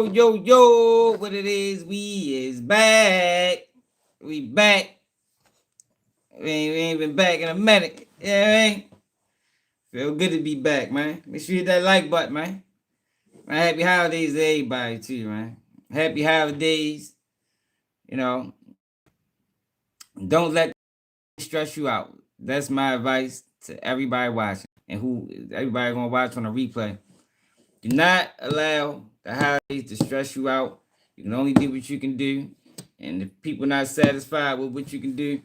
Yo, what it is, we is back. We back. We ain't been back in a minute. Yeah, man. Feel good to be back, man. Make sure you hit that like button, man. Man, happy holidays to everybody, too, man. Happy holidays. You know, don't let stress you out. That's my advice to everybody watching and who everybody gonna watch on a replay. Do not allow the holidays to stress you out. You can only do what you can do. And if people not satisfied with what you can do,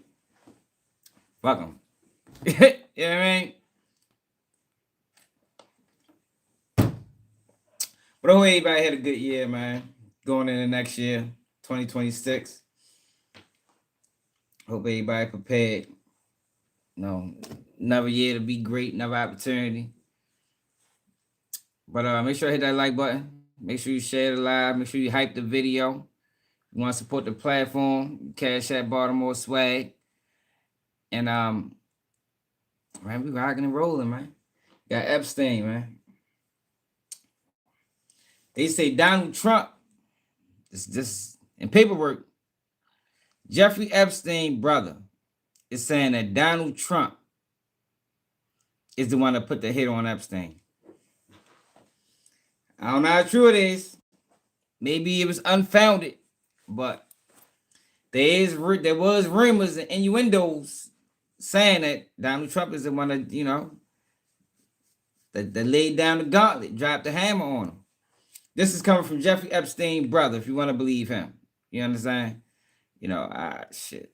fuck them. You know what I mean? But I hope everybody had a good year, man. Going into next year, 2026. Hope everybody prepared. Another year to be great, another opportunity. But make sure you hit that like button. Make sure you share the live. Make sure you hype the video. You want to support the platform, Cash App Baltimore Swag. And man, we rocking and rolling, man. Got Epstein, man. They say Donald Trump, this in paperwork, Jeffrey Epstein's brother is saying that Donald Trump is the one that put the hit on Epstein. I don't know how true it is. Maybe it was unfounded, but there was rumors and innuendos saying that Donald Trump is the one that laid down the gauntlet, dropped the hammer on him. This is coming from Jeffrey Epstein's brother, if you want to believe him. You understand? Shit.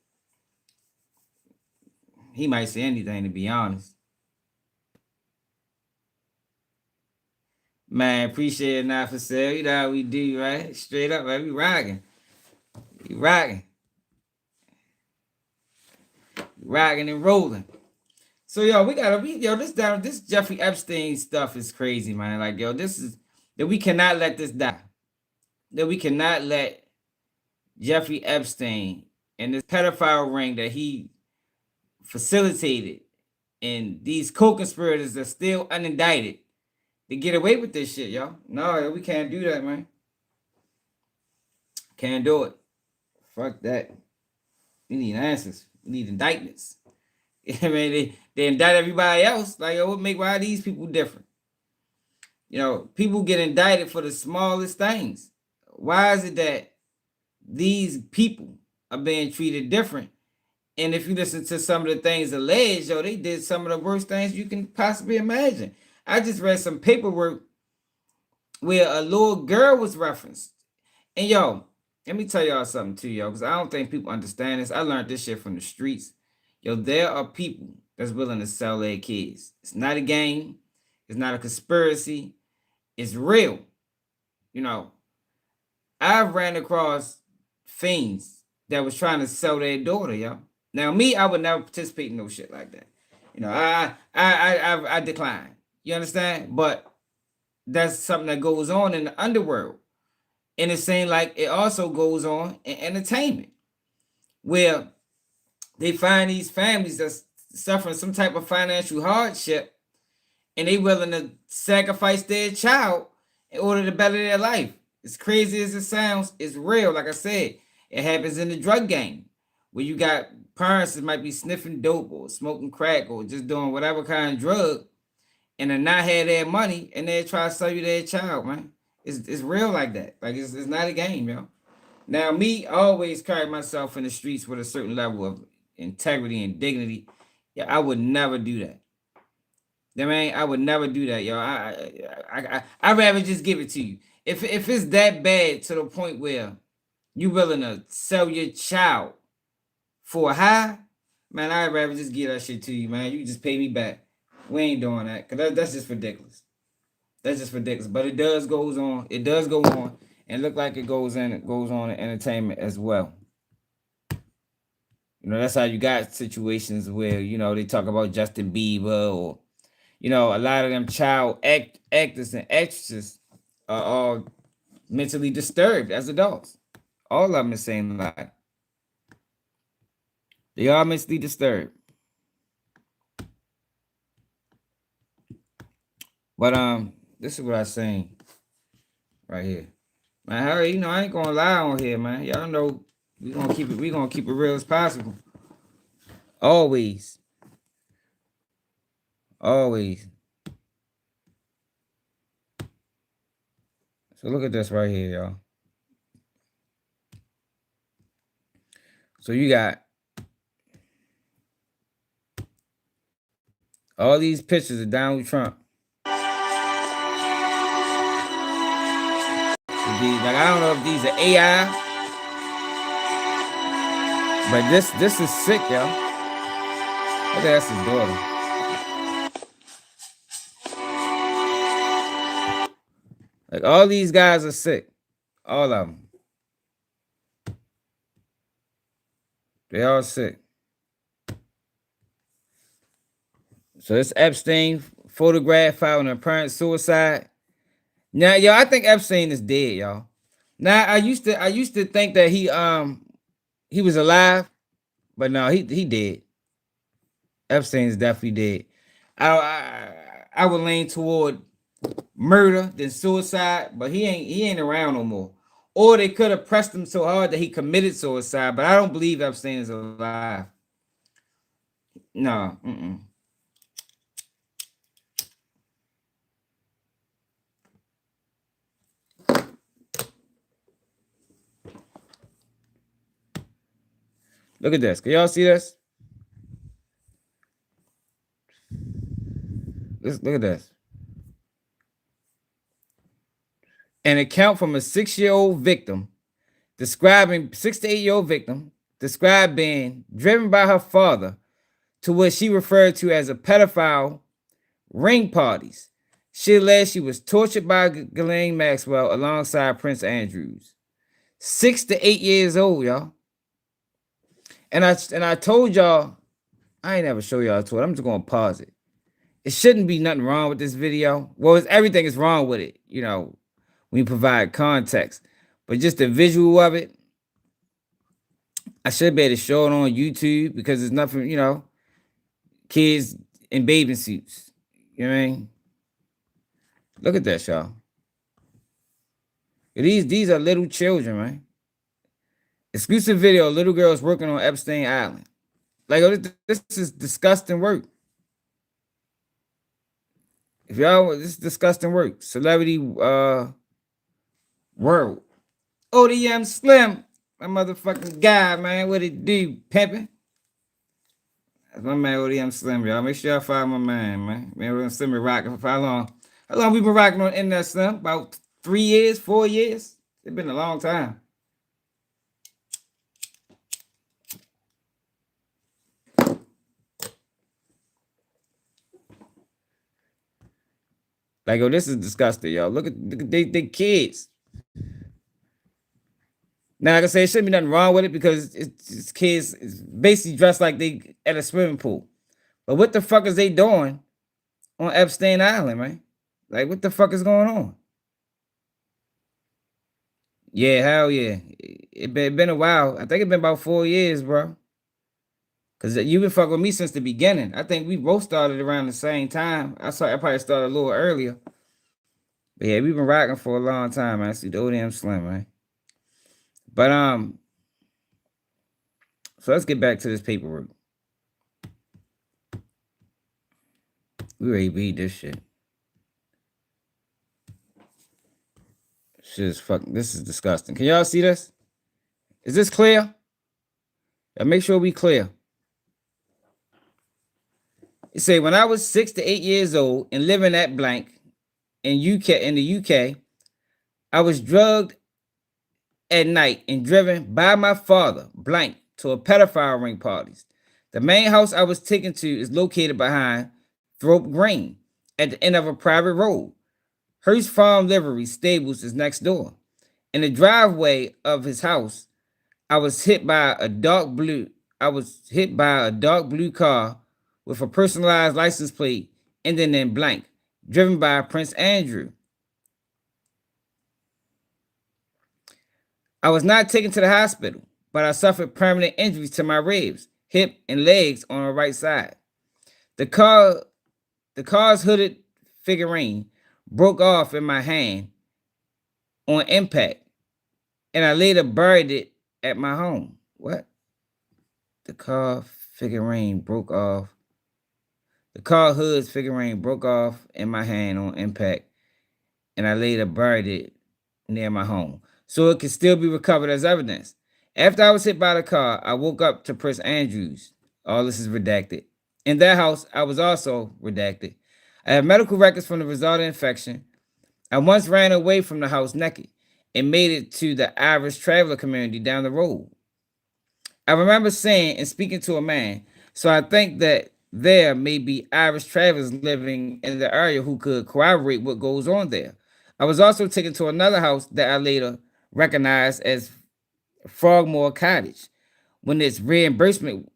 He might say anything, to be honest. Man, appreciate it, not for sale. You know how we do, right? Straight up, right? We rocking. We rocking. Rocking and rolling. So, this Jeffrey Epstein stuff is crazy, man. Like, this is, that we cannot let this die. That we cannot let Jeffrey Epstein and this pedophile ring that he facilitated and these co-conspirators are still unindicted to get away with this shit, y'all. No, we can't do that, man. Can't do it. Fuck that. We need answers. We need indictments. I mean, they indict everybody else. Like, why are these people different? People get indicted for the smallest things. Why is it that these people are being treated different? And if you listen to some of the things alleged, they did some of the worst things you can possibly imagine. I just read some paperwork where a little girl was referenced. And let me tell y'all something too, because I don't think people understand this. I learned this shit from the streets. There are people that's willing to sell their kids. It's not a game. It's not a conspiracy. It's real. I've ran across fiends that was trying to sell their daughter, yo. Now, me, I would never participate in no shit like that. I decline. You understand? But that's something that goes on in the underworld. And it seems like it also goes on in entertainment, where they find these families that's suffering some type of financial hardship, and they willing to sacrifice their child in order to better their life. As crazy as it sounds, it's real. Like I said, it happens in the drug game, where you got parents that might be sniffing dope or smoking crack or just doing whatever kind of drug, and they not have their money, and they try to sell you their child, man. It's real like that. Like, it's not a game, yo. Now, me, I always carry myself in the streets with a certain level of integrity and dignity. Yeah, I would never do that. I would never do that, yo. I'd rather just give it to you. If it's that bad to the point where you willing to sell your child for a high, man, I'd rather just give that shit to you, man. You just pay me back. We ain't doing that, because that's just ridiculous. That's just ridiculous. But it does goes on. It does go on, and look like it goes on in entertainment as well. That's how you got situations where they talk about Justin Bieber, or a lot of them child actors and actresses are all mentally disturbed as adults. All of them is saying like they are mentally disturbed. But this is what I'm saying right here. Man, how I ain't gonna lie on here, man. Y'all know we gonna keep it real as possible. Always. Always. So look at this right here, y'all. So you got all these pictures of Donald Trump. Like I don't know if these are AI, but this is sick, yo. Look, that's his daughter. Like all these guys are sick. All of them. They all sick. So this Epstein photograph found an apparent suicide. Now, yo, I think Epstein is dead, y'all. Now I used to think that he was alive, but no, he dead. Epstein is definitely dead. I would lean toward murder than suicide, but he ain't around no more. Or they could have pressed him so hard that he committed suicide, but I don't believe Epstein is alive. No, look at this. Can y'all see this? Look at this. An account from a 6-year-old victim describing 6 to 8 year old victim described being driven by her father to what she referred to as a pedophile ring parties. She alleged she was tortured by Ghislaine Maxwell alongside Prince Andrews. 6 to 8 years old, y'all. And I told y'all, I ain't never show y'all to it. I'm just gonna pause it. It shouldn't be nothing wrong with this video. Well, everything is wrong with it, when you provide context. But just the visual of it, I should be able to show it on YouTube because there's nothing, kids in bathing suits. You know what I mean? Look at that, y'all. These are little children, man. Exclusive video, little girls working on Epstein Island. Like, this is disgusting work. If y'all, this is disgusting work. Celebrity world. ODM Slim, my motherfucking guy, man. What it do, pimping? That's my man ODM Slim, y'all. Make sure y'all follow my man, man. Man, ODM Slim been rocking for how long? How long we been rocking on Internet Slim? About 3 years, 4 years? It's been a long time. Like, oh, this is disgusting, y'all. Look at they kids. Now, like I say, it shouldn't be nothing wrong with it because it's kids. It's basically dressed like they at a swimming pool. But what the fuck is they doing on Epstein Island, man? Like, what the fuck is going on? Yeah, hell yeah. It been a while. I think it been about 4 years, bro. Cause you been fucking with me since the beginning. I think we both started around the same time. I probably started a little earlier. But yeah, we've been rocking for a long time, man. See the ODM Slim, man. But so let's get back to this paperwork. We already read this shit. Shit is fucking. This is disgusting. Can y'all see this? Is this clear? Yeah, make sure we clear. It say when I was 6 to 8 years old and living at blank in the UK, I was drugged at night and driven by my father blank to a pedophile ring parties. The main house I was taken to is located behind Thrope Green at the end of a private road. Hearst Farm Livery Stables is next door. In the driveway of his house, I was hit by a dark blue car with a personalized license plate ending in blank, driven by Prince Andrew. I was not taken to the hospital, but I suffered permanent injuries to my ribs, hip, and legs on the right side. The car's hooded figurine broke off in my hand on impact, and I later buried it at my home. What? The car figurine broke off. The car hood's figurine broke off in my hand on impact, and I later buried it near my home, so it could still be recovered as evidence. After I was hit by the car, I woke up to Prince Andrews. All this is redacted. In that house, I was also redacted. I have medical records from the resulting infection. I once ran away from the house naked and made it to the Irish traveler community down the road. I remember saying and speaking to a man, so I think that there may be Irish travelers living in the area who could corroborate what goes on there. I was also taken to another house that I later recognized as Frogmore Cottage when its reimbursement,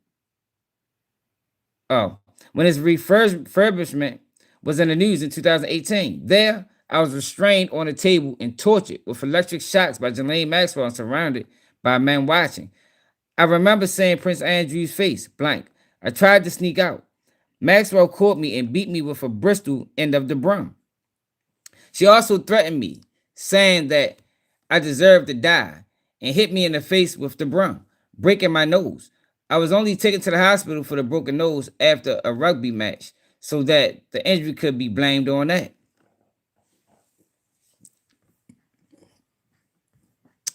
oh, when its refurbishment was in the news in 2018. There, I was restrained on a table and tortured with electric shocks by Ghislaine Maxwell and surrounded by men watching. I remember seeing Prince Andrew's face, blank. I tried to sneak out. Maxwell caught me and beat me with a Bristol end of the broom. She also threatened me, saying that I deserved to die, and hit me in the face with the broom, breaking my nose. I was only taken to the hospital for the broken nose after a rugby match, so that the injury could be blamed on that.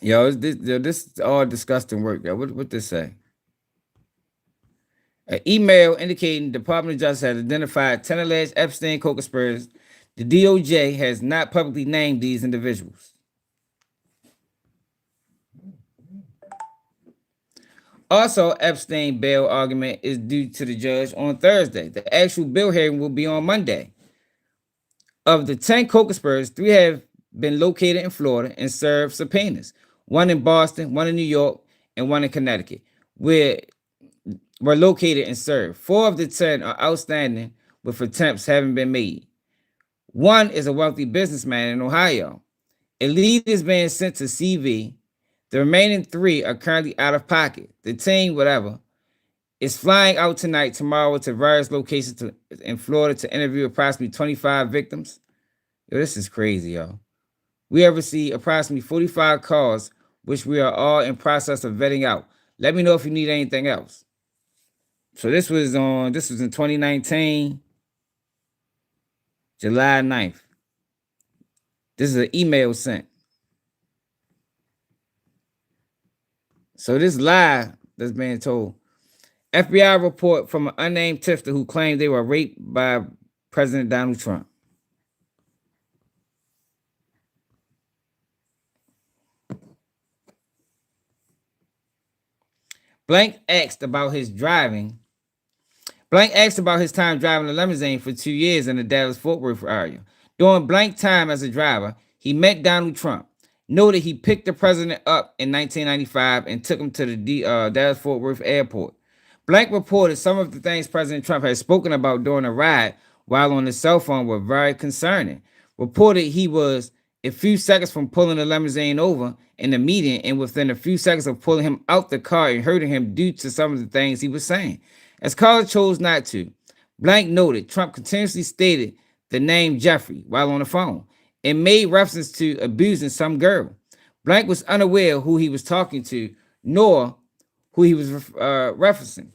This is all disgusting work. Yo, what this say? An email indicating the Department of Justice has identified 10 alleged Epstein co-conspirators. The DOJ has not publicly named these individuals. Also, Epstein bail argument is due to the judge on Thursday. The actual bail hearing will be on Monday. Of the 10 co-conspirators, 3 have been located in Florida and served subpoenas. One in Boston, one in New York, and one in Connecticut, where were located and served. 4 of the 10 are outstanding, with attempts having been made. One is a wealthy businessman in Ohio. A lead is being sent to CV. The remaining 3 are currently out of pocket. The team, whatever, is flying out tonight, tomorrow to various locations in Florida to interview approximately 25 victims. Yo, this is crazy, yo. We have received approximately 45 calls, which we are all in process of vetting out. Let me know if you need anything else. So this was in 2019, July 9th. This is an email sent. So this lie that's being told. FBI report from an unnamed tipster who claimed they were raped by President Donald Trump. Blank asked about his driving. Blank asked about his time driving a limousine for 2 years in the Dallas-Fort Worth area. During Blank time as a driver, he met Donald Trump. Noted he picked the president up in 1995 and took him to the Dallas-Fort Worth airport. Blank reported some of the things President Trump had spoken about during a ride while on his cell phone were very concerning. Reported he was a few seconds from pulling the limousine over in the meeting and within a few seconds of pulling him out the car and hurting him due to some of the things he was saying. As caller chose not to, Blank noted Trump continuously stated the name Jeffrey while on the phone and made reference to abusing some girl. Blank was unaware who he was talking to, nor who he was referencing.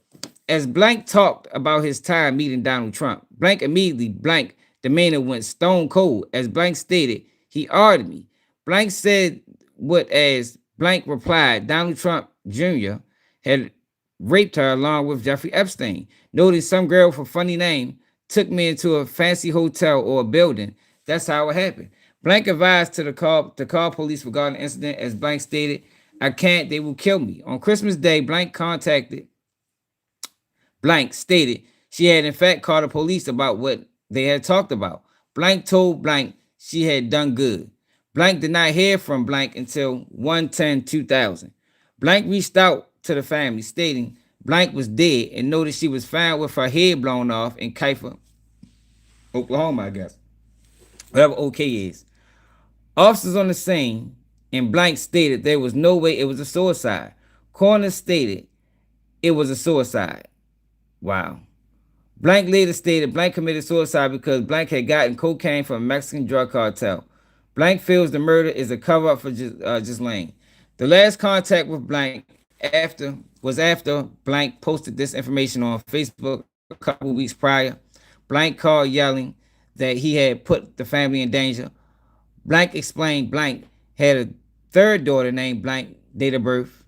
As Blank talked about his time meeting Donald Trump, Blank immediately, Blank demeanor went stone cold. As Blank stated, he ordered me. Blank said what as Blank replied, Donald Trump Jr. had raped her along with Jeffrey Epstein. Noting some girl with a funny name took me into a fancy hotel or a building. That's how it happened. Blank advised to call police regarding the incident. As Blank stated, I can't, they will kill me. On Christmas Day, Blank stated she had in fact called the police about what they had talked about. Blank told Blank she had done good. Blank did not hear from Blank until 1/10/2000. Blank reached out to the family, stating Blank was dead and noted she was found with her head blown off in Kiefer, Oklahoma, I guess. Whatever OK is. Officers on the scene and Blank stated there was no way it was a suicide. Coroner stated it was a suicide. Wow. Blank later stated Blank committed suicide because Blank had gotten cocaine from a Mexican drug cartel. Blank feels the murder is a cover-up for Ghislaine. The last contact with blank after blank posted this information on Facebook a couple weeks prior. Blank called yelling that he had put the family in danger. Blank explained blank had a third daughter named blank, date of birth.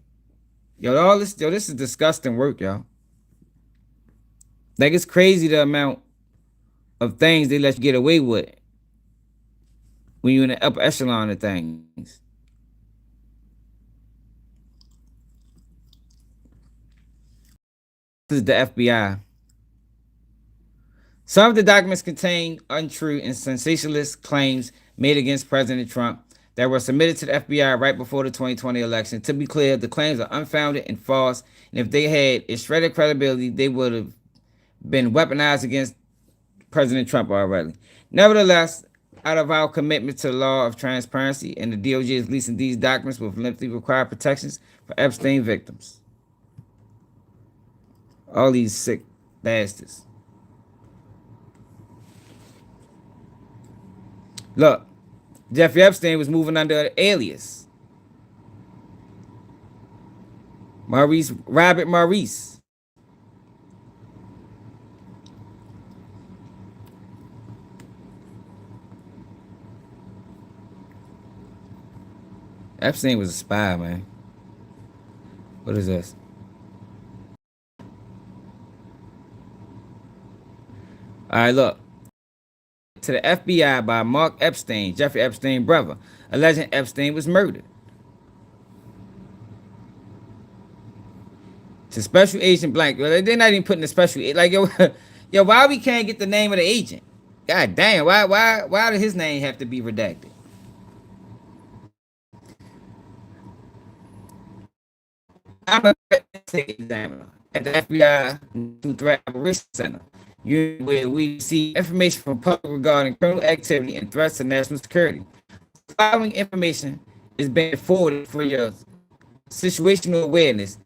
This is disgusting work, y'all. Like, it's crazy the amount of things they let you get away with when you're in the upper echelon of things. This is the FBI. Some of the documents contain untrue and sensationalist claims made against President Trump that were submitted to the FBI right before the 2020 election. To be clear, the claims are unfounded and false, and if they had a shred of credibility, they would have been weaponized against President Trump already. Nevertheless, out of our commitment to the law of transparency, and the DOJ is releasing these documents with lengthy required protections for Epstein victims. All these sick bastards. Look, Jeffrey Epstein was moving under an alias. Robert Maurice. Epstein was a spy, man. What is this? All right, look. To the FBI by Mark Epstein, Jeffrey Epstein's brother, alleging Epstein was murdered. To Special Agent Blank. They're not even putting the special, like, yo, why we can't get the name of the agent? God damn, why did his name have to be redacted? I'm a intake examiner at the FBI Threat Operations Center, where we see information from public regarding criminal activity and threats to national security. The following information is being forwarded for your situational awareness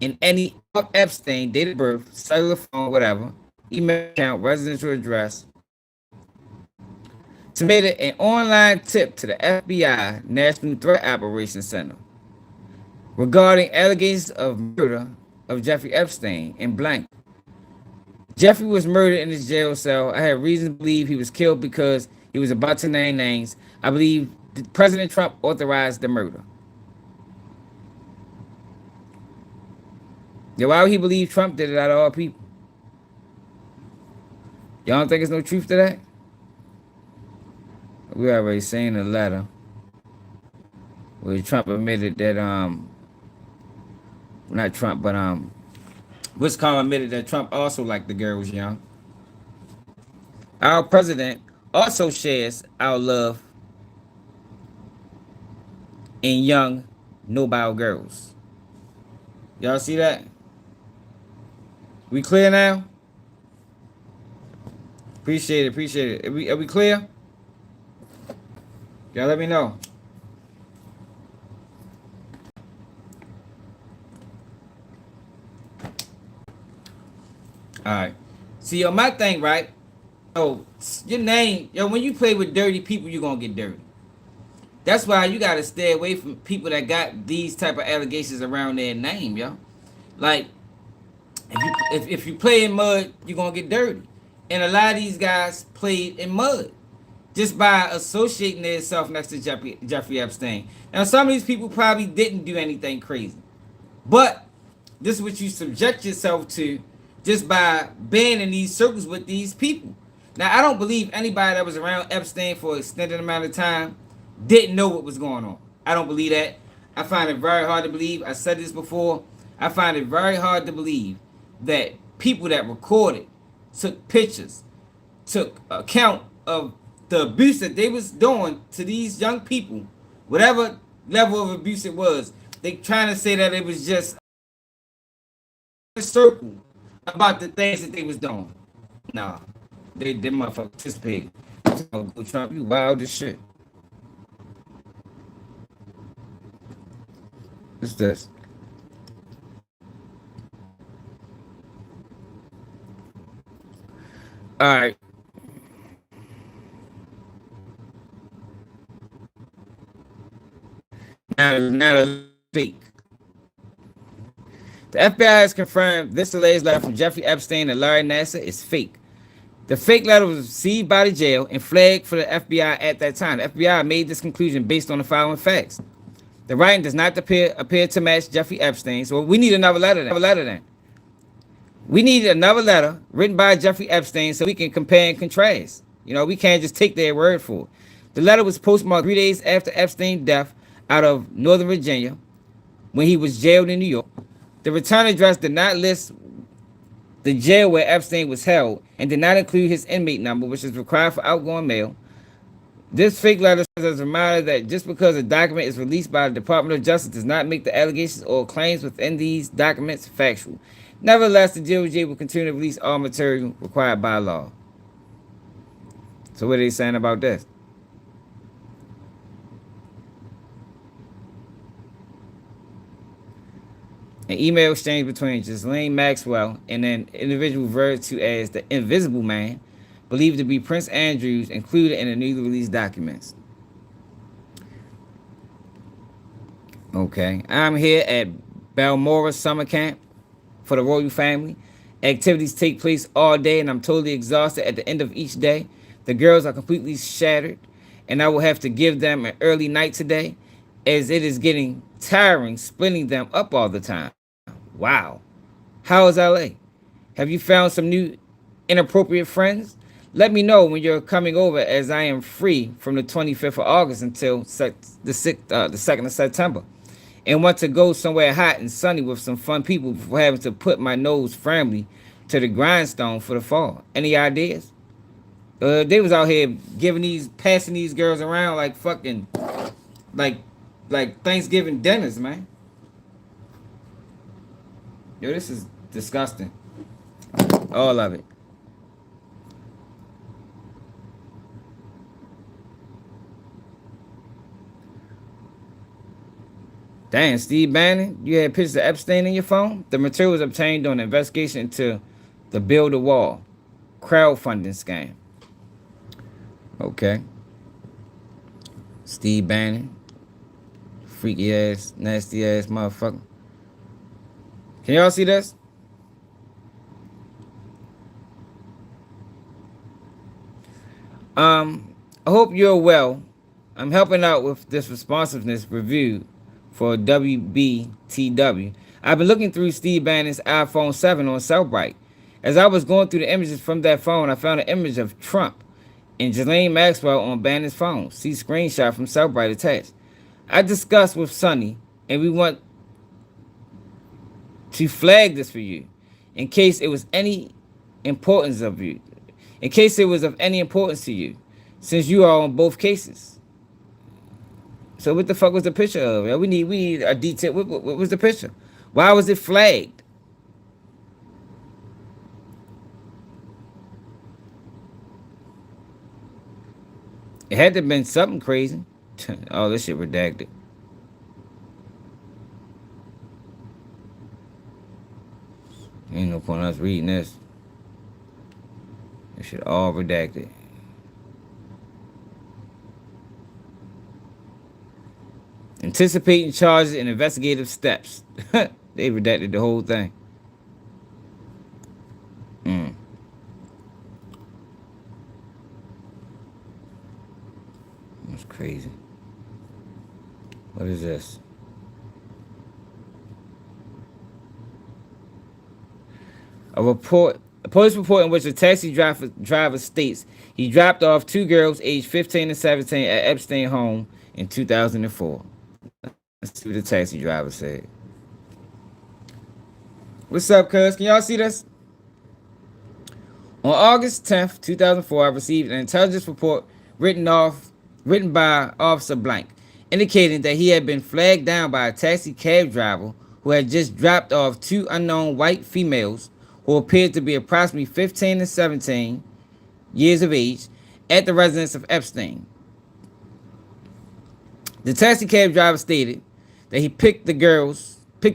in any Epstein, date of birth, cellular phone, whatever, email account, residential address. Submitted an online tip to the FBI National Threat Operations Center regarding allegations of murder of Jeffrey Epstein in blank. Jeffrey was murdered in his jail cell. I have reason to believe he was killed because he was about to name names. I believe President Trump authorized the murder. Yeah, why would he believe Trump did it out of all people? Y'all don't think there's no truth to that? We already seen a letter where Trump admitted that not Trump, but Wisconsin admitted that Trump also liked the girls young. Our president also shares our love in young, nobile girls. Y'all see that? We clear now? Appreciate it. Are we clear? Y'all let me know. Alright. See, yo, my thing, right? Oh, your name, yo, when you play with dirty people, you're gonna get dirty. That's why you gotta stay away from people that got these type of allegations around their name, yo. Like, if you play in mud, you're gonna get dirty. And a lot of these guys played in mud just by associating themselves next to Jeffrey Epstein. Now, some of these people probably didn't do anything crazy, but this is what you subject yourself to just by being in these circles with these people. Now, I don't believe anybody that was around Epstein for an extended amount of time didn't know what was going on. I don't believe that. I find it very hard to believe. I said this before. I find it very hard to believe that people that recorded, took pictures, took account of the abuse that they was doing to these young people, whatever level of abuse it was, they trying to say that it was just a circle about the things that they was doing. Nah, they motherfuckers participated. Trump, you wild as shit. What's this? All right. Now fake. The FBI has confirmed this alleged letter from Jeffrey Epstein and Larry Nassar is fake. The fake letter was received by the jail and flagged for the FBI at that time. The FBI made this conclusion based on the following facts. The writing does not appear to match Jeffrey Epstein, so we need another letter then. We need another letter written by Jeffrey Epstein so we can compare and contrast. You know, we can't just take their word for it. The letter was postmarked 3 days after Epstein's death out of Northern Virginia when he was jailed in New York. The return address did not list the jail where Epstein was held and did not include his inmate number, which is required for outgoing mail. This fake letter serves as a reminder that just because a document is released by the Department of Justice does not make the allegations or claims within these documents factual. Nevertheless, the DOJ will continue to release all material required by law. So what are they saying about this? An email exchange between Ghislaine Maxwell and an individual referred to as the Invisible Man, believed to be Prince Andrews, included in the newly released documents. Okay, I'm here at Balmoral Summer Camp for the royal family. Activities take place all day and I'm totally exhausted at the end of each day. The girls are completely shattered and I will have to give them an early night today as it is getting tiring splitting them up all the time. Wow. How is LA? Have you found some new inappropriate friends? Let me know when you're coming over as I am free from the 25th of August until the 2nd of September. And want to go somewhere hot and sunny with some fun people before having to put my nose firmly to the grindstone for the fall. Any ideas? They was out here passing these girls around like fucking, like Thanksgiving dinners, man. Yo, this is disgusting. All of it. Damn, Steve Bannon, you had pictures of Epstein in your phone? The material was obtained on an investigation into the Build a Wall crowdfunding scam. Okay. Steve Bannon. Freaky ass, nasty ass motherfucker. Can y'all see this? I hope you're well. I'm helping out with this responsiveness review for WBTW. I've been looking through Steve Bannon's iPhone 7 on Cellbrite. As I was going through the images from that phone, I found an image of Trump and Ghislaine Maxwell on Bannon's phone. See screenshot from Cellbrite attached. I discussed with Sonny, and we want to flag this for you in case it was any importance of you. In case it was of any importance to you, since you are on both cases. So what the fuck was the picture of? We need a detail. What was the picture? Why was it flagged? It had to have been something crazy. Oh, this shit redacted. Ain't no point in us reading this. This shit all redacted. Anticipating charges and investigative steps. They redacted the whole thing. That's crazy. What is this? A police report in which a taxi driver states he dropped off two girls aged 15 and 17 at Epstein home in 2004. Let's see what the taxi driver said. What's up, cuz? Can y'all see this? On August 10th, 2004, I received an intelligence report written by Officer Blank, indicating that he had been flagged down by a taxi cab driver who had just dropped off two unknown white females who appeared to be approximately 15 and 17 years of age at the residence of Epstein. The taxi cab driver stated that he picked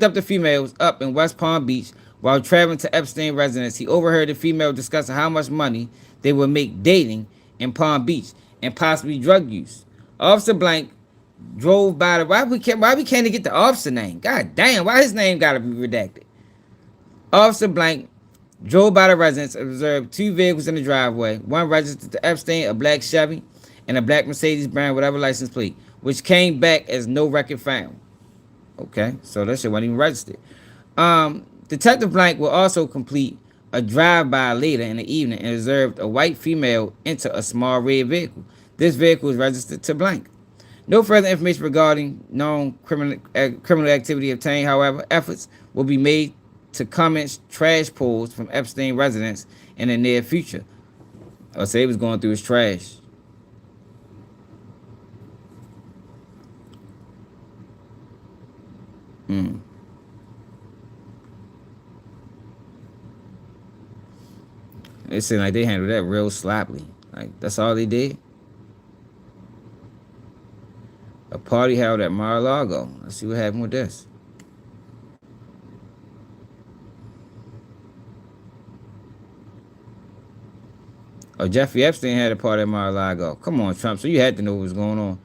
up the females up in West Palm Beach while traveling to Epstein residence. He overheard the female discussing how much money they would make dating in Palm Beach and possibly drug use. Officer Blank drove by the why we can't get the officer name? God damn, why his name gotta be redacted? Officer Blank drove by the residence and observed two vehicles in the driveway. One registered to Epstein, a black Chevy, and a black Mercedes brand whatever license plate, which came back as no record found. Okay, so that shit wasn't even registered. Detective Blank will also complete a drive-by later in the evening and observed a white female enter a small red vehicle. This vehicle was registered to Blank. No further information regarding known criminal activity obtained. However, efforts will be made to comment trash pulls from Epstein residents in the near future. Or say he was going through his trash. Mm. It seemed like they handled that real sloppily. Like that's all they did. A party held at Mar-a-Lago. Let's see what happened with this. Oh, Jeffery Epstein had a party at Mar-a-Lago. Come on, Trump. So you had to know what was going on.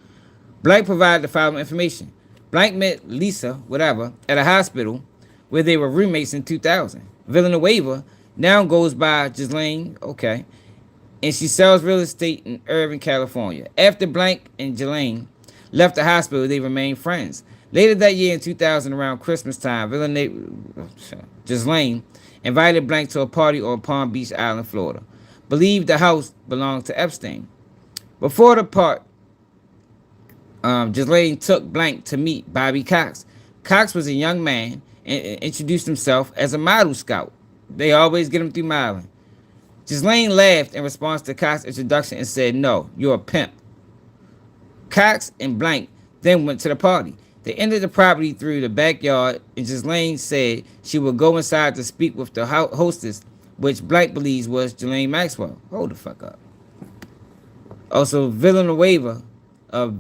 Blank provided the following information. Blank met Lisa, whatever, at a hospital where they were roommates in 2000. Villanueva now goes by Ghislaine, okay, and she sells real estate in Irvine, California. After Blank and Ghislaine left the hospital, they remained friends. Later that year in 2000, around Christmas time, Ghislaine invited Blank to a party on Palm Beach Island, Florida. Believed the house belonged to Epstein. Before the part, Ghislaine took Blank to meet Bobby Cox. Cox was a young man and introduced himself as a model scout. They always get him through modeling. Ghislaine laughed in response to Cox's introduction and said, "No, you're a pimp." Cox and Blank then went to the party. They entered the property through the backyard, and Ghislaine said she would go inside to speak with the hostess, which Blank believes was Ghislaine Maxwell. Hold the fuck up. Also, Villanueva, I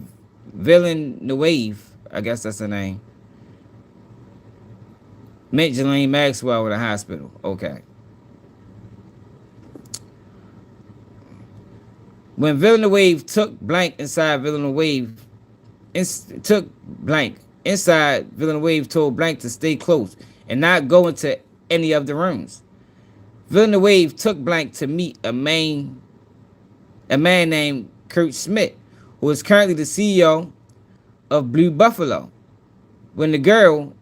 guess that's her name, met Ghislaine Maxwell at a hospital. Okay. When Villanueva took Blank inside, Villanueva told Blank to stay close and not go into any of the rooms. Villanueva took Blank to meet a man named Kurt Smith, who is currently the CEO of Blue Buffalo. When the girl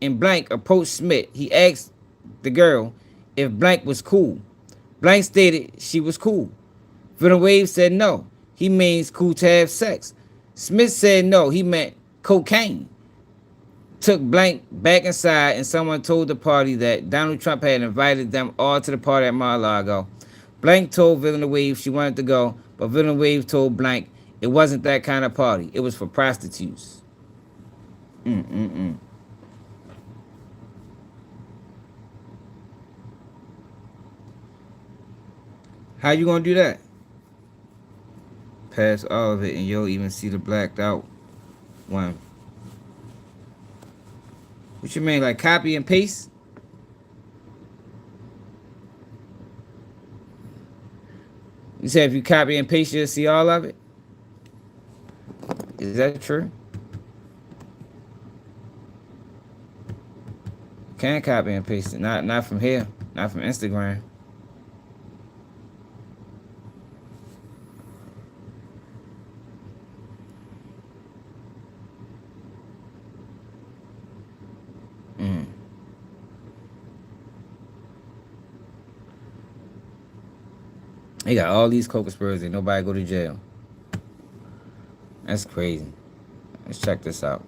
in Blank approached Smith, he asked the girl if Blank was cool. Blank stated she was cool. Villanueva said no, he means cool to have sex. Smith said no, he meant cocaine. Took Blank back inside, and someone told the party that Donald Trump had invited them all to the party at Mar-a-Lago. Blank told Villanueva she wanted to go, but Villanueva told Blank it wasn't that kind of party. It was for prostitutes. How you gonna do that? Pass all of it and you'll even see the blacked out one. What you mean, like copy and paste? You said if you copy and paste, you'll see all of it? Is that true? Can copy and paste it. Not from here. Not from Instagram. They got all these co-conspirators and nobody go to jail. That's crazy. Let's check this out.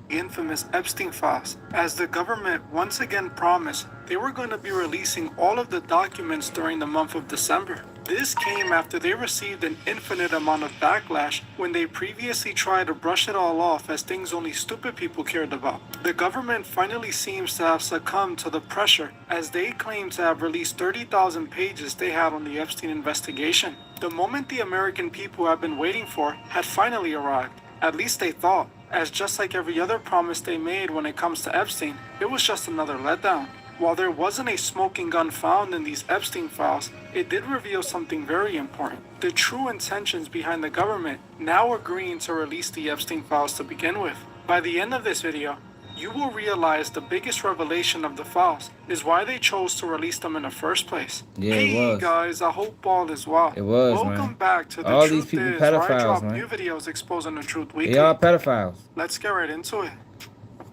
Infamous Epstein files, as the government once again promised they were going to be releasing all of the documents during the month of December. This came after they received an infinite amount of backlash when they previously tried to brush it all off as things only stupid people cared about. The government finally seems to have succumbed to the pressure as they claim to have released 30,000 pages they had on the Epstein investigation. The moment the American people have been waiting for had finally arrived. At least they thought, as just like every other promise they made when it comes to Epstein, it was just another letdown. While there wasn't a smoking gun found in these Epstein files, it did reveal something very important. The true intentions behind the government now agreeing to release the Epstein files to begin with. By the end of this video, you will realize the biggest revelation of the files is why they chose to release them in the first place. Yeah, it Hey was. guys, I hope all is well. It was, Welcome man. back to The All these Truth people Is, where I pedophiles, drop man. new videos exposing the truth weekly. They are pedophiles. Let's get right into it.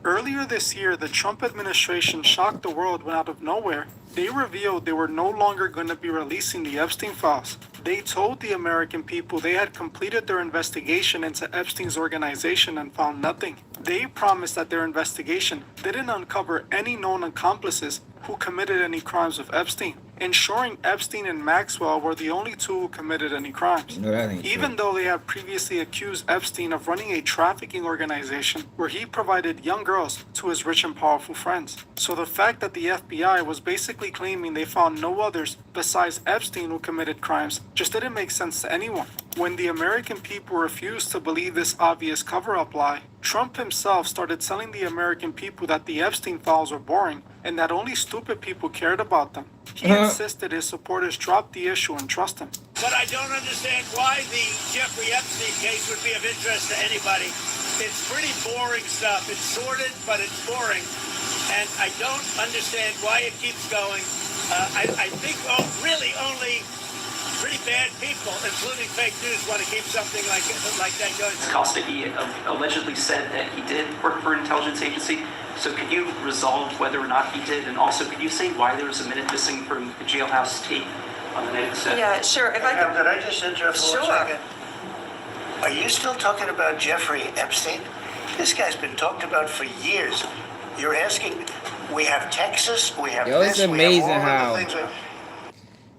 Earlier this year, the Trump administration shocked the world when out of nowhere, they revealed they were no longer going to be releasing the Epstein files. They told the American people they had completed their investigation into Epstein's organization and found nothing. They promised that their investigation didn't uncover any known accomplices who committed any crimes with Epstein, ensuring Epstein and Maxwell were the only two who committed any crimes. No, that ain't Even true. though they had previously accused Epstein of running a trafficking organization where he provided young girls to his rich and powerful friends. So the fact that the FBI was basically claiming they found no others besides Epstein who committed crimes just didn't make sense to anyone. When the American people refused to believe this obvious cover-up lie, Trump himself started telling the American people that the Epstein files were boring and that only stupid people cared about them. He insisted his supporters drop the issue and trust him. But I don't understand why the Jeffrey Epstein case would be of interest to anybody. It's pretty boring stuff. It's sordid, but it's boring. And I don't understand why it keeps going. I think really only pretty bad people, including fake news, want to keep something like that going. Costa, he allegedly said that he did work for an intelligence agency. So could you resolve whether or not he did? And also, could you say why there was a minute missing from the jailhouse tape on the night of the set? Yeah, sure. If I Ma'am, could, could I just interrupt for Sure. 1 second? Are you still talking about Jeffrey Epstein? This guy's been talked about for years. You're asking, we have Texas, we have Yo, it's this, amazing we have all how- of the things.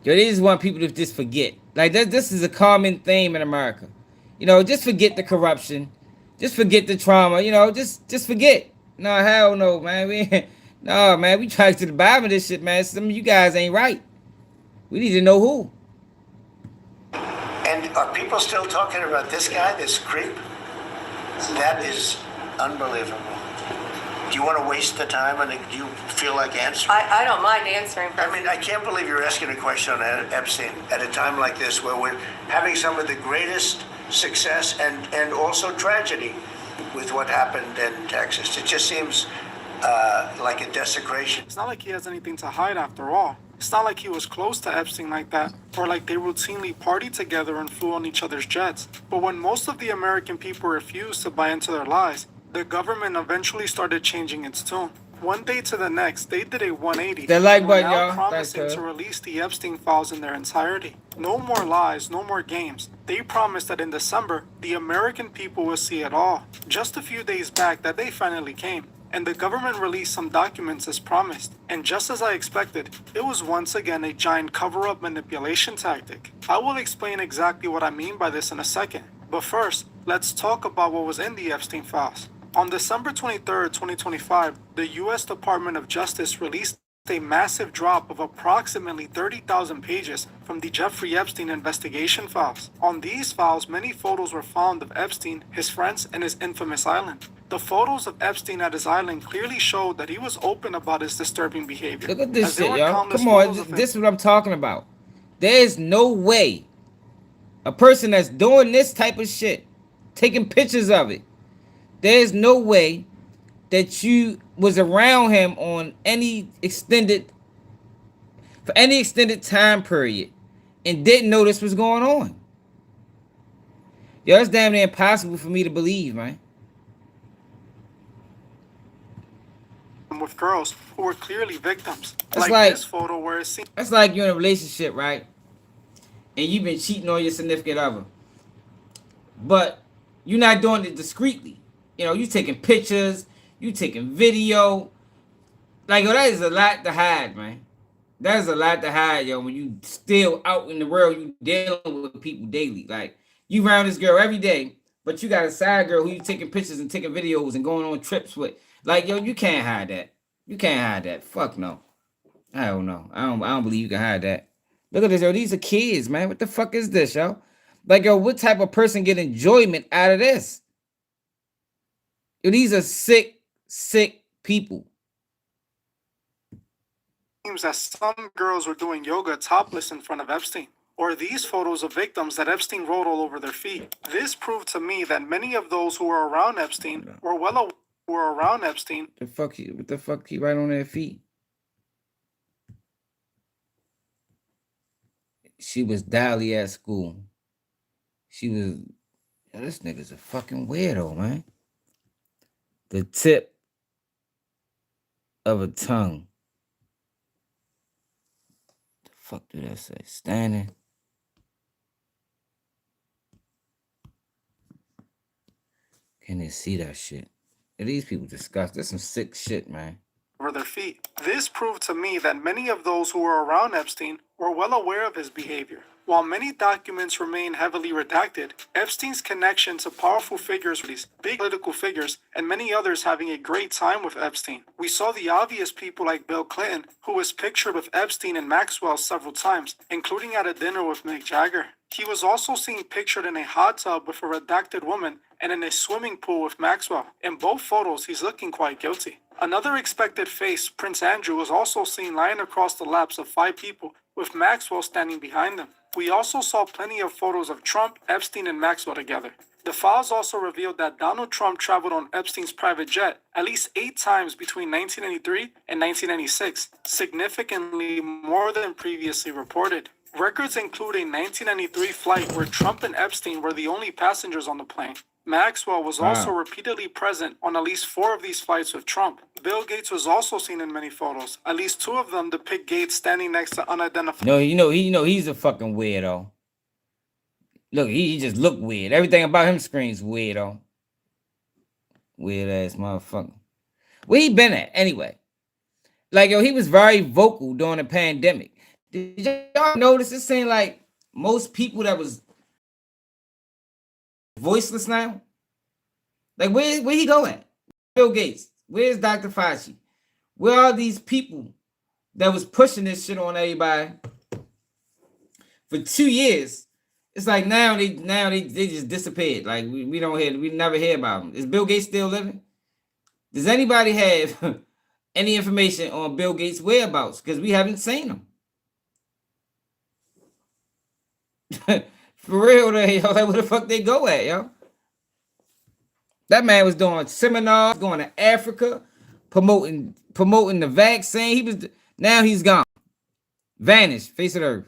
Yo, they just want people to just forget. Like this is a common theme in America. You know, just forget the corruption. Just forget the trauma. You know, just forget. No, hell no, man. No, man. We try to the bottom of this shit, man. Some of you guys ain't right. We need to know who. And are people still talking about this guy, this creep? That is unbelievable. Do you want to waste the time and do you feel like answering? I don't mind answering. I mean, I can't believe you're asking a question on Epstein at a time like this where we're having some of the greatest success and also tragedy with what happened in Texas. It just seems like a desecration. It's not like he has anything to hide after all. It's not like he was close to Epstein like that, or like they routinely partied together and flew on each other's jets. But when most of the American people refused to buy into their lies, the government eventually started changing its tune. One day to the next, they did a 180. That like and were button, now y'all. promising Thanks, to cuz. release the Epstein files in their entirety. No more lies, no more games. They promised that in December, the American people will see it all. Just a few days back, that day finally came, and the government released some documents as promised. And just as I expected, it was once again a giant cover-up manipulation tactic. I will explain exactly what I mean by this in a second. But first, let's talk about what was in the Epstein files. On December 23, 2025, the U.S. Department of Justice released a massive drop of approximately 30,000 pages from the Jeffrey Epstein investigation files. On these files, many photos were found of Epstein, his friends, and his infamous island. The photos of Epstein at his island clearly showed that he was open about his disturbing behavior. Look at this as there shit, were y'all. countless Come on. photos of him. This is what I'm talking about. There is no way a person that's doing this type of shit, taking pictures of it, there's no way that you was around him on any extended time period and didn't know this was going on. Yo, it's damn near impossible for me to believe, man. with girls who were clearly victims. That's Like like- this photo where it seems That's like you're in a relationship, right? And you've been cheating on your significant other. But you're not doing it discreetly. You know, you taking pictures, you taking video. Like, yo, that is a lot to hide, man. That is a lot to hide, yo, when you still out in the world, you dealing with people daily. Like, you around this girl every day, but you got a side girl who you taking pictures and taking videos and going on trips with. Like, yo, you can't hide that. You can't hide that. Fuck no. I don't know. I don't believe you can hide that. Look at this, yo. These are kids, man. What the fuck is this, yo? Like, yo, what type of person get enjoyment out of this? Yo, these are sick people. seems that some girls were doing yoga topless in front of Epstein, or these photos of victims that Epstein wrote all over their feet. This proved to me that many of those who were around Epstein were around Epstein. What the fuck he right on their feet? She was Dally at school. She was. This nigga's a fucking weirdo, man. The tip of a tongue. The fuck do that say? Standing. Can they see that shit? These people disgusting. That's some sick shit, man. Over their feet. This proved to me that many of those who were around Epstein were well aware of his behavior. While many documents remain heavily redacted, Epstein's connection to powerful figures, big political figures, and many others having a great time with Epstein. We saw the obvious people like Bill Clinton, who was pictured with Epstein and Maxwell several times, including at a dinner with Mick Jagger. He was also seen pictured in a hot tub with a redacted woman and in a swimming pool with Maxwell. In both photos, he's looking quite guilty. Another expected face, Prince Andrew, was also seen lying across the laps of 5 people, with Maxwell standing behind them. We also saw plenty of photos of Trump, Epstein, and Maxwell together. The files also revealed that Donald Trump traveled on Epstein's private jet at least 8 times between 1993 and 1996, significantly more than previously reported. Records include a 1993 flight where Trump and Epstein were the only passengers on the plane. Maxwell was also repeatedly present on at least 4 of these flights with Trump. Bill Gates was also seen in many photos. At least 2 of them depict Gates standing next to unidentified. No, he's a fucking weirdo. Look, he just look weird. Everything about him screams weirdo. Weird ass motherfucker. Where he been at anyway? Like, yo, he was very vocal during the pandemic. Did y'all notice it seemed like most people that was voiceless now? Like, where he going? Bill Gates. Where's Dr. Fauci? Where are these people that was pushing this shit on everybody for 2 years? It's like now they just disappeared. Like we never hear about them. Is Bill Gates still living? Does anybody have any information on Bill Gates' whereabouts? Because we haven't seen him. For real, yo, like where the fuck they go at, yo? That man was doing seminars, going to Africa, promoting the vaccine. Now he's gone. Vanished, face of the earth.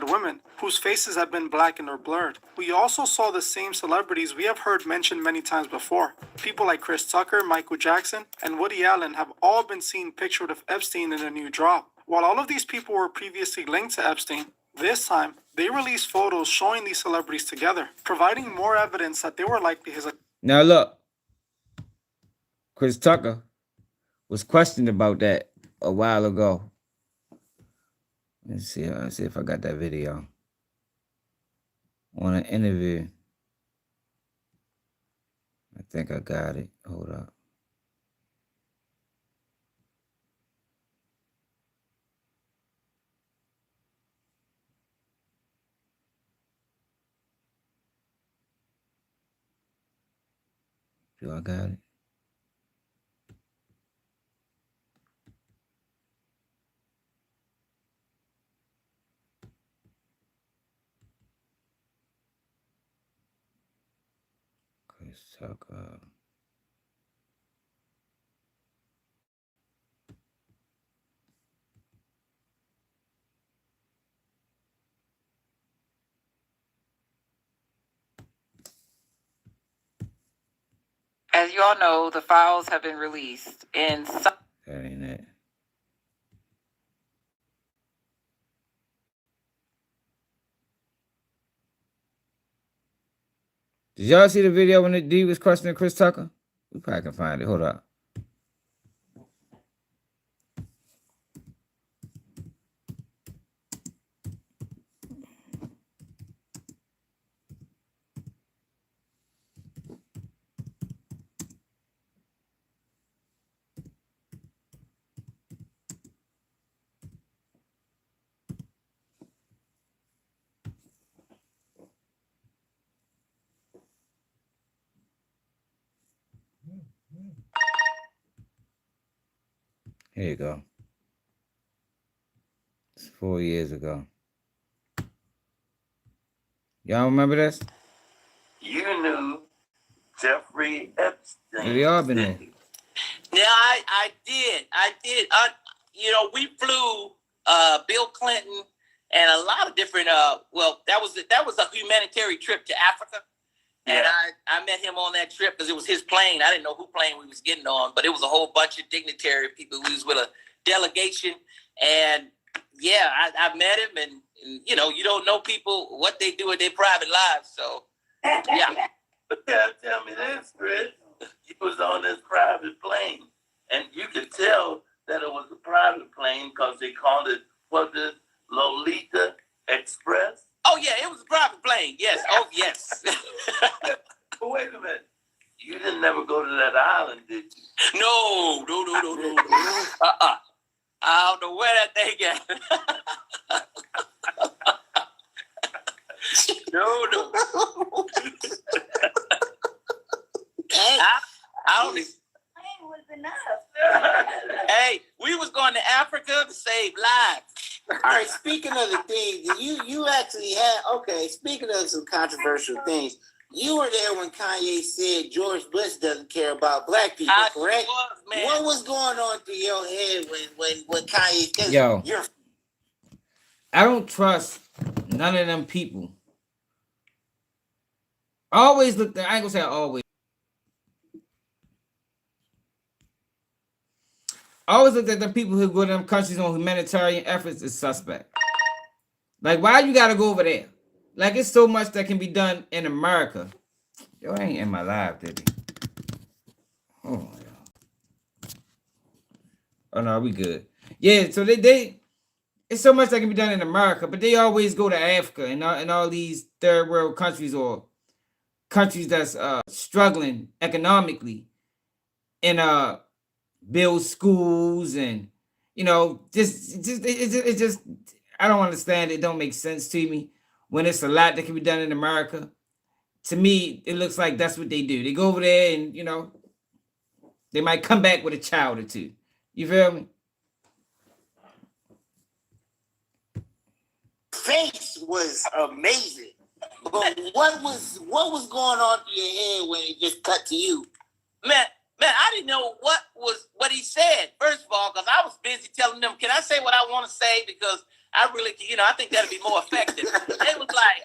Women whose faces have been blackened or blurred. We also saw the same celebrities we have heard mentioned many times before. People like Chris Tucker, Michael Jackson, and Woody Allen have all been seen pictured with Epstein in a new drop. While all of these people were previously linked to Epstein, this time they released photos showing these celebrities together, providing more evidence that they were likely his. Now look, Chris Tucker was questioned about that a while ago. Let's see if I got that video on an interview. I think I got it. Hold up. Do I got it? Chris Tucker. As you all know, the files have been released in some. That ain't it. Did y'all see the video when the D was questioning Chris Tucker? We probably can find it. Hold up. Here you go. It's 4 years ago. Y'all remember this? You knew Jeffrey Epstein. We all been there. Yeah, I did. You know, we flew Bill Clinton and a lot of different. Well, that was a humanitarian trip to Africa, and I met him on that trip because it was his plane. I didn't know who plane we was getting on, but it was a whole bunch of dignitary people. We was with a delegation, and yeah, I met him, and you know, you don't know people what they do in their private lives, so yeah. But tell me this, Chris. He was on this private plane, and you could tell that it was a private plane because they called it, what is it, Lolita Express? Oh, yeah, it was a private plane. Yes. Oh, yes. But wait a minute. You didn't never go to that island, did you? No. I don't know where that thing at. No. I don't. Hey, we was going to Africa to save lives. All right, speaking of the things, you actually had, okay, speaking of some controversial things, you were there when Kanye said George Bush doesn't care about black people, correct? Was, man. What was going on through your head when Kanye said, Yo, I don't trust none of them people. I always look, I ain't gonna say I always. I always look at the people who go to them countries on humanitarian efforts as suspect. Like, why you gotta go over there? Like, it's so much that can be done in America. Yo, I ain't in my live, did he? Oh, yeah. Oh, no, we good. Yeah, so they it's so much that can be done in America, but they always go to Africa and all these third world countries or countries that's struggling economically and build schools and, you know, it just I don't understand. It don't make sense to me when it's a lot that can be done in America. To me, it looks like that's what they do. They go over there and, you know, they might come back with a child or two. You feel me? face was amazing. But what was going on through your head when it just cut to you? Man, I didn't know what he said, first of all, because I was busy telling them, can I say what I want to say? Because I really, you know, I think that'd be more effective. They was like,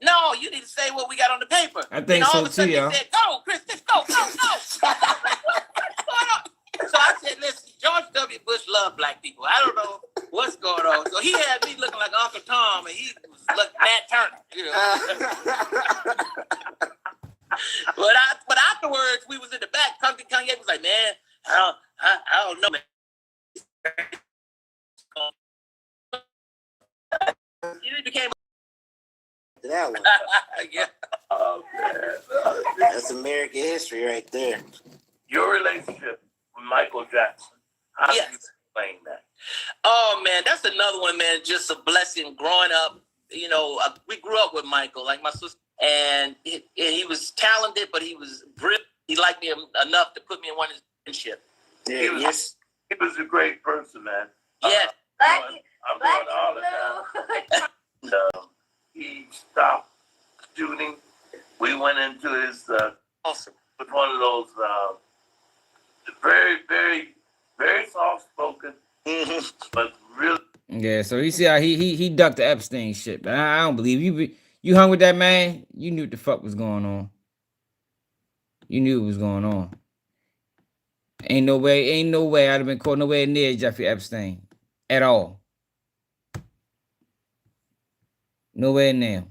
no, you need to say what we got on the paper. I think so too, y'all. They said, go, Chris, just go. What's going on? So I said, listen, George W. Bush loved black people. I don't know what's going on. So he had me looking like Uncle Tom, and he was looking Nat Turner. You know? But afterwards, we was in the back. Kanye was like, man, I don't know, man. It became that one. yeah. Oh, man. That's American history right there. Your relationship with Michael Jackson. How do you Yes. explain that? Oh, man, that's another one, man. Just a blessing growing up. You know, we grew up with Michael, like my sister, and he was talented, but he was brilliant. He liked me enough to put me in one of his friendship. Yeah, he was a great person, man. Yeah. I'm doing all of that. He stopped shooting. We went into his Awesome. with one of those very, very, very soft-spoken, but really. Yeah, so you see how he ducked the Epstein shit, but I don't believe you. You hung with that man. You knew what the fuck was going on. You knew what was going on. Ain't no way I'd have been caught nowhere near Jeffrey Epstein at all. Nowhere near.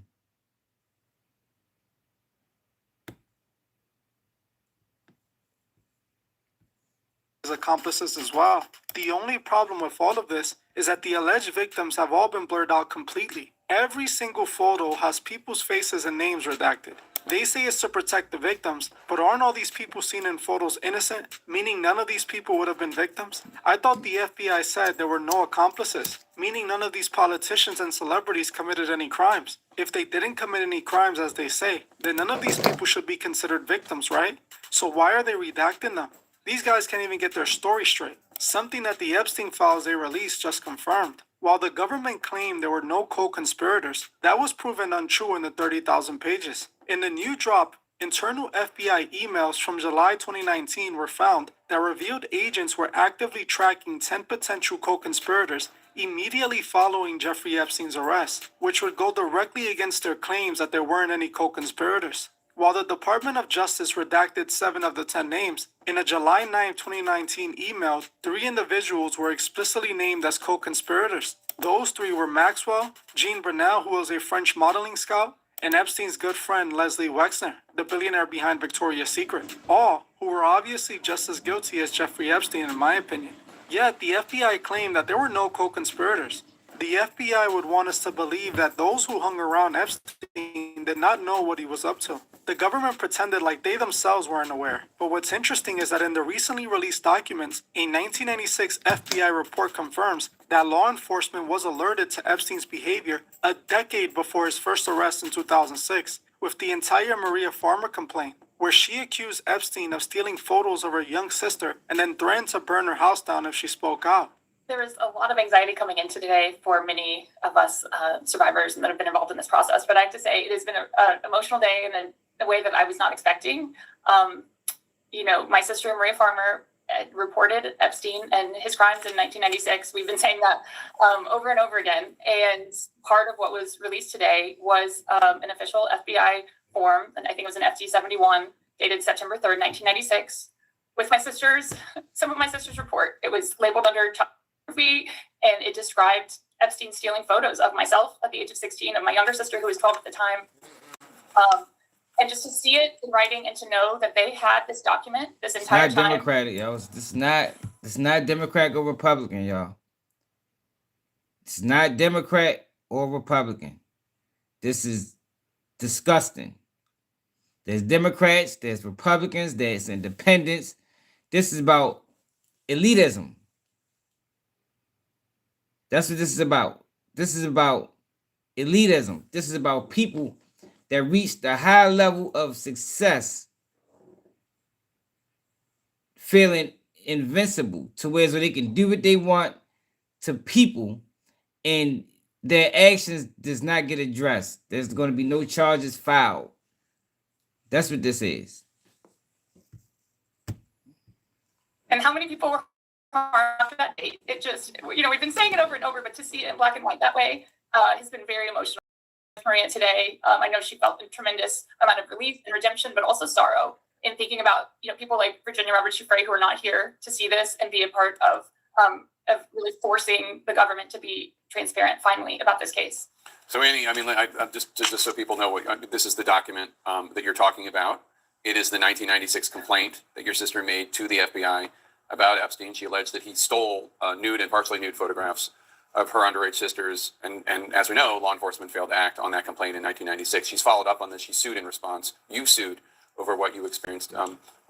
His accomplices as well. The only problem with all of this is that the alleged victims have all been blurred out completely. Every single photo has people's faces and names redacted. They say it's to protect the victims, but aren't all these people seen in photos innocent, meaning none of these people would have been victims? I thought the FBI said there were no accomplices, meaning none of these politicians and celebrities committed any crimes. If they didn't commit any crimes as they say, then none of these people should be considered victims, right? So why are they redacting them? These guys can't even get their story straight. something that the Epstein files they released just confirmed. While the government claimed there were no co-conspirators, that was proven untrue in the 30,000 pages. In the new drop, internal FBI emails from July 2019 were found that revealed agents were actively tracking 10 potential co-conspirators immediately following Jeffrey Epstein's arrest, which would go directly against their claims that there weren't any co-conspirators. While the Department of Justice redacted 7 of the 10 names, in a July 9, 2019 email, 3 individuals were explicitly named as co-conspirators. Those 3 were Maxwell, Jean Brunel, who was a French modeling scout, and Epstein's good friend Leslie Wexner, the billionaire behind Victoria's Secret, all who were obviously just as guilty as Jeffrey Epstein in my opinion. Yet the FBI claimed that there were no co-conspirators. The FBI would want us to believe that those who hung around Epstein did not know what he was up to. The government pretended like they themselves weren't aware. But what's interesting is that in the recently released documents, a 1996 FBI report confirms that law enforcement was alerted to Epstein's behavior a decade before his first arrest in 2006, with the entire Maria Farmer complaint, where she accused Epstein of stealing photos of her young sister and then threatened to burn her house down if she spoke out. There was a lot of anxiety coming into today for many of us survivors and that have been involved in this process. But I have to say, it has been an emotional day in a way that I was not expecting. My sister Maria Farmer reported Epstein and his crimes in 1996. We've been saying that over and over again. And part of what was released today was an official FBI form, and I think it was an FD-71, dated September 3rd, 1996, with some of my sister's report. It was labeled under photography, and it described Epstein stealing photos of myself at the age of 16, of my younger sister who was 12 at the time. And just to see it in writing and to know that they had this document this entire time. It's not Democratic, y'all. It's not Democrat or Republican, y'all. It's not Democrat or Republican. This is disgusting. There's Democrats, there's Republicans, there's independents. This is about elitism. That's what this is about. This is about elitism. This is about people that reach the high level of success feeling invincible to where they can do what they want to people and their actions does not get addressed. There's going to be no charges filed. That's what this is. And how many people were harmed after that date? It just, we've been saying it over and over, but to see it in black and white that way has been very emotional. Maria today, I know she felt a tremendous amount of relief and redemption, but also sorrow in thinking about people like Virginia Roberts Giuffre who are not here to see this and be a part of really forcing the government to be transparent finally about this case. So Annie, I just so people know this is the document that you're talking about. It is the 1996 complaint that your sister made to the FBI about Epstein. She alleged that he stole nude and partially nude photographs of her underage sisters. And as we know, law enforcement failed to act on that complaint in 1996. She's followed up on this. She sued in response. You sued over what you experienced.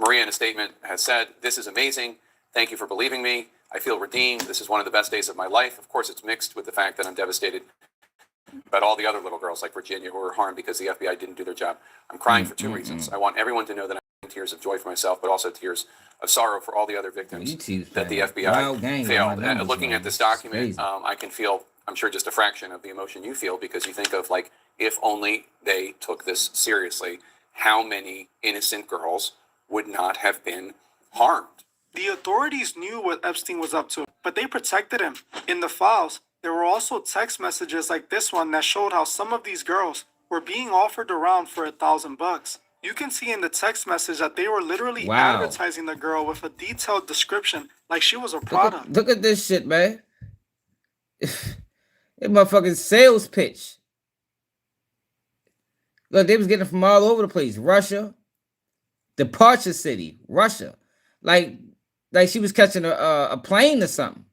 Maria, in a statement, has said, "This is amazing. Thank you for believing me. I feel redeemed. This is one of the best days of my life." Of course, it's mixed with the fact that I'm devastated about all the other little girls like Virginia who were harmed because the FBI didn't do their job. I'm crying for 2 reasons. I want everyone to know that I'm in tears of joy for myself, but also tears of sorrow for all the other victims that the FBI failed. Looking at this document, I can feel, I'm sure, just a fraction of the emotion you feel, because you think of, if only they took this seriously, how many innocent girls would not have been harmed? The authorities knew what Epstein was up to, but they protected him. In the files, there were also text messages like this one that showed how some of these girls were being offered around for $1,000. You can see in the text message that they were literally advertising the girl with a detailed description like she was a product. Look at this shit, man. It motherfucking sales pitch. Look, they was getting from all over the place. Russia, departure city, Russia. Like she was catching a plane or something.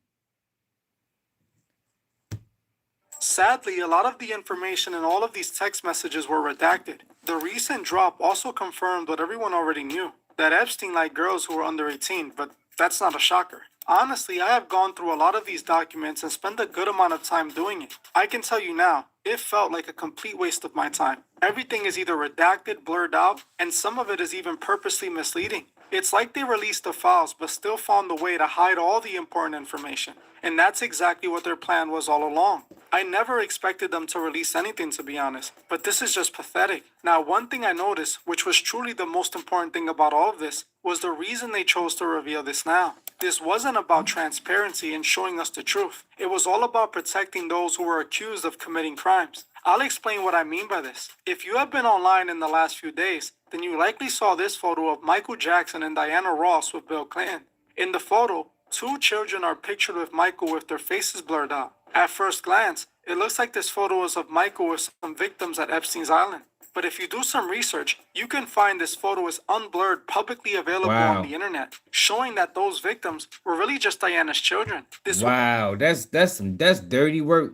Sadly, a lot of the information in all of these text messages were redacted. The recent drop also confirmed what everyone already knew, that Epstein liked girls who were under 18, but that's not a shocker. Honestly, I have gone through a lot of these documents and spent a good amount of time doing it. I can tell you now, it felt like a complete waste of my time. Everything is either redacted, blurred out, and some of it is even purposely misleading. It's like they released the files but still found a way to hide all the important information. And that's exactly what their plan was all along. I never expected them to release anything, to be honest, but this is just pathetic. Now, one thing I noticed, which was truly the most important thing about all of this, was the reason they chose to reveal this now. This wasn't about transparency and showing us the truth. It was all about protecting those who were accused of committing crimes. I'll explain what I mean by this. If you have been online in the last few days, then you likely saw this photo of Michael Jackson and Diana Ross with Bill Clinton. In the photo, two children are pictured with Michael with their faces blurred out. At first glance, it looks like this photo is of Michael with some victims at Epstein's Island. But if you do some research, you can find this photo is unblurred, publicly available on the internet, showing that those victims were really just Diana's children. Wow, that's dirty work.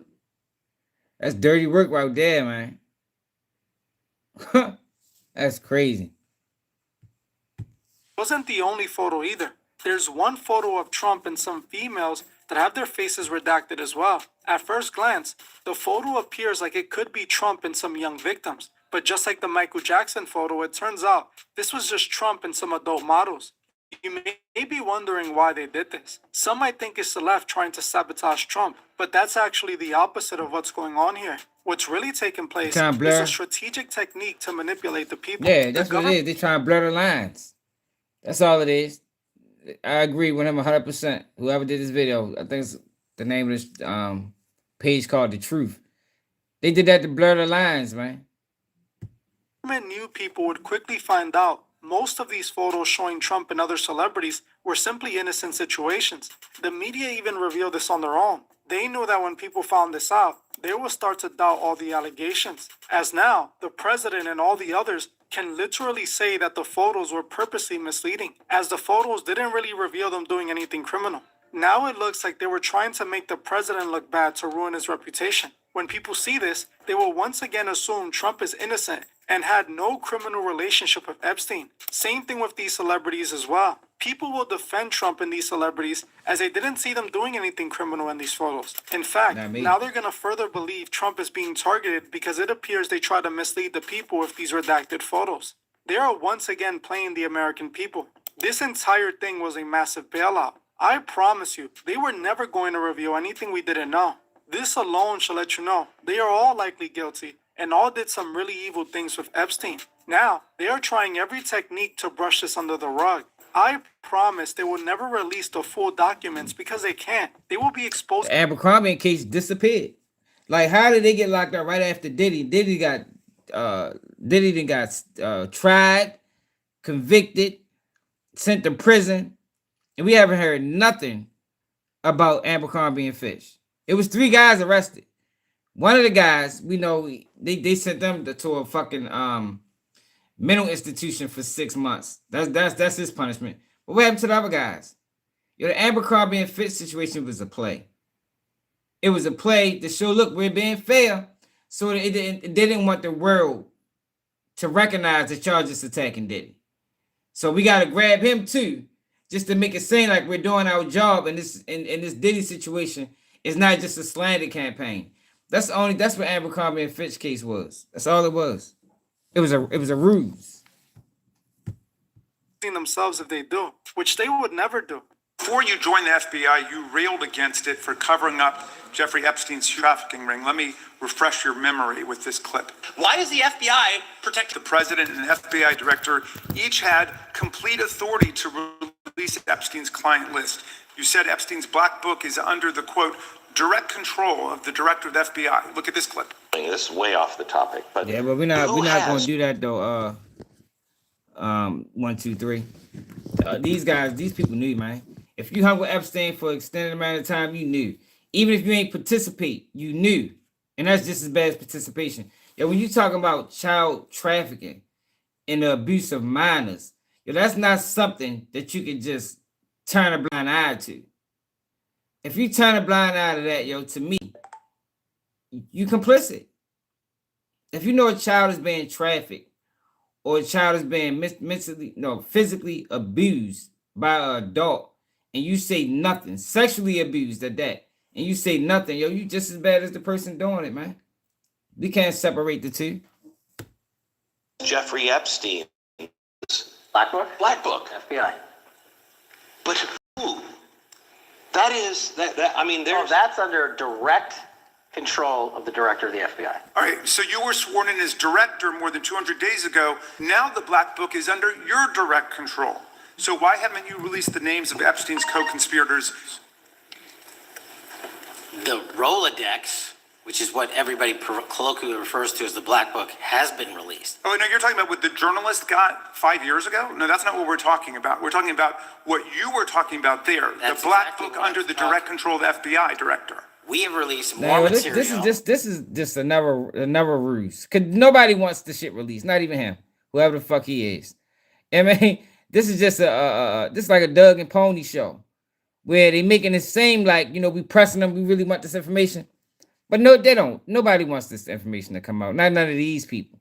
That's dirty work right there, man. That's crazy. Wasn't the only photo either. There's one photo of Trump and some females that have their faces redacted as well. At first glance, the photo appears like it could be Trump and some young victims. But just like the Michael Jackson photo, it turns out this was just Trump and some adult models. You may be wondering why they did this. Some might think it's the left trying to sabotage Trump, but that's actually the opposite of what's going on here. What's really taking place is a strategic technique to manipulate the people. Yeah, that's what it is. They're trying to blur the lines. That's all it is. I agree with him 100%. Whoever did this video, I think it's the name of this page called The Truth. They did that to blur the lines, man. Knew people would quickly find out most of these photos showing Trump and other celebrities were simply innocent situations. The media even revealed this on their own. They knew that when people found this out, they would start to doubt all the allegations. As now, the president and all the others can literally say that the photos were purposely misleading, as the photos didn't really reveal them doing anything criminal. Now it looks like they were trying to make the president look bad to ruin his reputation. When people see this, they will once again assume Trump is innocent and had no criminal relationship with Epstein. Same thing with these celebrities as well. People will defend Trump and these celebrities as they didn't see them doing anything criminal in these photos. In fact, now they're going to further believe Trump is being targeted because it appears they try to mislead the people with these redacted photos. They are once again playing the American people. This entire thing was a massive bailout. I promise you, they were never going to reveal anything we didn't know. This alone should let you know they are all likely guilty and all did some really evil things with Epstein. Now, they are trying every technique to brush this under the rug. I promise they will never release the full documents because they can't. They will be exposed. The Abercrombie case disappeared. Like, how did they get locked up right after Diddy? Diddy then got tried, convicted, sent to prison, and we haven't heard nothing about Abercrombie and Fitch. It was 3 guys arrested. One of the guys, we know, they sent them to a fucking mental institution for 6 months. That's his punishment. But what happened to the other guys? The Abercrombie and Fitch situation was a play. It was a play to show, look, we're being fair. So they didn't want the world to recognize that y'all just attacking Diddy. So we got to grab him too, just to make it seem like we're doing our job in this Diddy situation. It's not just a slander campaign. That's what Abercrombie and Fitch case was. That's all it was. It was a ruse. Themselves if they do, which they would never do. Before you joined the FBI, you railed against it for covering up Jeffrey Epstein's trafficking ring. Let me refresh your memory with this clip. Why does the FBI protect the president and FBI director each had complete authority to release Epstein's client list? You said Epstein's black book is under the, quote, direct control of the director of the FBI. Look at this clip. This is way off the topic, but yeah, but we're not going to do that though. 1, 2, 3. These people knew, man. If you hung with Epstein for an extended amount of time, you knew. Even if you ain't participate, you knew, and that's just as bad as participation. Yeah, when you talking about child trafficking and the abuse of minors, that's not something that you can just turn a blind eye to. If you turn a blind eye to that, to me, you complicit. If you know a child is being trafficked or a child is being physically abused by an adult, and you say nothing, sexually abused at that, and you say nothing, you just as bad as the person doing it, man. We can't separate the two. Jeffrey Epstein Black Book? Black Book. FBI. But who? That is, I mean, there's... that's under direct control of the director of the FBI. All right, so you were sworn in as director more than 200 days ago. Now the Black Book is under your direct control. So why haven't you released the names of Epstein's co-conspirators? The Rolodex, which is what everybody colloquially refers to as the Black Book, has been released. Oh, no, you're talking about what the journalist got 5 years ago? No, that's not what we're talking about. We're talking about what you were talking about there. That's the Black exactly Book what under I'm the talking direct control of the FBI director. We have released more Now, material. this is just another ruse. Cause nobody wants the shit released, not even him, whoever the fuck he is. I mean, this is just this is like a Doug and Pony show, where they making it seem like, you know, we pressing them, we really want this information. But no, they don't. Nobody wants this information to come out. Not none of these people.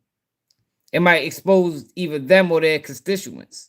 It might expose either them or their constituents.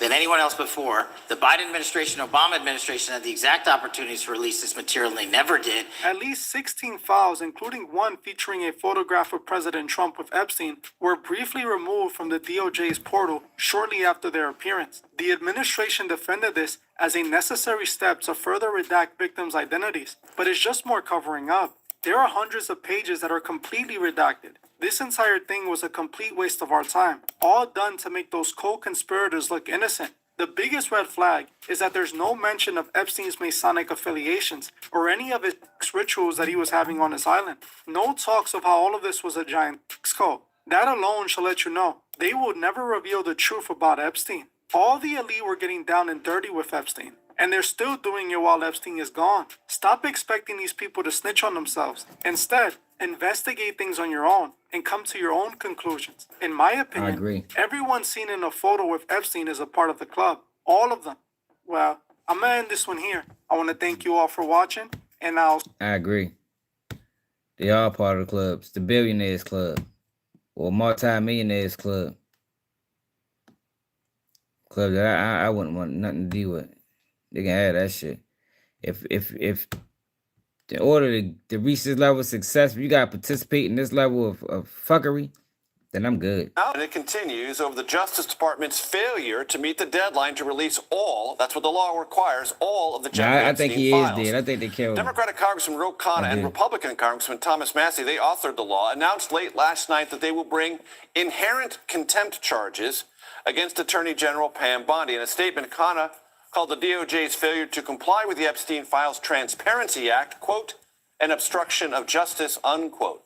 Than anyone else before. The Biden administration, Obama administration had the exact opportunities to release this material, and they never did. At least 16 files, including one featuring a photograph of President Trump with Epstein, were briefly removed from the DOJ's portal shortly after their appearance. The administration defended this as a necessary step to further redact victims' identities, but it's just more covering up. There are hundreds of pages that are completely redacted. This entire thing was a complete waste of our time, all done to make those co-conspirators look innocent. The biggest red flag is that there's no mention of Epstein's Masonic affiliations or any of his rituals that he was having on his island. No talks of how all of this was a giant cult. That alone should let you know they would never reveal the truth about Epstein. All the elite were getting down and dirty with Epstein, and they're still doing it while Epstein is gone. Stop expecting these people to snitch on themselves. Instead, investigate things on your own and come to your own conclusions. In my opinion, I agree. Everyone seen in a photo with Epstein is a part of the club. All of them. Well, I'm gonna end this one here. I want to thank you all for watching, and I agree. They are part of the clubs, the billionaires club, or multi-millionaires club. Club that I wouldn't want nothing to do with. They can have that shit. If in order to reach this level of success, if you gotta participate in this level of fuckery, then I'm good. And it continues over the Justice Department's failure to meet the deadline to release all, that's what the law requires, all of the Jeffery I think Epstein he files. is dead. I think they killed him. Democratic Congressman Ro Khanna and Republican Congressman Thomas Massie, they authored the law, announced late last night that they will bring inherent contempt charges against Attorney General Pam Bondi. In a statement, Khanna called the DOJ's failure to comply with the Epstein Files Transparency Act, quote, an obstruction of justice, unquote.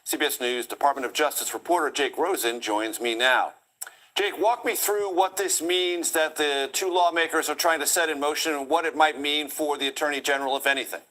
CBS News Department of Justice reporter Jake Rosen joins me now. Jake, walk me through what this means that the two lawmakers are trying to set in motion and what it might mean for the Attorney General, if anything.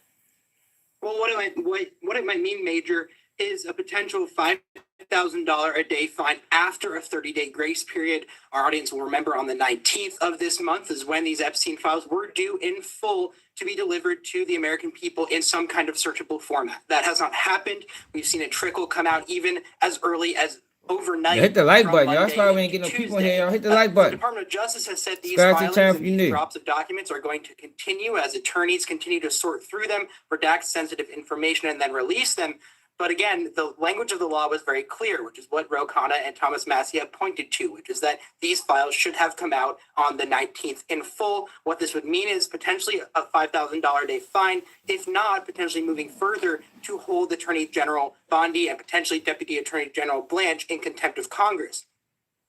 Well, what it might mean, Major, is a potential $5,000 a day fine after a 30-day grace period. Our audience will remember on the 19th of this month is when these Epstein files were due in full to be delivered to the American people in some kind of searchable format. That has not happened. We've seen a trickle come out even as early as overnight. Hit the like button, y'all. That's why we ain't getting no people in here, y'all. Hit the like button. The Department of Justice has said these Subscribe to filings the channel if and you're these new. drops of documents are going to continue as attorneys continue to sort through them, redact sensitive information, and then release them. But again, the language of the law was very clear, which is what Ro Khanna and Thomas Massie have pointed to, which is that these files should have come out on the 19th in full. What this would mean is potentially a $5,000 a day fine, if not potentially moving further to hold Attorney General Bondi and potentially Deputy Attorney General Blanche in contempt of Congress.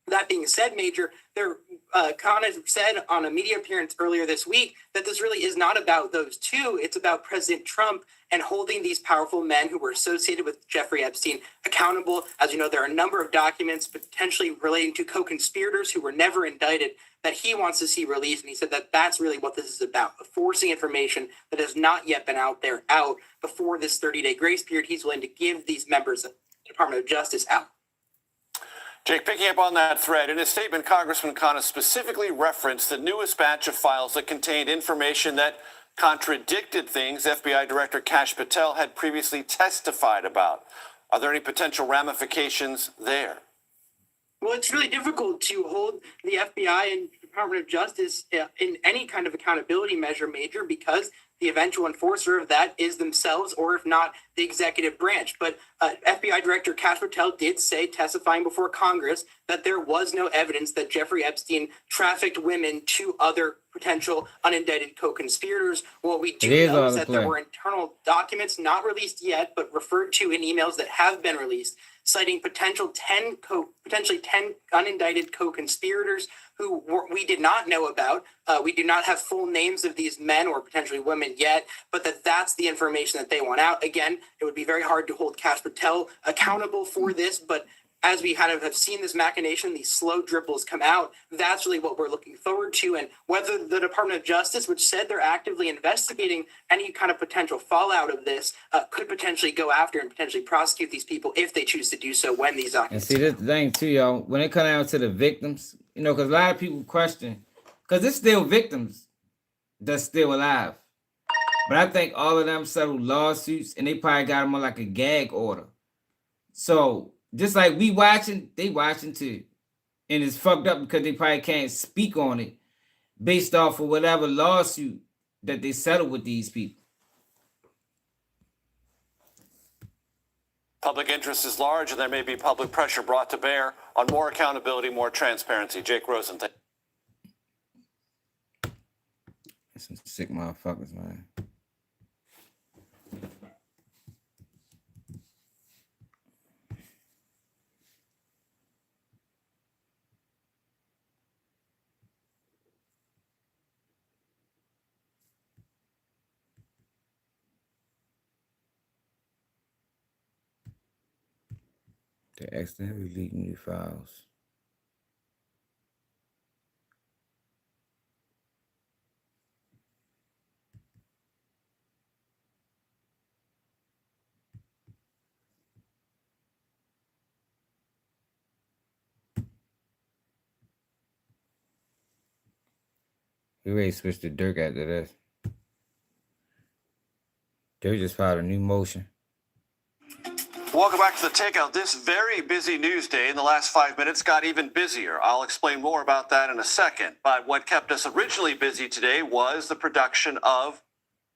That being said, Major, Khanna said on a media appearance earlier this week that this really is not about those two. It's about President Trump and holding these powerful men who were associated with Jeffrey Epstein accountable. As you know, there are a number of documents potentially relating to co-conspirators who were never indicted that he wants to see released. And he said that that's really what this is about, forcing information that has not yet been out before this 30-day grace period. He's willing to give these members of the Department of Justice out. Jake, picking up on that thread, in his statement, Congressman Khanna specifically referenced the newest batch of files that contained information that contradicted things FBI Director Kash Patel had previously testified about. Are there any potential ramifications there? Well, it's really difficult to hold the FBI and Department of Justice in any kind of accountability measure, Major, because the eventual enforcer of that is themselves, or if not, the executive branch. But FBI Director Kash Patel did say, testifying before Congress, that there was no evidence that Jeffrey Epstein trafficked women to other potential unindicted co-conspirators. What we do know is that there were internal documents not released yet, but referred to in emails that have been released, citing potentially 10 unindicted co-conspirators who we did not know about. We do not have full names of these men or potentially women yet, but that's the information that they want out. Again, it would be very hard to hold Kash Patel accountable for this, but as we kind of have seen this machination, these slow dribbles come out, that's really what we're looking forward to. And whether the Department of Justice, which said they're actively investigating any kind of potential fallout of this, could potentially go after and potentially prosecute these people if they choose to do so when these documents. And see, this thing too, y'all, when it comes down to the victims, you know, because a lot of people question, because it's still victims that's still alive. But I think all of them settled lawsuits and they probably got them on like a gag order. So just like we watching, they watching too. And it's fucked up because they probably can't speak on it based off of whatever lawsuit that they settled with these people. Public interest is large, and there may be public pressure brought to bear on more accountability, more transparency. Jake Rosen. Some sick motherfuckers, man. They accidentally leaked new files. We ready to switch to Durk after this. Durk just filed a new motion. Welcome back to the Takeout. This very busy news day in the last 5 minutes got even busier. I'll explain more about that in a second. But what kept us originally busy today was the production of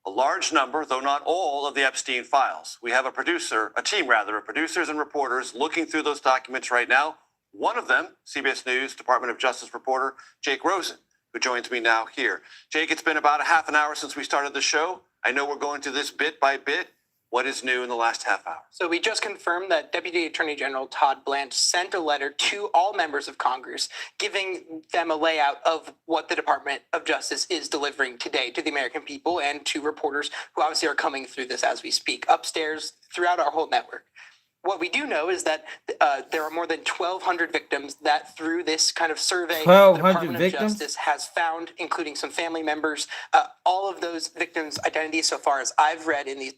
a large number, though not all, of the Epstein files. We have a team of producers and reporters looking through those documents right now. One of them, CBS News Department of Justice reporter Jake Rosen, who joins me now here. Jake, it's been about a half an hour since we started the show. I know we're going through this bit by bit. What is new in the last half hour? So we just confirmed that Deputy Attorney General Todd Blanche sent a letter to all members of Congress, giving them a layout of what the Department of Justice is delivering today to the American people and to reporters who obviously are coming through this as we speak, upstairs throughout our whole network. What we do know is that there are more than 1,200 victims that through this kind of survey, the Department of Justice has found, including some family members. All of those victims' identities, so far as I've read in these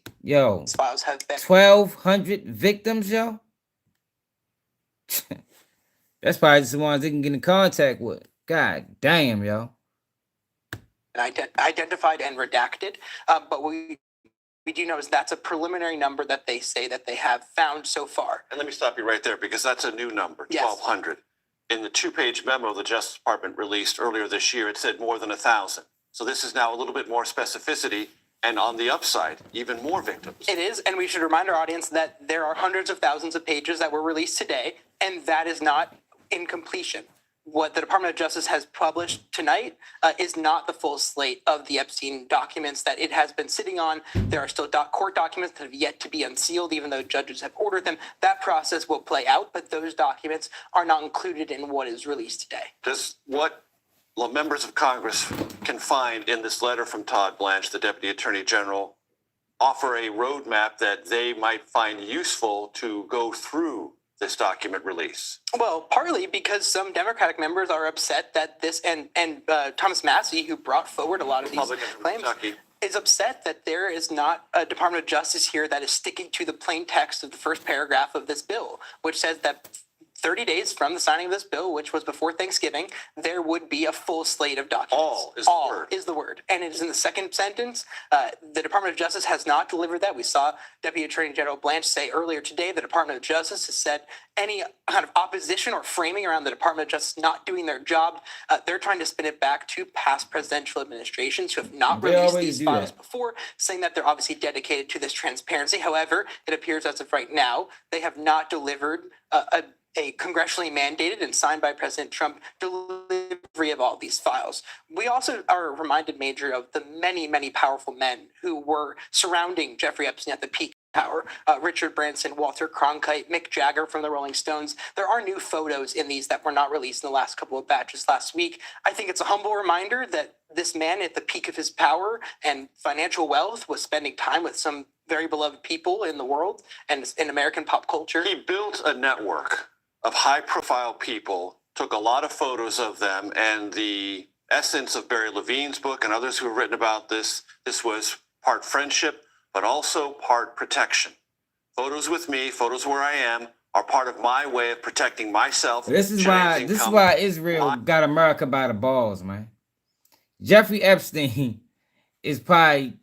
files, have been 1,200 victims, yo. That's probably just the ones they can get in contact with. God damn, yo. Identified and redacted, but we do know is that's a preliminary number that they say that they have found so far. And let me stop you right there because that's a new number, 1,200. In the two-page memo the Justice Department released earlier this year, it said more than 1,000. So this is now a little bit more specificity, and on the upside, even more victims. It is, and we should remind our audience that there are hundreds of thousands of pages that were released today, and that is not in completion. What the Department of Justice has published tonight is not the full slate of the Epstein documents that it has been sitting on. There are still court documents that have yet to be unsealed, even though judges have ordered them. That process will play out, but those documents are not included in what is released today. Does what members of Congress can find in this letter from Todd Blanche, the Deputy Attorney General, offer a roadmap that they might find useful to go through this document release? Well, partly because some Democratic members are upset that this, and Thomas Massey, who brought forward a lot of these claims, is upset that there is not a Department of Justice here that is sticking to the plain text of the first paragraph of this bill, which says that 30 days from the signing of this bill, which was before Thanksgiving, there would be a full slate of documents. All is the word. And it is in the second sentence. The Department of Justice has not delivered that. We saw Deputy Attorney General Blanche say earlier today the Department of Justice has said any kind of opposition or framing around the Department of Justice not doing their job, they're trying to spin it back to past presidential administrations who have not released these files before, saying that they're obviously dedicated to this transparency. However, it appears as of right now, they have not delivered a congressionally mandated and signed by President Trump delivery of all these files. We also are reminded, Major, of the many, many powerful men who were surrounding Jeffrey Epstein at the peak power. Richard Branson, Walter Cronkite, Mick Jagger from the Rolling Stones. There are new photos in these that were not released in the last couple of batches last week. I think it's a humble reminder that this man at the peak of his power and financial wealth was spending time with some very beloved people in the world and in American pop culture. He built a network of high-profile people, took a lot of photos of them, and the essence of Barry Levine's book and others who have written about this was part friendship, but also part protection. Photos with me, photos where I am, are part of my way of protecting myself. This is why Israel got America by the balls, man. Jeffrey Epstein is probably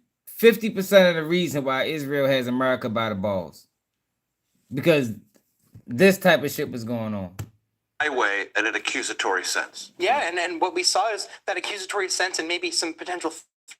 50% of the reason why Israel has America by the balls. Because this type of shit was going on. My way in an accusatory sense. Yeah, and what we saw is that accusatory sense and maybe some potential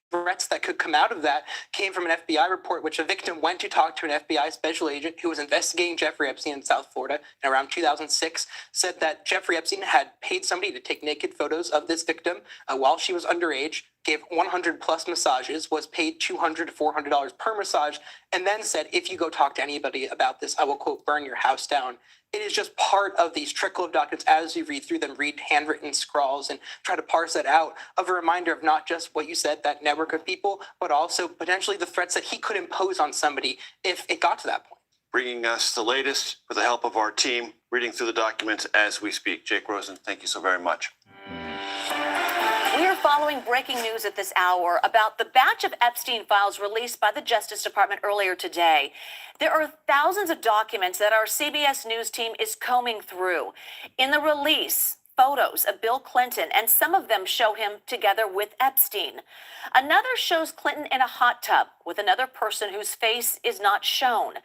threats that could come out of that came from an FBI report, which a victim went to talk to an FBI special agent who was investigating Jeffrey Epstein in South Florida in around 2006, said that Jeffrey Epstein had paid somebody to take naked photos of this victim while she was underage, gave 100 plus massages, was paid $200 to $400 per massage, and then said, if you go talk to anybody about this, I will, quote, burn your house down. It is just part of these trickle of documents as you read through them, read handwritten scrawls and try to parse that out, of a reminder of not just what you said, that network of people, but also potentially the threats that he could impose on somebody if it got to that point. Bringing us the latest with the help of our team, reading through the documents as we speak. Jake Rosen, thank you so very much. We are following breaking news at this hour about the batch of Epstein files released by the Justice Department earlier today. There are thousands of documents that our CBS News team is combing through. In the release, photos of Bill Clinton, and some of them show him together with Epstein. Another shows Clinton in a hot tub with another person whose face is not shown.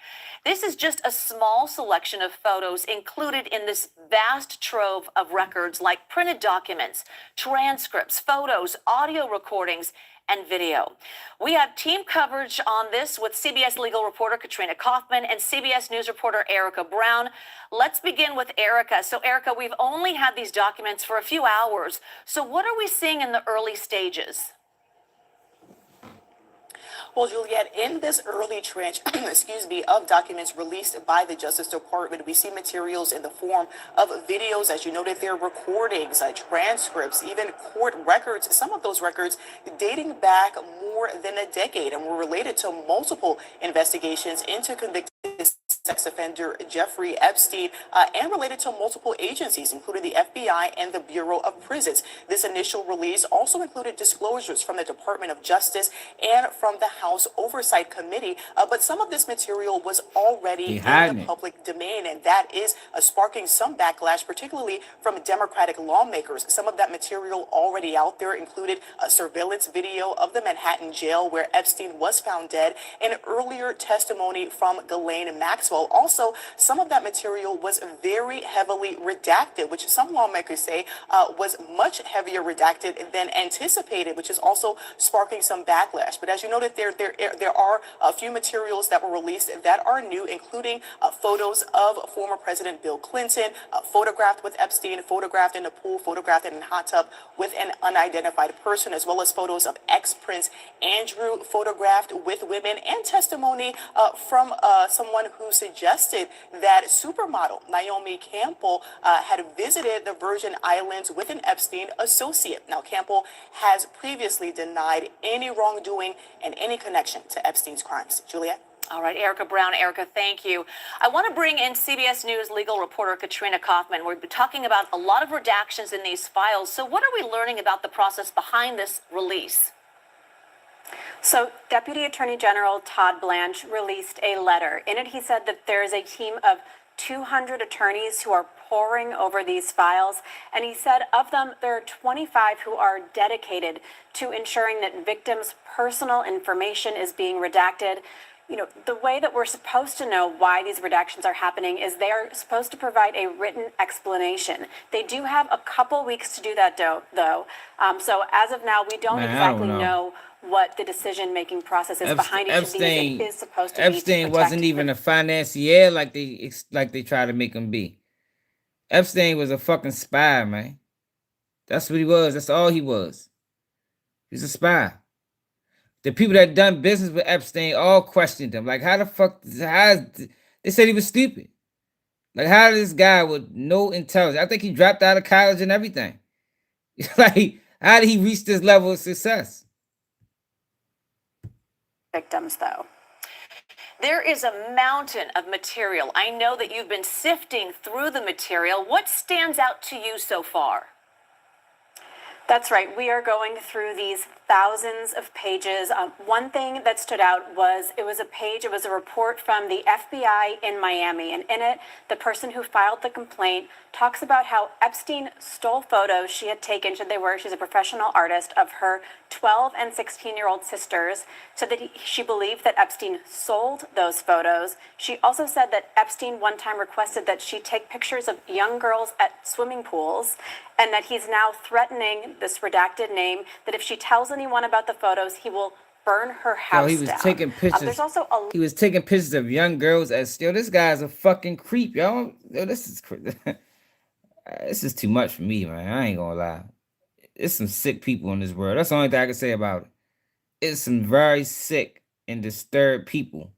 This is just a small selection of photos included in this vast trove of records like printed documents, transcripts, photos, audio recordings, and video. We have team coverage on this with CBS legal reporter Katrina Kaufman and CBS News reporter Erica Brown. Let's begin with Erica. So Erica, we've only had these documents for a few hours. So what are we seeing in the early stages? Well, Juliet, in this early tranche, of documents released by the Justice Department, we see materials in the form of videos, as you noted there, recordings, transcripts, even court records, some of those records dating back more than a decade and were related to multiple investigations into convicted sex offender Jeffrey Epstein and related to multiple agencies, including the FBI and the Bureau of Prisons. This initial release also included disclosures from the Department of Justice and from the House Oversight Committee, but some of this material was already in the public domain, and that is sparking some backlash, particularly from Democratic lawmakers. Some of that material already out there included a surveillance video of the Manhattan jail where Epstein was found dead, and earlier testimony from Ghislaine Maxwell. Also, some of that material was very heavily redacted, which some lawmakers say was much heavier redacted than anticipated, which is also sparking some backlash. But as you noted, there are a few materials that were released that are new, including photos of former President Bill Clinton, photographed with Epstein, photographed in a pool, photographed in a hot tub with an unidentified person, as well as photos of ex-Prince Andrew photographed with women, and testimony from someone who suggested that supermodel Naomi Campbell had visited the Virgin Islands with an Epstein associate. Now, Campbell has previously denied any wrongdoing and any connection to Epstein's crimes. Juliet? All right, Erica Brown. Erica, thank you. I want to bring in CBS News legal reporter Katrina Kaufman. We've been talking about a lot of redactions in these files. So what are we learning about the process behind this release? So Deputy Attorney General Todd Blanche released a letter. In it, he said that there is a team of 200 attorneys who are poring over these files, and he said of them, there are 25 who are dedicated to ensuring that victims' personal information is being redacted. You know, the way that we're supposed to know why these redactions are happening is they are supposed to provide a written explanation. They do have a couple weeks to do that, though. So as of now, we don't exactly know what the decision-making process is behind each of these. It is supposed to be to Epstein protect wasn't even a financier like they try to make him be. Epstein was a fucking spy, man. That's what he was. That's all he was. He's a spy. The people that done business with Epstein all questioned him. Like, how the fuck? They said he was stupid. Like, how did this guy with no intelligence? I think he dropped out of college and everything. Like, how did he reach this level of success? Victims, though. There is a mountain of material. I know that you've been sifting through the material. What stands out to you so far? That's right. We are going through these thousands of pages. One thing that stood out was it was a report from the FBI in Miami. And in it, the person who filed the complaint talks about how Epstein stole photos she had taken, she's a professional artist, of her 12 and 16-year-old sisters, so that she believed that Epstein sold those photos. She also said that Epstein one time requested that she take pictures of young girls at swimming pools, and that he's now threatening, this redacted name, that if she tells anyone about the photos, he will burn her house He was down. taking pictures. There's also he was taking pictures of young girls as still. This guy's a fucking creep, y'all. Yo, this is crazy. This is too much for me, man. I ain't gonna lie. It's some sick people in this world. That's the only thing I can say about it. It's some very sick and disturbed people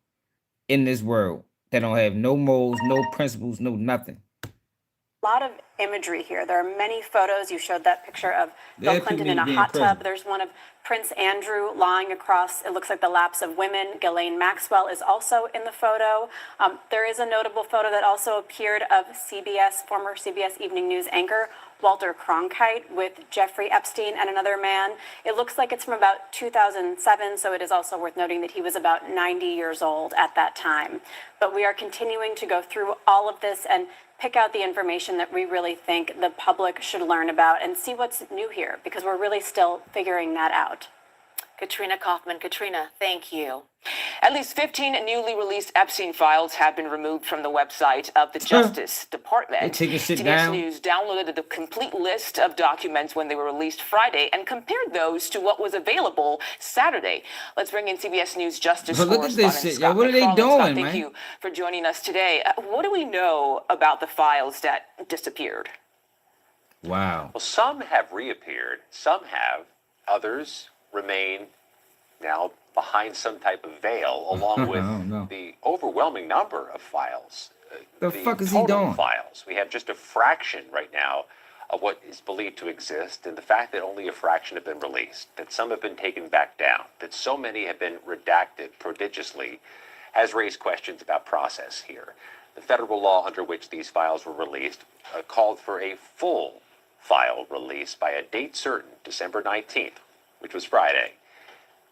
in this world that don't have no morals, no principles, no nothing. A lot of imagery here. There are many photos. You showed that picture of Bill Clinton in a hot tub. There's one of Prince Andrew lying across, it looks like the laps of women. Ghislaine Maxwell is also in the photo. There is a notable photo that also appeared of former CBS Evening News anchor Walter Cronkite with Jeffrey Epstein and another man. It looks like it's from about 2007, so it is also worth noting that he was about 90 years old at that time. But we are continuing to go through all of this and pick out the information that we really think the public should learn about and see what's new here, because we're really still figuring that out. Katrina Kaufman. Katrina, thank you. At least 15 newly released Epstein files have been removed from the website of the Justice Department. CBS News downloaded the complete list of documents when they were released Friday and compared those to what was available Saturday. Let's bring in CBS News Justice correspondent Scott What are they McFarland. doing, Scott, man? thank you for joining us today. What do we know about the files that disappeared? Wow. Well, some have reappeared, some have, others remain now behind some type of veil, along with the overwhelming number of files. The fuck is he total doing? Files. We have just a fraction right now of what is believed to exist, and the fact that only a fraction have been released, that some have been taken back down, that so many have been redacted prodigiously, has raised questions about process here. The federal law under which these files were released called for a full file release by a date certain, December 19th, which was Friday.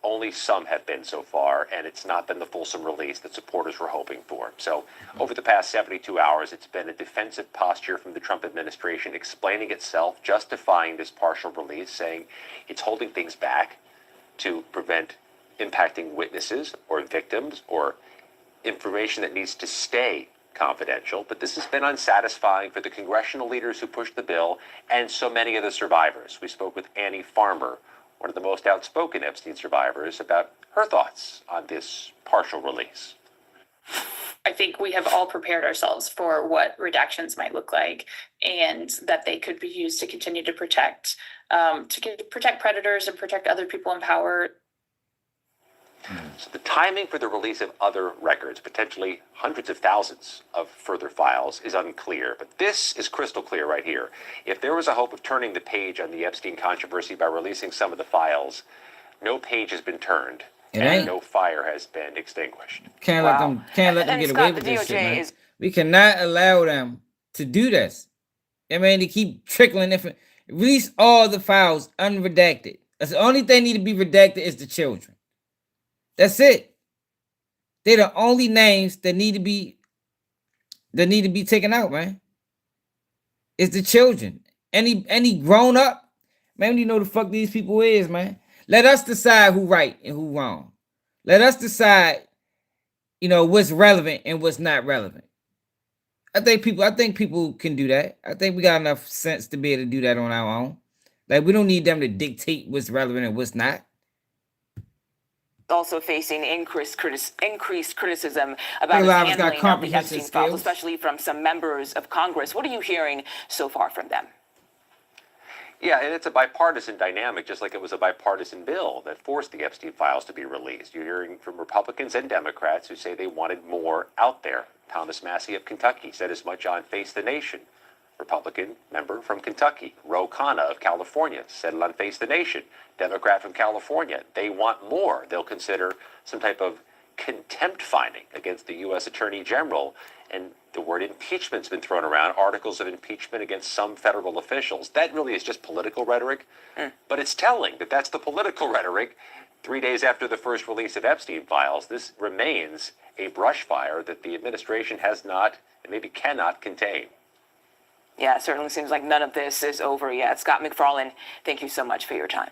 Only some have been so far, and it's not been the fulsome release that supporters were hoping for. So over the past 72 hours, it's been a defensive posture from the Trump administration, explaining itself, justifying this partial release, saying it's holding things back to prevent impacting witnesses or victims or information that needs to stay confidential. But this has been unsatisfying for the congressional leaders who pushed the bill and so many of the survivors. We spoke with Annie Farmer, one of the most outspoken Epstein survivors, about her thoughts on this partial release. I think we have all prepared ourselves for what redactions might look like, and that they could be used to continue to protect predators and protect other people in power. So the timing for the release of other records, potentially hundreds of thousands of further files, is unclear. But this is crystal clear right here. If there was a hope of turning the page on the Epstein controversy by releasing some of the files, no page has been turned and no fire has been extinguished. Can't let them get away with this shit, man. We cannot allow them to do this. I mean, they keep trickling release all the files unredacted. That's the only thing need to be redacted is the children. That's it. They're the only names that need to be taken out, man. It's the children. Any grown up, man, you know the fuck these people is, man. Let us decide who right and who wrong. Let us decide, what's relevant and what's not relevant. I think people can do that. I think we got enough sense to be able to do that on our own. Like, we don't need them to dictate what's relevant and what's not. Also facing increased criticism about his handling of the Epstein files, especially from some members of Congress. What are you hearing so far from them? Yeah, and it's a bipartisan dynamic, just like it was a bipartisan bill that forced the Epstein files to be released. You're hearing from Republicans and Democrats who say they wanted more out there. Thomas Massey of Kentucky said as much on Face the Nation. Republican member from Kentucky, Ro Khanna of California, said it on Face the Nation. Democrat from California, they want more. They'll consider some type of contempt finding against the U.S. Attorney General. And the word impeachment's been thrown around, articles of impeachment against some federal officials. That really is just political rhetoric, but it's telling that that's the political rhetoric. 3 days after the first release of Epstein files, this remains a brush fire that the administration has not and maybe cannot contain. Yeah, it certainly seems like none of this is over yet. Scott McFarlane, thank you so much for your time.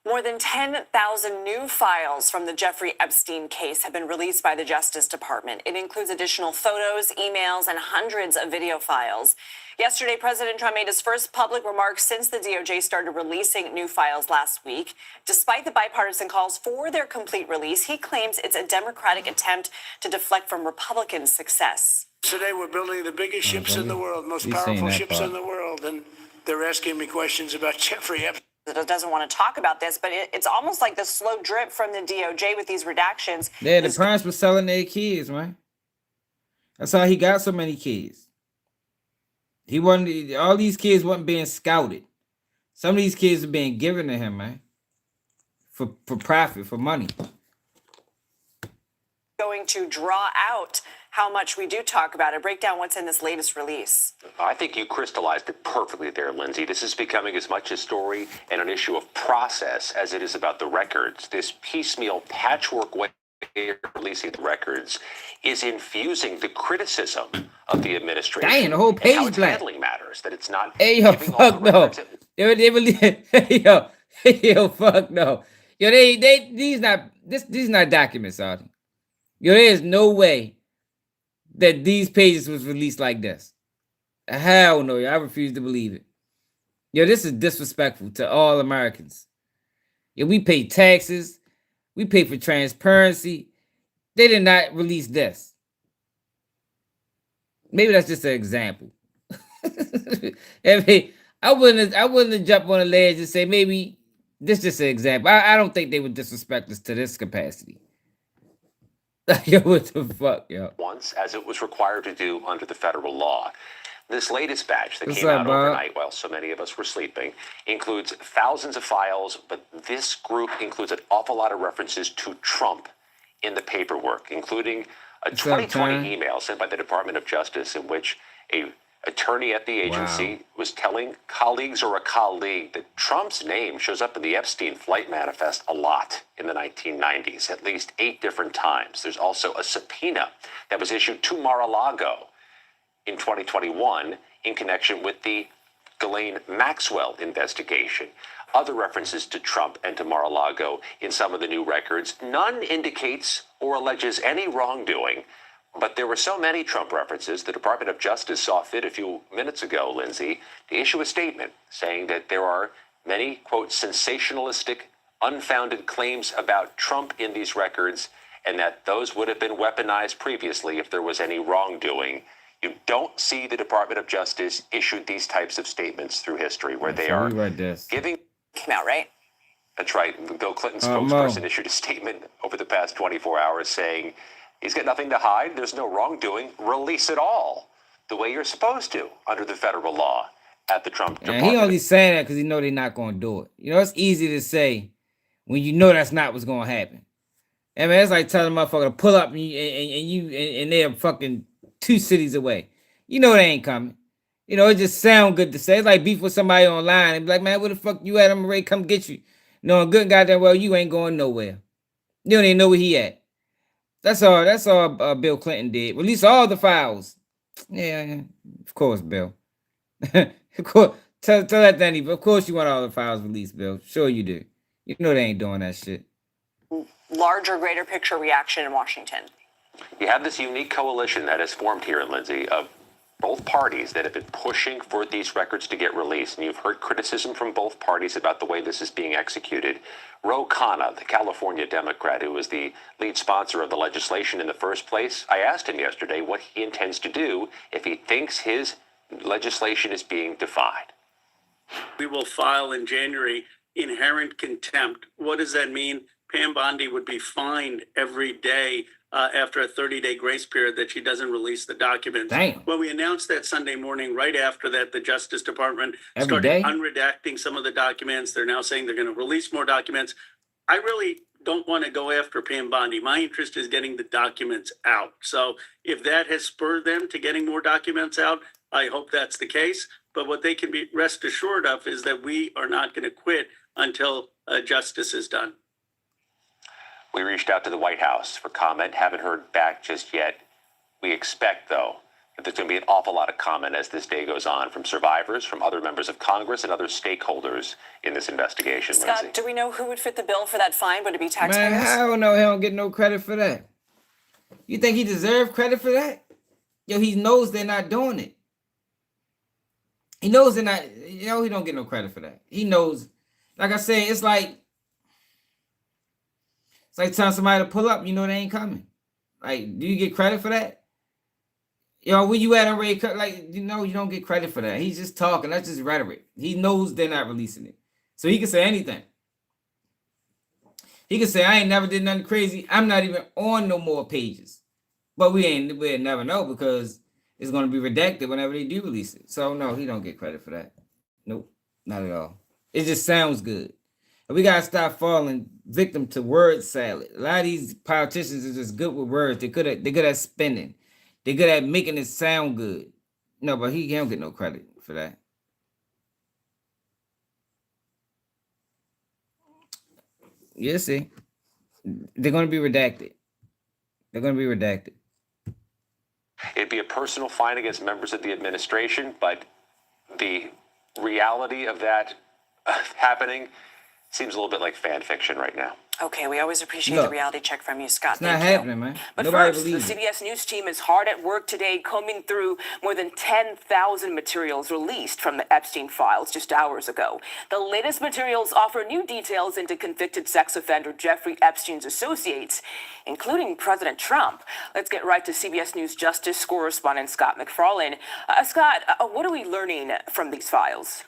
More than 10,000 new files from the Jeffrey Epstein case have been released by the Justice Department. It includes additional photos, emails, and hundreds of video files. Yesterday, President Trump made his first public remarks since the DOJ started releasing new files last week. Despite the bipartisan calls for their complete release, he claims it's a Democratic attempt to deflect from Republican success. Today we're building the biggest ships in the world, most powerful ships in the world, and they're asking me questions about Jeffrey Epstein. That doesn't want to talk about this, but it's almost like the slow drip from the DOJ with these redactions. Yeah, the parents were selling their kids, man. That's how he got so many kids. He wasn't. All these kids wasn't being scouted. Some of these kids are being given to him, man, for profit, for money. Going to draw out how much we do talk about it. Break down what's in this latest release. I think you crystallized it perfectly there, Lindsay. This is becoming as much a story and an issue of process as it is about the records. This piecemeal patchwork way of releasing the records is infusing the criticism of the administration. Dang, the whole page how its black. handling matters, that it's not Hey, yo, giving all fuck the no. records. Yo, fuck no. Yo, these not documents, Sergeant. Yo, there is no way that these pages was released like this. Hell no, yo, I refuse to believe it. Yo, this is disrespectful to all Americans. Yo, we pay taxes. We pay for transparency. They did not release this. Maybe that's just an example. I wouldn't have jumped on a ledge and say maybe this is just an example. I don't think they would disrespect us to this capacity. Yo, what the fuck, yo? Once, as it was required to do under the federal law. This latest batch that What's came up, out Bob? overnight while so many of us were sleeping includes thousands of files, but this group includes an awful lot of references to Trump in the paperwork, including a What's up, 2020 Tom? email sent by the Department of Justice in which a attorney at the agency was telling colleagues or a colleague that Trump's name shows up in the Epstein flight manifest a lot in the 1990s, at least 8 different times. There's also a subpoena that was issued to Mar-a-Lago in 2021 in connection with the Ghislaine Maxwell investigation. Other references to Trump and to Mar-a-Lago in some of the new records. None indicates or alleges any wrongdoing, but there were so many Trump references, the Department of Justice saw fit a few minutes ago, Lindsay, to issue a statement saying that there are many, quote, sensationalistic, unfounded claims about Trump in these records, and that those would have been weaponized previously if there was any wrongdoing. You don't see the Department of Justice issued these types of statements through history where they are giving... Came out, right? That's right. Bill Clinton's Mo. spokesperson issued a statement over the past 24 hours saying he's got nothing to hide. There's no wrongdoing. Release it all the way you're supposed to under the federal law at the Trump And Department. he only saying that because he know they're not going to do it. You know, it's easy to say when you know that's not what's going to happen. I mean, it's like telling a motherfucker to pull up and they're fucking 2 cities away. You know they ain't coming. You know, it just sound good to say. It's like beef with somebody online and be like, man, where the fuck you at? I'm ready to come get you. Knowing good and goddamn well you ain't going nowhere. You don't even know where he at. That's all Bill Clinton did. Release all the files. Yeah, of course, Bill. Of course, tell that Danny, but of course you want all the files released, Bill. Sure you do. You know they ain't doing that shit. Larger, greater picture reaction in Washington. You have this unique coalition that has formed here, Lindsay, of both parties that have been pushing for these records to get released. And you've heard criticism from both parties about the way this is being executed. Ro Khanna, the California Democrat who was the lead sponsor of the legislation in the first place, I asked him yesterday what he intends to do if he thinks his legislation is being defied. We will file in January inherent contempt. What does that mean? Pam Bondi would be fined every day after a 30-day grace period that she doesn't release the documents. Damn. Well, we announced that Sunday morning. Right after that, the Justice Department Every started day? unredacting some of the documents. They're now saying they're going to release more documents. I really don't want to go after Pam Bondi. My interest is getting the documents out. So if that has spurred them to getting more documents out, I hope that's the case. But what they can be rest assured of is that we are not going to quit until justice is done. We reached out to the White House for comment, haven't heard back just yet. We expect, though, that there's going to be an awful lot of comment as this day goes on from survivors, from other members of Congress, and other stakeholders in this investigation. Scott, Lindsay. do we know who would fit the bill for that fine? Would it be taxpayers? Man, I don't know. He don't get no credit for that. You think he deserves credit for that? Yo, he knows they're not doing it. He knows they're not, he don't get no credit for that. He knows, like I said, it's like telling somebody to pull up, they ain't coming. Like, do you get credit for that? Where you at on Ray Cut? Like, you don't get credit for that. He's just talking. That's just rhetoric. He knows they're not releasing it. So he can say anything. He can say, I ain't never did nothing crazy. I'm not even on no more pages. But we'll never know because it's going to be redacted whenever they do release it. So, no, he don't get credit for that. Nope, not at all. It just sounds good. And we got to stop falling victim to word salad. A lot of these politicians are just good with words. They're good at spinning. They're good at making it sound good. No, but he don't get no credit for that. You see, they're going to be redacted. They're going to be redacted. It'd be a personal fine against members of the administration, but the reality of that happening seems a little bit like fan fiction right now. Okay, we always appreciate the reality check from you, Scott. It's not happening, man. But Nobody first, the believes it. CBS News team is hard at work today combing through more than 10,000 materials released from the Epstein files just hours ago. The latest materials offer new details into convicted sex offender Jeffrey Epstein's associates, including President Trump. Let's get right to CBS News Justice correspondent Scott McFarlane. Scott, what are we learning from these files?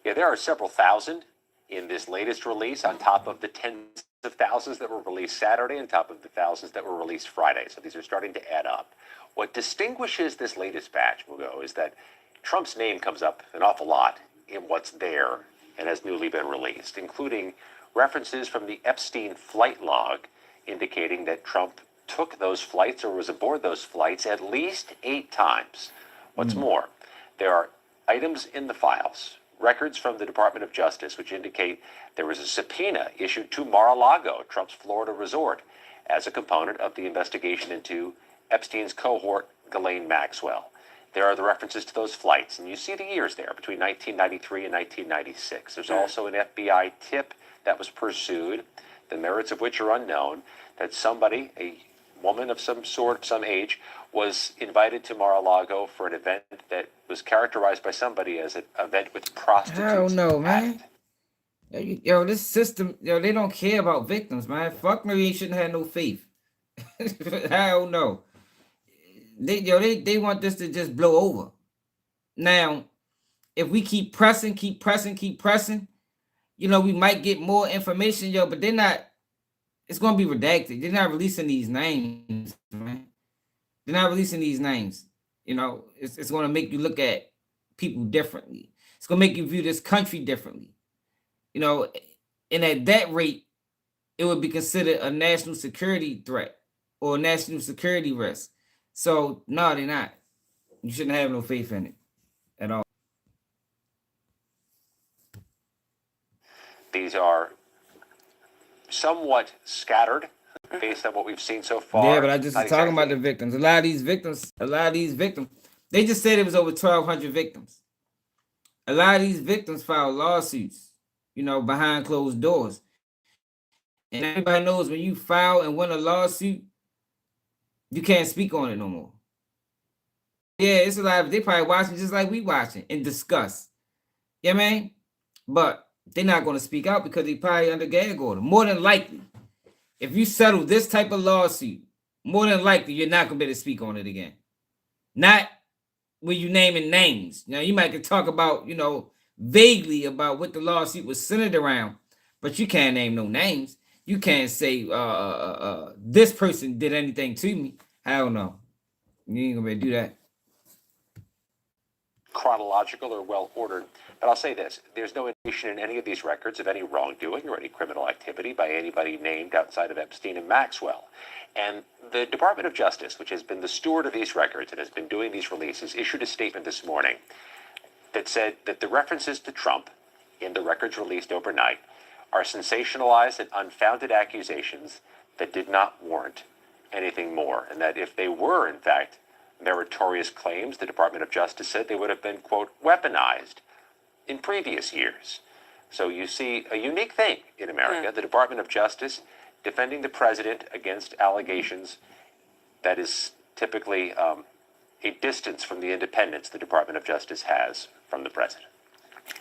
Yeah, there are several thousand in this latest release, on top of the tens of thousands that were released Saturday, on top of the thousands that were released Friday. So these are starting to add up. What distinguishes this latest batch, Mugo, is that Trump's name comes up an awful lot in what's there and has newly been released, including references from the Epstein flight log indicating that Trump took those flights or was aboard those flights at least 8 times. What's more, there are items in the files, records from the Department of Justice, which indicate there was a subpoena issued to Mar-a-Lago, Trump's Florida resort, as a component of the investigation into Epstein's cohort, Ghislaine Maxwell. There are the references to those flights, and you see the years there, between 1993 and 1996. There's also an FBI tip that was pursued, the merits of which are unknown, that somebody, a woman of some sort, some age, was invited to Mar-a-Lago for an event that was characterized by somebody as an event with prostitutes. I don't know, man. This system, they don't care about victims, man. Fuck me, you shouldn't have no faith. I don't know. They want this to just blow over. Now, if we keep pressing, we might get more information, but they're not. It's gonna be redacted. They're not releasing these names, man. They're not releasing these names. It's going to make you look at people differently. It's going to make you view this country differently. And at that rate, it would be considered a national security threat or a national security risk. So, no, they're not. You shouldn't have no faith in it at all. These are somewhat scattered based on what we've seen so far. Yeah, but I just was talking about the victims. A lot of these victims, They just said it was over 1,200 victims. A lot of these victims filed lawsuits, behind closed doors. And everybody knows when you file and win a lawsuit, you can't speak on it no more. Yeah, it's a lot. They probably watching just like we watching and discuss. Yeah, man. But they're not going to speak out because they probably under gag order. More than likely, if you settle this type of lawsuit, more than likely you're not going to be able to speak on it again. Not when you naming names. Now you might could talk about, vaguely about what the lawsuit was centered around, but you can't name no names. You can't say this person did anything to me. Hell no. You ain't gonna be able to do that. Chronological or well ordered. But I'll say this, there's no indication in any of these records of any wrongdoing or any criminal activity by anybody named outside of Epstein and Maxwell. And the Department of Justice, which has been the steward of these records and has been doing these releases, issued a statement this morning that said that the references to Trump in the records released overnight are sensationalized and unfounded accusations that did not warrant anything more, and that if they were, in fact, meritorious claims, the Department of Justice said they would have been, quote, weaponized in previous years. So you see a unique thing in America, the Department of Justice defending the president against allegations that is typically a distance from the independence the Department of Justice has from the president.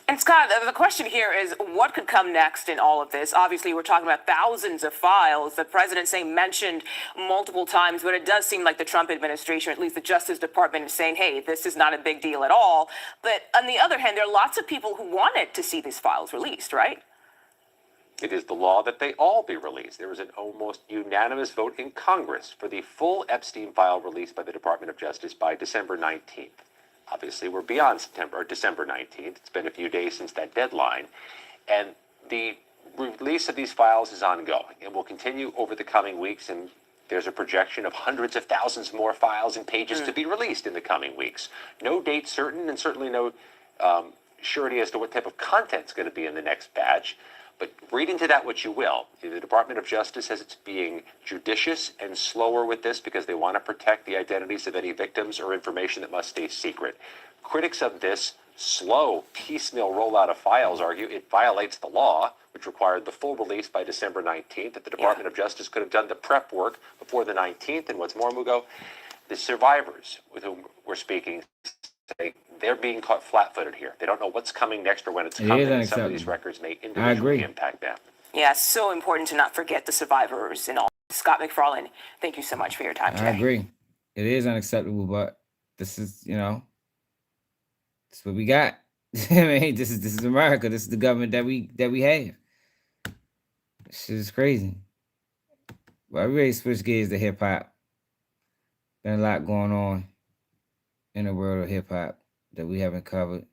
And Scott, the question here is what could come next in all of this? Obviously, we're talking about thousands of files. The president saying mentioned multiple times, but it does seem like the Trump administration, or at least the Justice Department, is saying, hey, this is not a big deal at all. But on the other hand, there are lots of people who wanted to see these files released, right? It is the law that they all be released. There was an almost unanimous vote in Congress for the full Epstein file released by the Department of Justice by December 19th. Obviously, we're beyond December 19th. It's been a few days since that deadline. And the release of these files is ongoing and will continue over the coming weeks. And there's a projection of hundreds of thousands more files and pages to be released in the coming weeks. No date certain, and certainly no surety as to what type of content's going to be in the next batch. But read into that what you will. The Department of Justice says it's being judicious and slower with this because they want to protect the identities of any victims or information that must stay secret. Critics of this slow, piecemeal rollout of files argue it violates the law, which required the full release by December 19th, that the Department of Justice could have done the prep work before the 19th. And what's more, Mugo, the survivors with whom we're speaking say they're being caught flat-footed here. They don't know what's coming next or when it's coming, and some of these records may individually impact them. Yeah, it's so important to not forget the survivors and all. Scott McFarlane, thank you so much for your time today. I agree. It is unacceptable, but this is, this is what we got. I mean, this is America. This is the government that we have. This shit is crazy. But we ready to switch gears to hip hop. Been a lot going on in the world of hip hop that we haven't covered.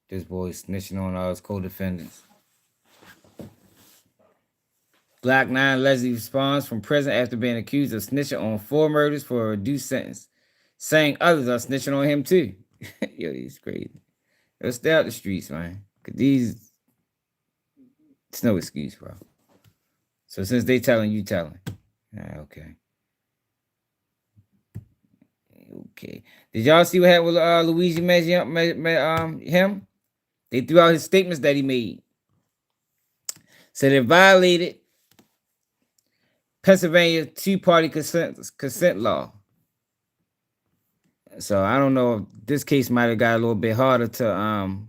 This boy snitching on all his co-defendants. Glock 9 allegedly responds from prison after being accused of snitching on 4 murders for a reduced sentence, saying others are snitching on him too. Yo, he's crazy. Let's stay out the streets, man. Cause it's no excuse, bro. So since they telling, you telling. Okay. Okay. Did y'all see what happened with Luigi him? They threw out his statements that he made. Said it violated Pennsylvania two-party consent law. So I don't know if this case might have got a little bit harder to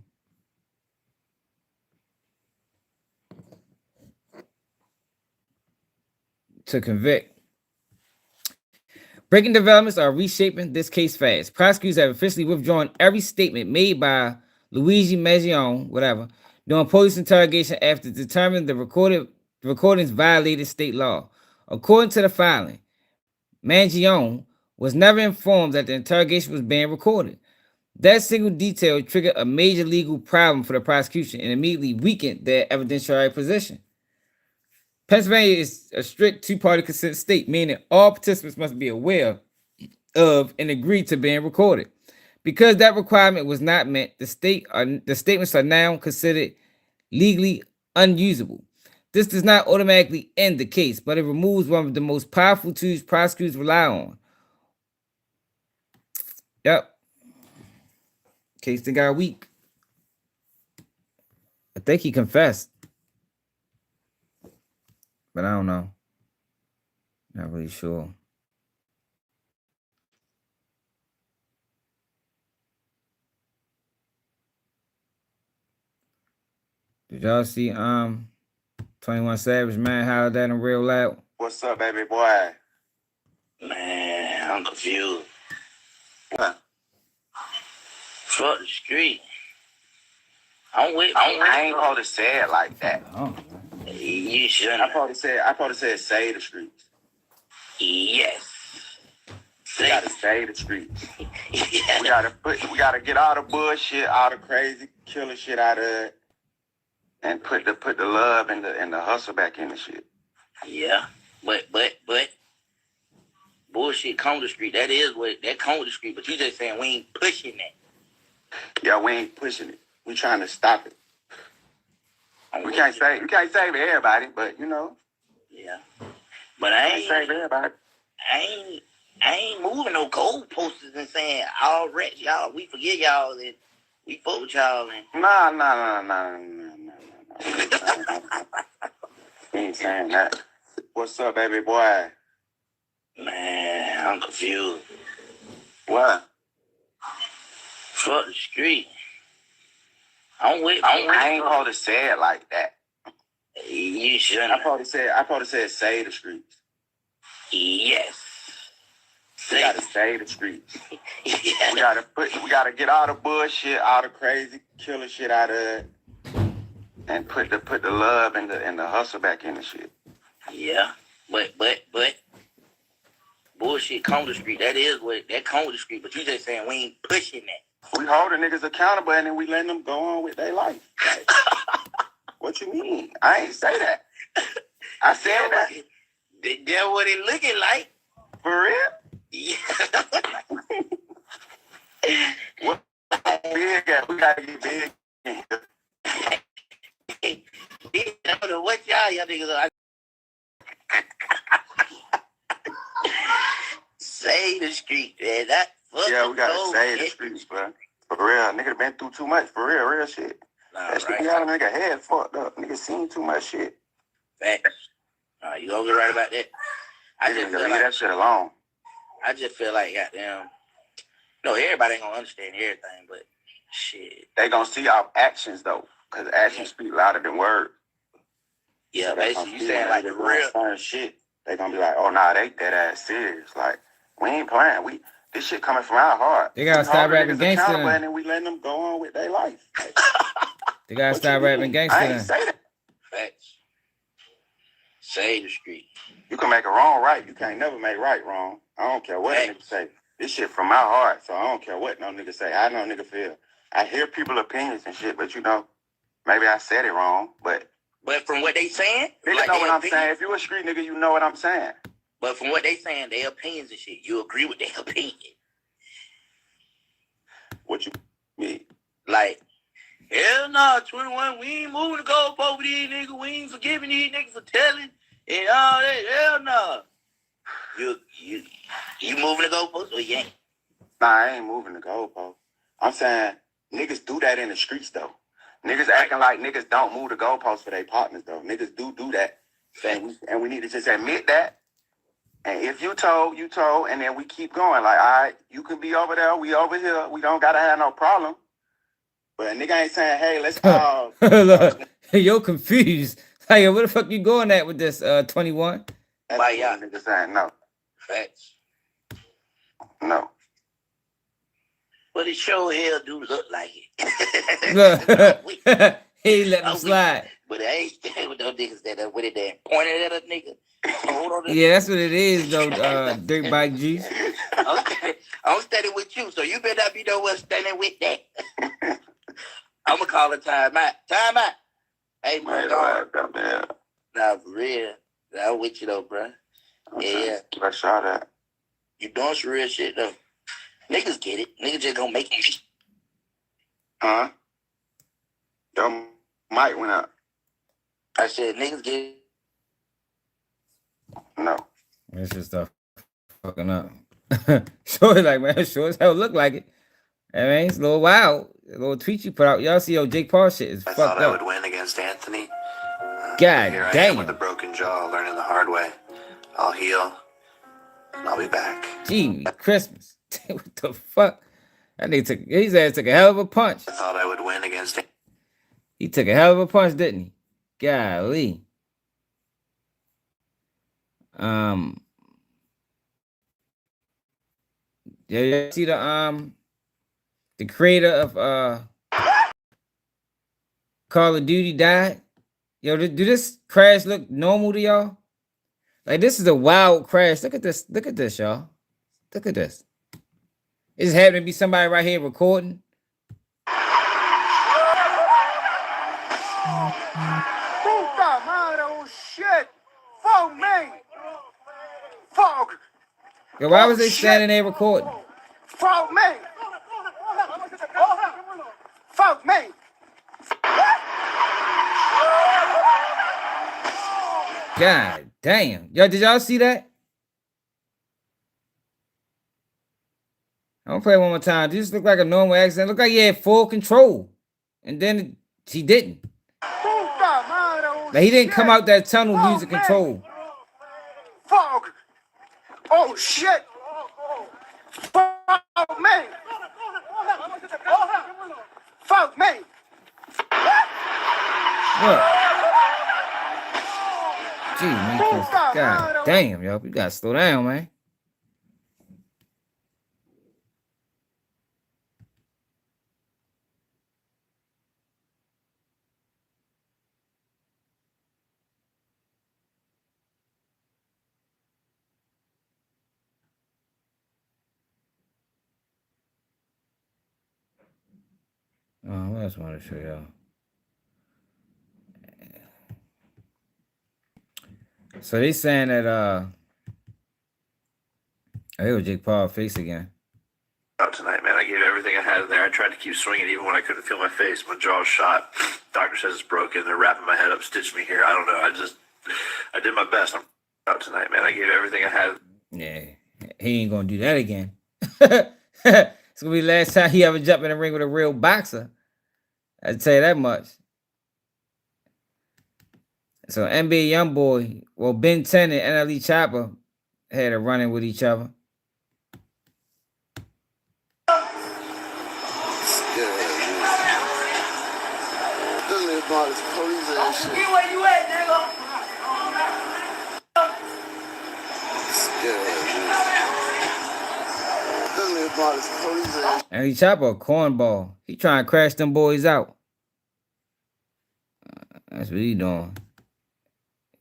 convict. Breaking developments are reshaping this case fast. Prosecutors have officially withdrawn every statement made by Luigi Mangione, during police interrogation after determining the recordings violated state law. According to the filing, Mangione was never informed that the interrogation was being recorded. That single detail triggered a major legal problem for the prosecution and immediately weakened their evidentiary position. Pennsylvania is a strict two-party consent state, meaning all participants must be aware of and agree to being recorded. Because that requirement was not met, the statements are now considered legally unusable. This does not automatically end the case, but it removes one of the most powerful tools prosecutors rely on. Yep. Case then got weak. I think he confessed. But I don't know. Not really sure. Did y'all see 21 Savage, man, how that in real loud? What's up, baby boy? Man, I'm confused. Fuck the street. I ain't supposed to say it like that. Oh. You shouldn't. I supposed to say save the streets. Yes. We gotta save the streets. We gotta get all the bullshit, all the crazy killer shit out of it, and put the love and the hustle back in the shit. Yeah, but bullshit come to the street. That is what that come to the street. But you just saying we ain't pushing that. Yeah, we ain't pushing it. We trying to stop it. We can't save everybody, but you know. Yeah, but I ain't save everybody. I ain't moving no goalposts and saying all rats, y'all. We forget y'all and we fuck with y'all and. Nah. We ain't saying that. What's up, baby boy? Man, I'm confused. What? Fuck the street. I ain't supposed to say it like that. You shouldn't. I supposed to say save the streets. Yes. We gotta save the streets. Yeah. We gotta get all the bullshit, all the crazy killer shit out of it, and put the love and the hustle back in the shit. Yeah, but bullshit come to the street. That is what that come to the street. But you just saying we ain't pushing that. We holding niggas accountable and then we letting them go on with their life. Like, what you mean? I ain't say that. I said that. That's what it looking like. For real? Yeah. What big at? We gotta get big. I don't know what y'all niggas are. Save the street, man. Yeah, we gotta save the streets, bro. For real, nigga been through too much. For real shit. That shit got a nigga head fucked up. Nigga seen too much shit. Facts. You gonna be right about that? I just feel leave like that shit alone. I just feel like goddamn. No, everybody ain't gonna understand everything, but shit. They gonna see our actions though, because actions speak louder than words. Yeah, so basically you saying like the real shit. They gonna be like, oh nah, they that ass serious. Like we ain't playing. This shit coming from our heart. They gotta stop rapping gangster. And then we letting them go on with their life. Like, they gotta stop rapping gangster. I ain't say that. Facts. Save the street. You can make a wrong right. You can't never make right wrong. I don't care what a nigga say. This shit from my heart, so I don't care what no nigga say. I know nigga feel. I hear people's opinions and shit, but you know, maybe I said it wrong, but from what they saying, nigga like know what I'm saying. If you a street nigga, you know what I'm saying. But from what they saying, their opinions and shit, you agree with their opinion. What you mean? Like, hell no, 21, we ain't moving the goalpost over these niggas. We ain't forgiving these niggas for telling and all that. Hell no. You moving the goalpost or you ain't? Nah, I ain't moving the goalpost. I'm saying niggas do that in the streets though. Niggas acting like niggas don't move the goalposts for their partners though. Niggas do that. And we need to just admit that. And if you told, and then we keep going. Like, all right, you can be over there, we over here. We don't gotta have no problem. But a nigga ain't saying, hey, let's all. You're confused. Like, where the fuck you going at with this 21? That's what nigga saying no. Facts. No. But it sure hell do look like it. He let him slide. But I ain't staying with those niggas that with it there pointed at a nigga. Yeah, that's what it is, though, Dirt Bike G's. Okay, I'm standing with you, so you better not be nowhere standing with that. I'm gonna call it time out. Time out. Hey, man, nah, for real. I'm with you, though, bro. Yeah. Let's try that. You doing some real shit, though. Niggas get it. Niggas just gonna make it. Huh? Your Mic went out. I said, niggas get. No. This just stuff fucking up. Sure, like, man, sure as hell look like it. I mean, it's a little wild. A little tweet you put out. Y'all see, Jake Paul shit is fucked up. I thought I would win against Anthony. God here I am with a damn. broken jaw, learning the hard way. I'll heal, and I'll be back. Gee, Christmas. What the fuck? That nigga his ass took a hell of a punch. I thought I would win against Anthony. He took a hell of a punch, didn't he? Golly. Yeah, you see the creator of Call of Duty died? Yo, do this crash look normal to y'all? Like, this is a wild crash. Look at this. Look at this, y'all. Look at this. It just happened to be somebody right here recording. Puta madre, oh shit! Fuck me! Fuck! Yo, why was they standing there recording? Fuck me! Fuck me! God damn. Yo, did y'all see that? I'm gonna play it one more time. This looked like a normal accident. Looked like he had full control. And then he didn't. Like, he didn't come out that tunnel losing control. Fuck! Oh shit! Fuck me! Fuck me! What? Gee, man. God damn, yo. You gotta slow down, man. Oh, what else I want to show y'all? So they saying that it was Jake Paul face again. Out tonight, man. I gave everything I had in there. I tried to keep swinging even when I couldn't feel my face. My jaw's shot. Doctor says it's broken. They're wrapping my head up, stitched me here. I don't know. I did my best. I'm out tonight, man. I gave everything I had. Yeah, he ain't gonna do that again. It's gonna be the last time he ever jumped in the ring with a real boxer. I'd tell you that much. So NBA YoungBoy, well, Ben 10 and NLE Chopper had a run-in with each other. Where you at, nigga? NLE Chopper a cornball. He trying to crash them boys out. That's what he doing.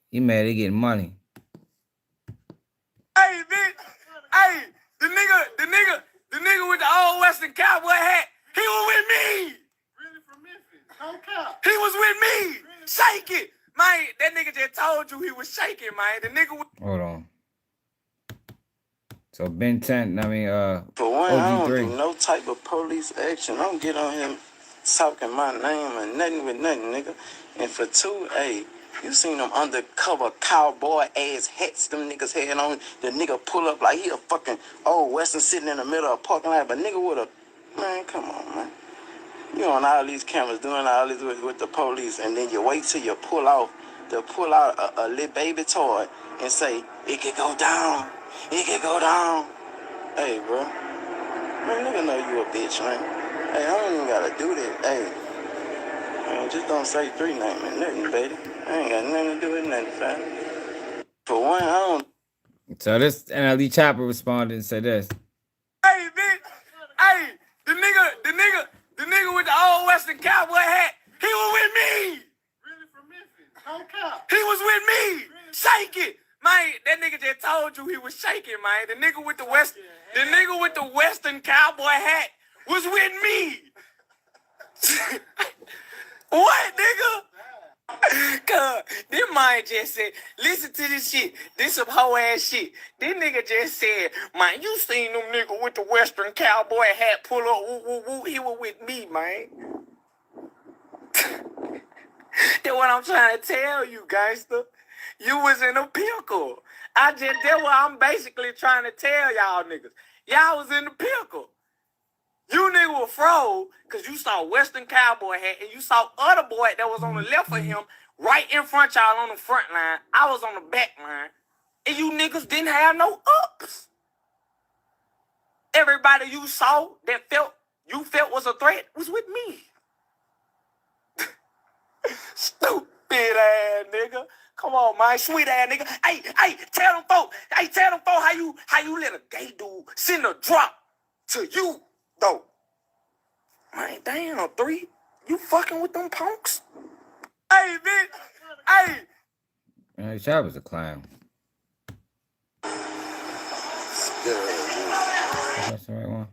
He mad they getting money. Hey, bitch. Hey, the nigga with the old Western cowboy hat, he was with me. Really from Memphis? No cap. He was with me. Shake it. Man, that nigga just told you he was shaking, man. The nigga was... Hold on. So Ben 10, I mean, For one, I don't OG3. do no type of police action. I don't get on him talking my name or nothing with nothing, nigga. And for two, hey, you seen them undercover cowboy ass hats them niggas had on. The nigga pull up like he a fucking old Western sitting in the middle of a parking lot. But nigga with a... Man, come on, man. You on all these cameras doing all this with the police, and then you wait till you pull out a little baby toy and say, it could go down. It could go down. Hey, bro. Man, nigga know you a bitch, man. Hey, I don't even gotta do that. Hey. Man, just don't say three names and nothing, baby. I ain't got nothing to do with nothing, fam. For one, I don't... So this NLE Chopper responded and said this. Hey, bitch. Hey, the nigga with the old Western cowboy hat, he was with me. Really from Memphis? No cap. He was with me. Shake it. Man, that nigga just told you he was shaking, man. The nigga with the Western cowboy hat was with me. What, nigga? Cuz, this man just said, listen to this shit. This some hoe ass shit. This nigga just said, man, you seen them nigga with the Western cowboy hat pull up, woo, woo, woo. He was with me, man. That's what I'm trying to tell you, gangster. You was in a pickle. That's what I'm basically trying to tell y'all niggas. Y'all was in the pickle. You nigga were froze because you saw Western Cowboy hat and you saw other boy that was on the left of him right in front y'all on the front line. I was on the back line. And you niggas didn't have no ups. Everybody you saw that you felt was a threat was with me. Stupid ass nigga. Come on, man. Sweet ass nigga. Hey, tell them folks how you let a gay dude send a drop to you, though. Man, damn, 3. You fucking with them punks? Hey, bitch. Hey. Man, Shaq was a clown. That's the right one.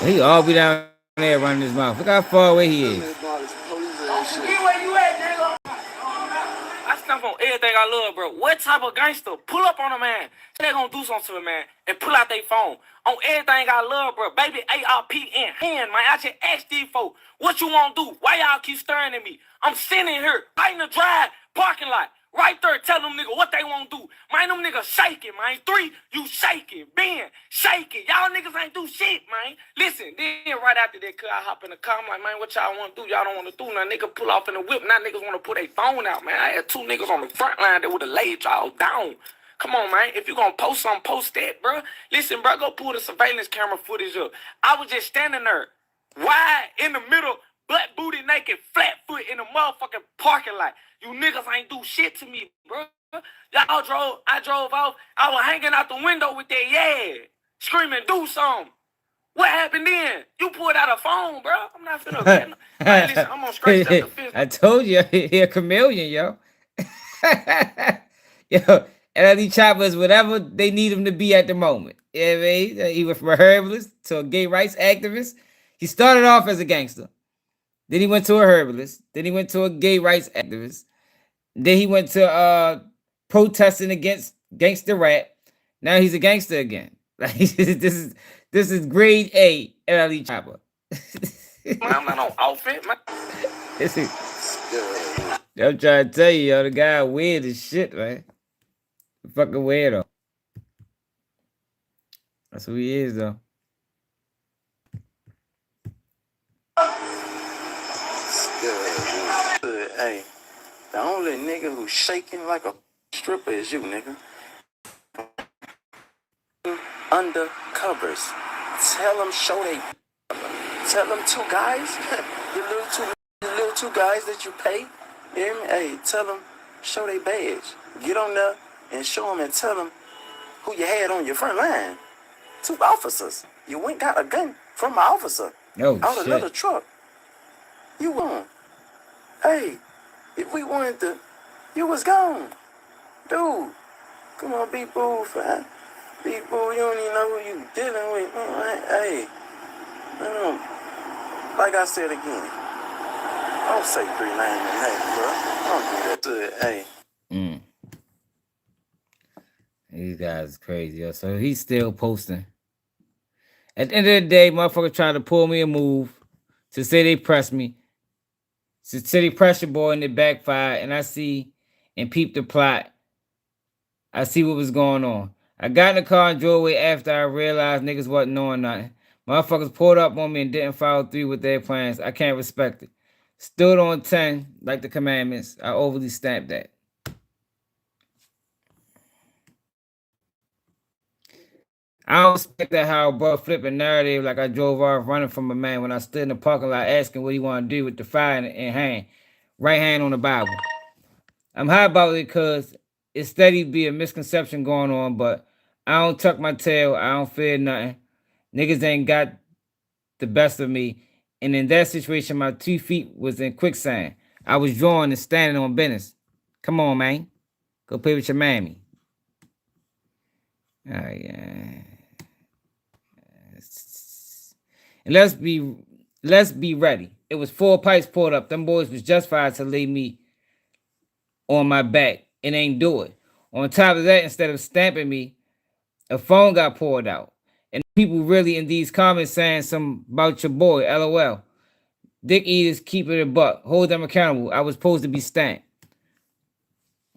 He all be down there running his mouth. Look how far away he is. Where you at, nigga? I stamp on everything I love, bro. What type of gangster pull up on a man? Say they gonna do something to a man and pull out their phone. On everything I love, bro. Baby ARP in hand, man. I just asked these folks, what you wanna do? Why y'all keep staring at me? I'm sitting here, right in the drive, parking lot. Right there, tell them niggas what they want to do. Man, them niggas shaking, man. 3, you shaking. Ben, shaking. Y'all niggas ain't do shit, man. Listen, then right after that, I hop in the car. I'm like, man, what y'all want to do? Y'all don't want to do nothing. Nigga pull off in the whip. Now niggas want to put their phone out, man. I had 2 niggas on the front line that would have laid y'all down. Come on, man. If you gonna post something, post that, bro. Listen, bro, go pull the surveillance camera footage up. I was just standing there, wide in the middle, black booty naked, flat foot in the motherfucking parking lot. You niggas ain't do shit to me, bro. I drove off. I was hanging out the window with that, screaming, do something. What happened then? You pulled out a phone, bro. I'm not finna get no. Man, listen, I'm gonna scratch that the fist. I told you, he a chameleon, yo. Yo, LD Choppers, whatever they need him to be at the moment. You know what I mean? He went from a herbalist to a gay rights activist. He started off as a gangster. Then he went to a herbalist. Then he went to a gay rights activist. Then he went to protesting against gangster rap. Now he's a gangster again. Like this is grade A LD Chopper. Man, I'm not on outfit, man. I'm trying to tell you, yo, the guy weird as shit, man. Fucking weirdo. That's who he is, though. Hey, the only nigga who's shaking like a stripper is you, nigga. Under covers. Tell them show they. Tell them 2 guys, the little two guys that you pay. You hear me? Hey, tell them show they badge. Get on there and show them and tell them who you had on your front line. 2 officers. You went got a gun from my officer. Oh, out shit. Another truck. You won. Hey, if we wanted to, you was gone. Dude, come on, be boo, fam. Be boo, you don't even know who you dealing with. Hey, like I said again, don't say 3 names in hey, bro. Don't do that to it. Hey. These guys is crazy, yo. So he's still posting. At the end of the day, motherfuckers trying to pull me a move to say they press me. To say they pressure boy and it backfired. And I see and peep the plot. I see what was going on. I got in the car and drove away after I realized niggas wasn't knowing nothing. Motherfuckers pulled up on me and didn't follow through with their plans. I can't respect it. Stood on 10 like the commandments. I overly stamped that. I don't respect that how bro flipping narrative like I drove off running from a man when I stood in the parking lot asking what he want to do with the fire in hand. Right hand on the Bible. I'm hot about it because it's steady be a misconception going on, but I don't tuck my tail. I don't fear nothing. Niggas ain't got the best of me. And in that situation, my 2 feet was in quicksand. I was drawing and standing on business. Come on, man. Go play with your mammy. All right, yeah. And let's be ready. It was 4 pipes poured up. Them boys was justified to lay me on my back and ain't do it. On top of that, instead of stamping me, a phone got poured out. And people really in these comments saying something about your boy, LOL. Dick eaters keep it a buck. Hold them accountable. I was supposed to be stamped.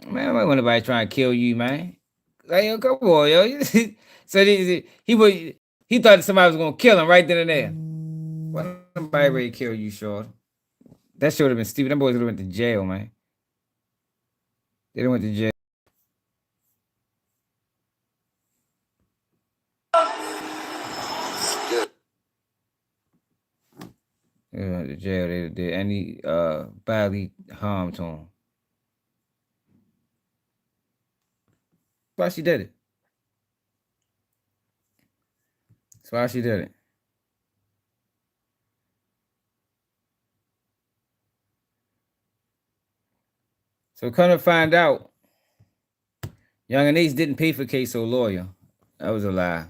Man, I might want nobody trying to kill you, man. Like, yo, come on, yo. So he thought somebody was gonna kill him right then and there. Why nobody ready to kill you, short? That should have been stupid. Them boys would have went to jail, man. They done went to jail. They went to jail. They did any bodily harm to him. That's why she did it. That's why she did it. So come to find out, Young and Ace didn't pay for Queso lawyer. That was a lie.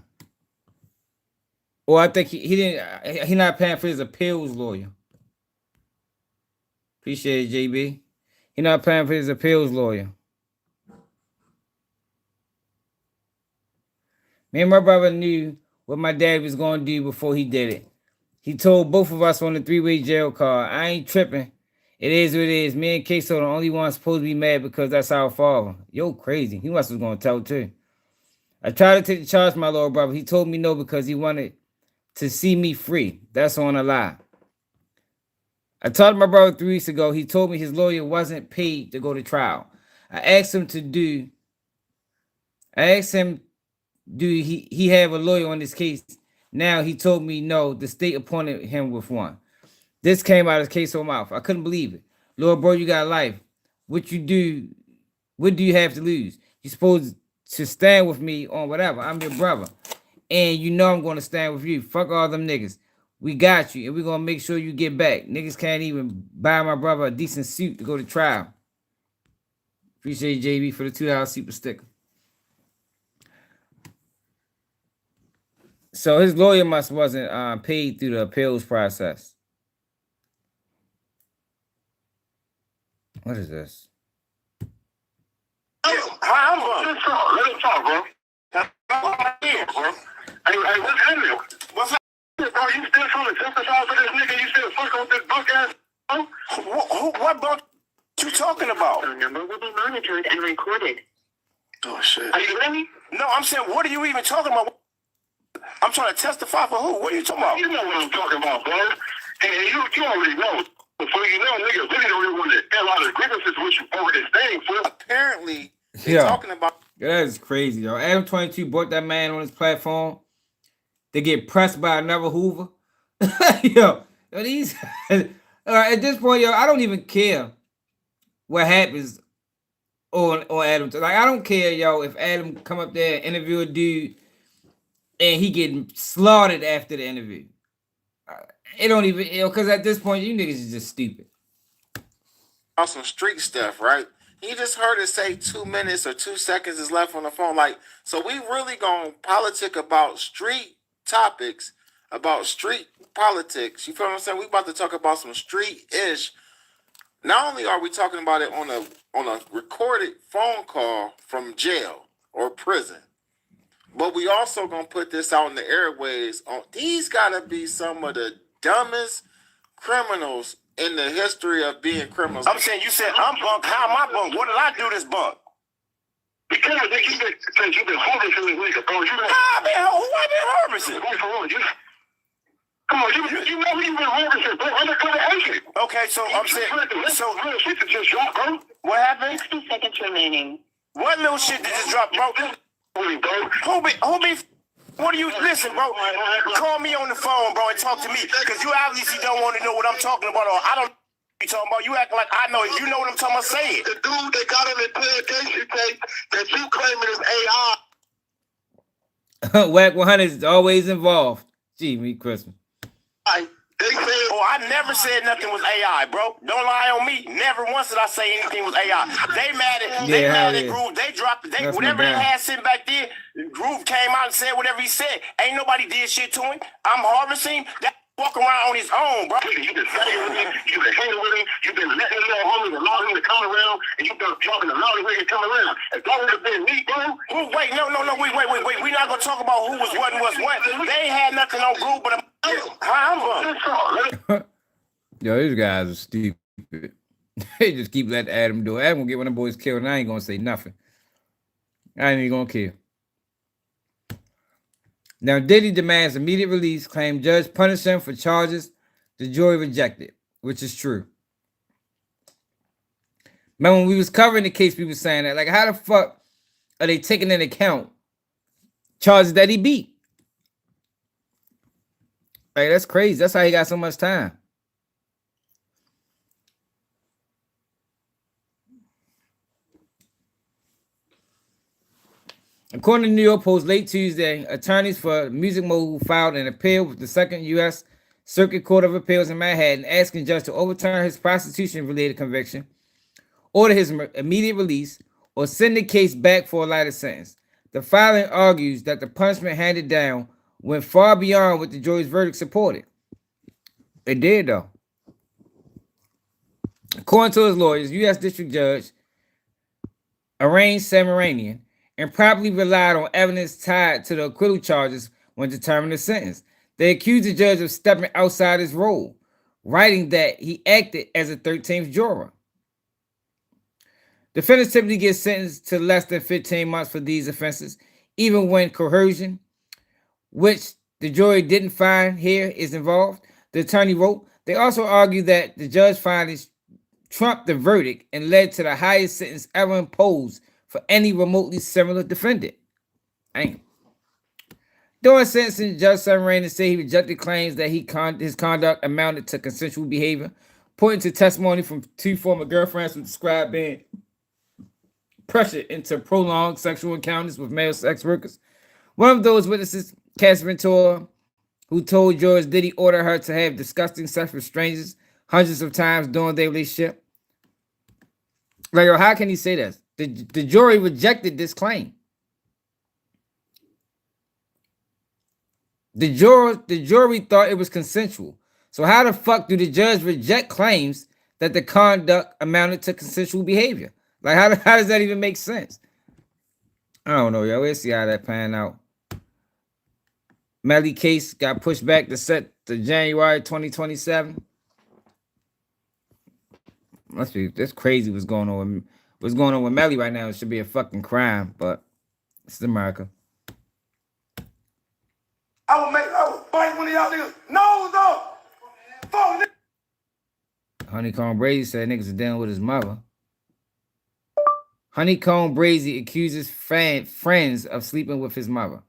Or I think he didn't. He not paying for his appeals lawyer. Appreciate it, JB. He not paying for his appeals lawyer. Me and my brother knew what my dad was going to do before he did it. He told both of us on the 3-way jail card, I ain't tripping. It is what it is. Me and Queso the only ones supposed to be mad because that's our father. Yo, crazy. He must was going to tell too. I tried to take the charge, my little brother. He told me no because he wanted to see me free. That's on a lie. I talked to my brother 3 weeks ago. He told me his lawyer wasn't paid to go to trial. I asked him, do he have a lawyer on this case? Now he told me no, the state appointed him with one. This came out of Queso's mouth. I couldn't believe it. Lord, bro, you got life. What do you have to lose? You're supposed to stand with me on whatever. I'm your brother. And you know I'm going to stand with you. Fuck all them niggas. We got you, and we're going to make sure you get back. Niggas can't even buy my brother a decent suit to go to trial. Appreciate JB for the $2 super sticker. So his lawyer wasn't paid through the appeals process. What is this? Hi, I'm bro. Let him talk, bro. Hey, what's happening? What's happening, bro? You still trying to justify for this nigga? You still fuck with this bunk ass? What bunk you talking about? Phone number will be monitored and recorded. Oh shit. Are you ready? No, I'm saying, what are you even talking about? I'm trying to testify for who? What are you talking about? You know what I'm talking about, bro. And you already know. Before you know, niggas really don't even want to air out of grievances with you over this thing, fool. Apparently, they're talking about. That is crazy, yo. Adam 22 brought that man on his platform to get pressed by another Hoover. Yo, these at this point, yo, I don't even care what happens on Adam. Like, I don't care, yo, if Adam come up there and interview a dude and he getting slaughtered after the interview. It don't even, because at this point, you niggas is just stupid. On some street stuff, right? He just heard it say 2 minutes or 2 seconds is left on the phone. Like, so we really gonna politic about street topics, about street politics. You feel what I'm saying? We about to talk about some street-ish. Not only are we talking about it on a recorded phone call from jail or prison, but we also gonna put this out in the airways. These gotta be some of the dumbest criminals in the history of being criminals. I'm saying, you said I'm bunk. How am I bunk? What did I do this bunk? Because you've been harvesting this nigga, bro. Who I been harvesting? Come on, you know who you been harvesting, bro. Undercover agent. Okay, so I'm saying, so little shit that just dropped, bro. What happened? 60 seconds remaining. What little shit that just dropped, bro? Who be? What do you listen, bro? Call me on the phone, bro, and talk to me, because you obviously don't want to know what I'm talking about, or I don't know what you're talking about. You act like I know. If you know what I'm talking about, say it. The dude that got him in interrogation tape that you claiming is AI. Whack 100 is always involved. Gee, me Christmas. They said, I never said nothing was AI, bro. Don't lie on me. Never once did I say anything was AI. They mad at Groove. They dropped it. Whatever they had sitting back there, Groove came out and said whatever he said. Ain't nobody did shit to him. I'm harvesting. That walk around on his own, bro. You been fighting with him. You been hanging with him. You been letting him know homies allow him to come around, and you been talking to loud him to come around. If that would have been me, bro. Wait, no, wait. We're not gonna talk about who was what and was what. They ain't had nothing on Groove, but I'm Yo, these guys are stupid. They just keep letting Adam do it. Adam gonna get one of them boys killed, and I ain't gonna say nothing. I ain't even gonna care. Now, Diddy demands immediate release, claimed judge punished him for charges the jury rejected, which is true. Remember when we was covering the case, we was saying that, like, how the fuck are they taking into account charges that he beat? Like, that's crazy. That's how he got so much time. According to the New York Post, late Tuesday, attorneys for Music Mogul filed an appeal with the Second U.S. Circuit Court of Appeals in Manhattan, asking judge to overturn his prostitution-related conviction, order his immediate release, or send the case back for a lighter sentence. The filing argues that the punishment handed down went far beyond what the jury's verdict supported. It did, though. According to his lawyers, U.S. District Judge arraigned Samaranian and probably relied on evidence tied to the acquittal charges when determining the sentence. They accused the judge of stepping outside his role, writing that he acted as a 13th juror. Defendants typically get sentenced to less than 15 months for these offenses, even when coercion, which the jury didn't find here, is involved. The attorney wrote, they also argue that the judge findings trumped the verdict and led to the highest sentence ever imposed for any remotely similar defendant. Damn. During sentencing, Judge Samaranian said he rejected claims that his conduct amounted to consensual behavior, pointing to testimony from two former girlfriends who described being pressured into prolonged sexual encounters with male sex workers. One of those witnesses, Cass Ventura, who told jurors Diddy ordered her to have disgusting sex with strangers hundreds of times during their relationship. Like, how can he say this? The jury rejected this claim. The jury thought it was consensual. So how the fuck do the judge reject claims that the conduct amounted to consensual behavior? Like, how does that even make sense? I don't know, yo. We'll see how that pan out. Melly case got pushed back to January 2027. That's crazy what's going on with Melly right now. It should be a fucking crime, but it's America. I will fight one of y'all niggas nose off. Fuck nigga. Honeycomb Brady said niggas are dealing with his mother. Honeycomb Brady accuses friends of sleeping with his mother.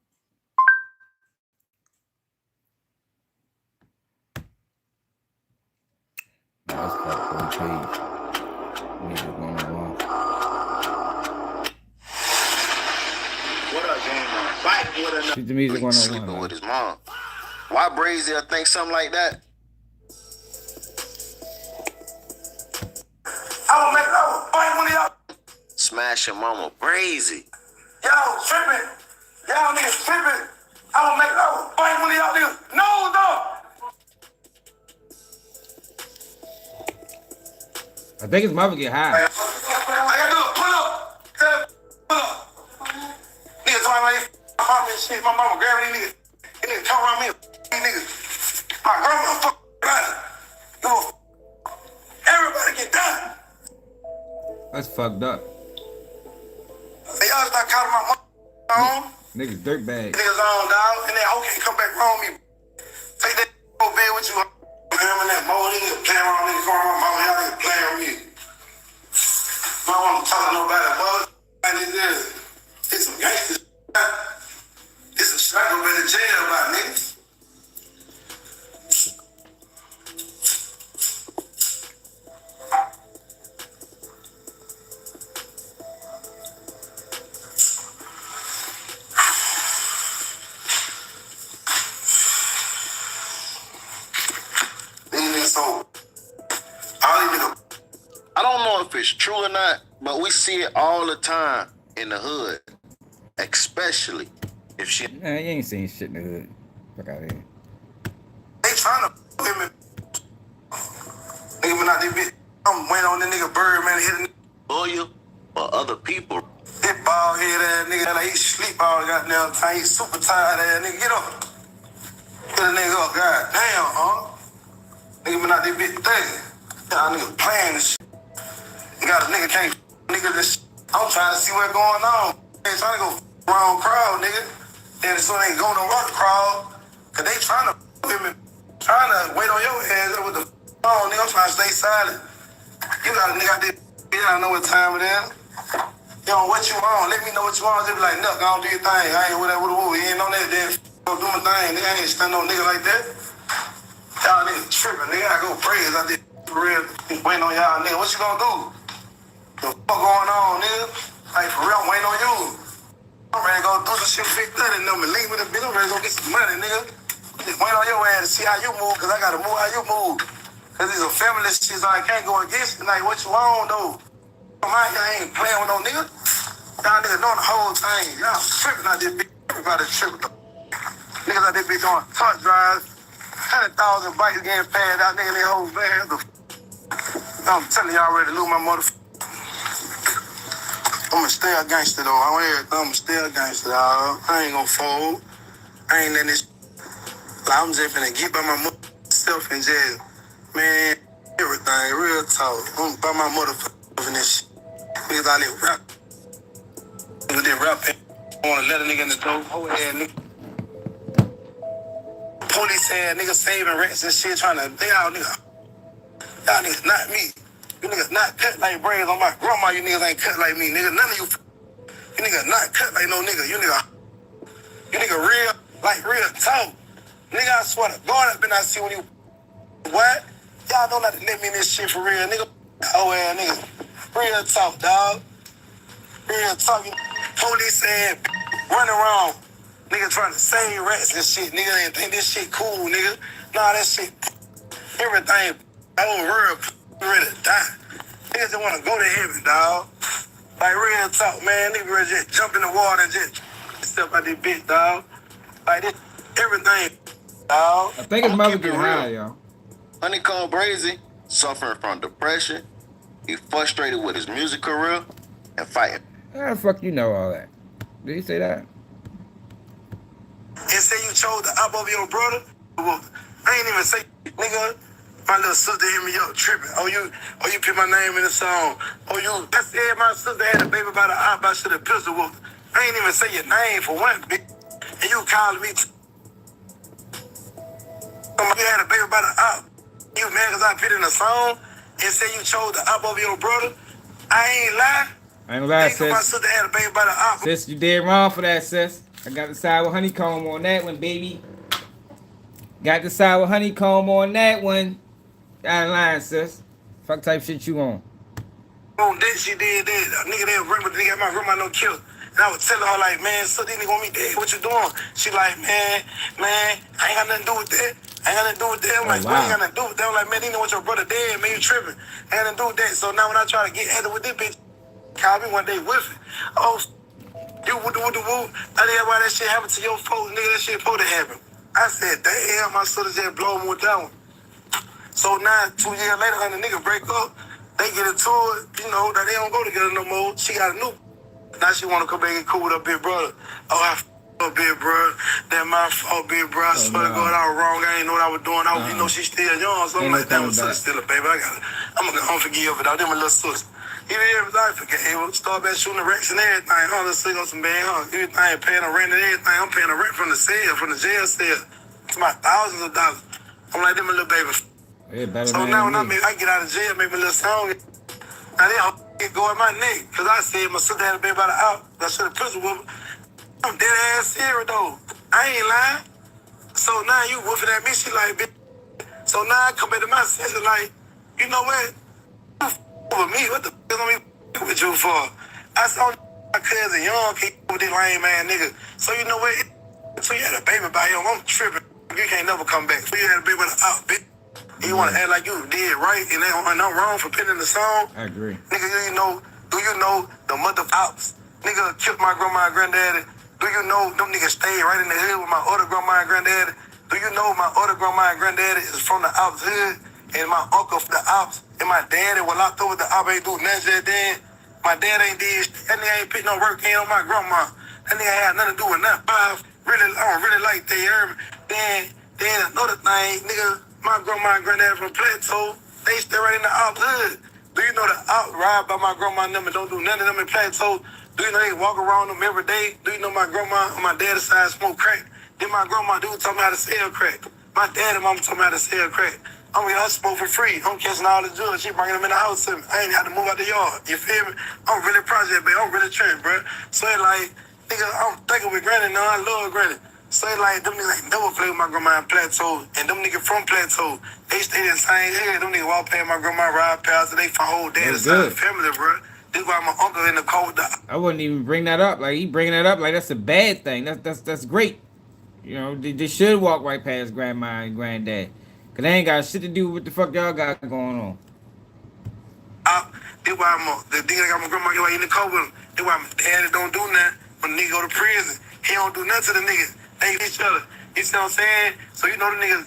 That's fucked page. Shoot the music 101. Sleeping with his mom. Why Brazier think something like that? I will fight one of y'all. Smash your mama Brazy. Y'all tripping. Y'all niggas tripping. I will fight one of y'all niggas nose off. I think his mother get high. I gotta do a pull up. Niggas talking about this apartment and shit. My mama grabbing these niggas. These niggas come around me. These niggas. My grandma fuck about it. Everybody get done. That's fucked up. They all start calling my mom. Niggas dirtbag. Niggas on, dog. And then okay, come back wrong me. Take that over bed with you. Remember that more niggas playing around niggas going on, mama, y'all niggas playing with me. I don't want to talk to nobody, but it's some gangsters. It's a struggle in the jail about niggas. I don't know if it's true or not, but we see it all the time in the hood. Especially if she... Nah, you ain't seen shit in the hood. Fuck out of here. They trying to him and... Nigga been out there, bitch. I'm waiting on the nigga bird, man, to hit a nigga. Loyal or other people. That bald head ass nigga, like he sleep all the goddamn time. He super tired ass nigga. Get up. Get a nigga up, god damn, huh? Nigga been out there bitch thugging. Y'all niggas playing this shit. You got a nigga can't nigga this shit. I'm trying to see what's going on. They ain't trying to go wrong crowd, nigga. Then so they ain't going to rock crowd. Cause they trying to with me. Trying to wait on your ass with the phone, nigga. I'm trying to stay silent. You got a nigga out there, you don't know what time it is. Yo, what you want? Let me know what you want. Just be like, look, I don't do your thing. I ain't whatever, you ain't on that damn go do my thing. Nigga, I ain't stand no nigga like that. Y'all niggas tripping, nigga. I go praise out there for real. Waiting on y'all, nigga. What you gonna do? The fuck going on, nigga? Like, for real, I'm waiting on you. I'm ready to go do some shit big that and them and leave with a bitch. I'm ready to go get some money, nigga. Just wait on your ass to see how you move, cause I gotta move how you move. Cause it's a feminist shit, so I can't go against it. Like, what you want, though? I ain't playing with no nigga. Y'all niggas doing the whole thing. Y'all tripping out this bitch. Everybody tripping. Niggas out this bitch doing truck drives. 100,000 bikes getting passed out, nigga, they whole van. I'm telling y'all ready to lose my motherfucker. I'm going to stay a gangster, though. I'm going to stay a gangster, dog. I ain't gonna fold. I ain't letting this. I'm just finna get by my myself and just, man, everything, real talk. I'm by my motherfucker and this shit. Niggas out there rap. Niggas there rapping. I wanna let a nigga in the door. Whole ass nigga. Police ass niggas saving rats and shit, trying to, y'all niggas not me. You niggas not cut like braids on my grandma. You niggas ain't cut like me, nigga. None of you niggas not cut like no nigga. You nigga real, like real talk. Nigga, I swear to God, I've been out see when you, what? Y'all don't have to let me in this shit for real, nigga. Oh, yeah, nigga. Real talk, dog. Real talk. Police ass running around. Nigga trying to save rats and shit. Nigga ain't think this shit cool, nigga. Nah, that shit, everything, whole world ready to die. Niggas just want to go to heaven, dog. Like, real talk, man. Nigga ready to just jump in the water and just step out this bitch, dog. Like, this, everything, dog. I think his mother getting high, y'all. Honeycomb Brazy, suffering from depression. He frustrated with his music career and fighting. How the fuck you know all that? Did he say that? And say you chose the op over your brother? Well, I ain't even say, nigga, my little sister hit me up tripping. Oh, you put my name in the song. Oh, I said my sister had a baby by the op, I should have pistol whooped. I ain't even say your name for one, bitch. And you calling me. You had a baby by the op. You mad because I put in a song and say you chose the op over your brother? I ain't lying. I ain't gonna lie, sis. My sister had a baby by the op. Sis, you did wrong for that, sis. I got the side with honeycomb on that one, baby. Got the side with honeycomb on that one. Out of line, sis. Fuck type shit you on. On that she did that. A nigga there remember the nigga at my grandma no kill. And I was telling her like, man, so these niggas want me dead. What you doing? She like, man, I ain't got nothing to do with that. I ain't got nothing to do with that. I'm like, wow. What ain't got nothing to do with that? I'm like, man, you know what your brother dead, man, you tripping. I ain't nothing to do with that. So now when I try to get at it with this bitch, call me one day with it. Oh, you woo. I didn't why that shit happened to your folks, nigga. That shit supposed to happen. I said, damn, my sister just blow me with that one. So now, 2 years later, when the nigga break up, they get into it, you know, that they don't go together no more. She got a new. Now she want to come back and cool with her big brother. Oh, I f***ed up, big brother. That my fault, big brother. I swear to God, I was wrong. I ain't know what I was doing. You know, she's still young. So I'm like, that was still a baby. I'm going to unforgive it. I did my little sister. Even everything, forget it. Start back shooting the wrecks and everything. Let's sleep on some bad, everything, paying the rent and everything. I'm paying the rent from the cell, from the jail cell. It's my thousands of dollars. I'm like, them my little baby. So now when I get out of jail, make my little song. Now they go in my neck. Because I said my sister had a baby by the out. I should have pistol whooped. I'm dead ass serious though. I ain't lying. So now you woofing at me, she like, bitch. So now I come back to my sister like, you know what? With me, what the f*** is me with you for? I saw my cousin young kid with this lame man nigga. So you know what? So you had a baby by him. I'm tripping. You can't never come back. So you had a baby with an out, bitch. You want to act like you did right and ain't no wrong for pinning the song? I agree. Nigga, do you know the mother ops? Nigga killed my grandma and granddaddy. Do you know them niggas stayed right in the hood with my other grandma and granddaddy? Do you know my other grandma and granddaddy is from the ops hood? And my uncle from the ops, and my daddy was locked over the op, ain't do nothing then. My dad ain't did shit. That nigga ain't put no work in on my grandma. That nigga had nothing to do with nothing. I don't really like that, you heard me? Then another thing, nigga, My grandma and granddad from Plateau, they stay right in the out hood. Do you know the out ride by my grandma and them and don't do none of them in Plateau? Do you know they walk around them every day? Do you know my grandma on my dad's side smoke crack? Then my grandma dude taught me how to sell crack. My dad and mama taught me how to sell crack. I mean, I smoke for free. I'm catching all the drugs. She bringing them in the house to me. I ain't had to move out the yard. You feel me? I'm really project, baby. I'm really tripping, bro. So it's like, nigga, I'm thinking with Granny now. I love Granny. So it's like, them niggas ain't never play with my grandma in Plateau. And them niggas from Plateau, they stay in the same area. Them niggas walk past my grandma ride past. They from whole dad's side of the family, bro. This why my uncle in the cold. I wouldn't even bring that up. Like, he bringing that up like that's a bad thing. That's great. You know, they should walk right past grandma and granddad. Cause they ain't got shit to do with what the fuck y'all got going on. That's why the nigga got my grandma in the car with him. That's why my daddy don't do nothing. When the nigga go to prison, he don't do nothing to the niggas. They hate each other. You see what I'm saying? So you know the niggas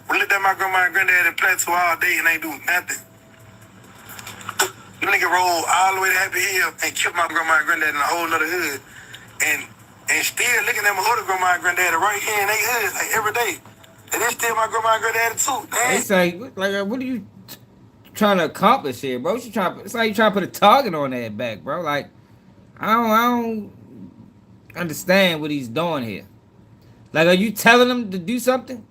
we looked at my grandma and granddad in Plateau all day and ain't do nothing. The nigga rolled all the way to Happy Hill and killed my grandma and granddad in a whole nother hood. And still looking at my other grandma and granddad right here in they hood, like every day. And they still my grandma and granddad too. They say, like, what are you trying to accomplish here, bro? It's like you trying to put a target on that back, bro. Like, I don't understand what he's doing here. Like, are you telling them to do something?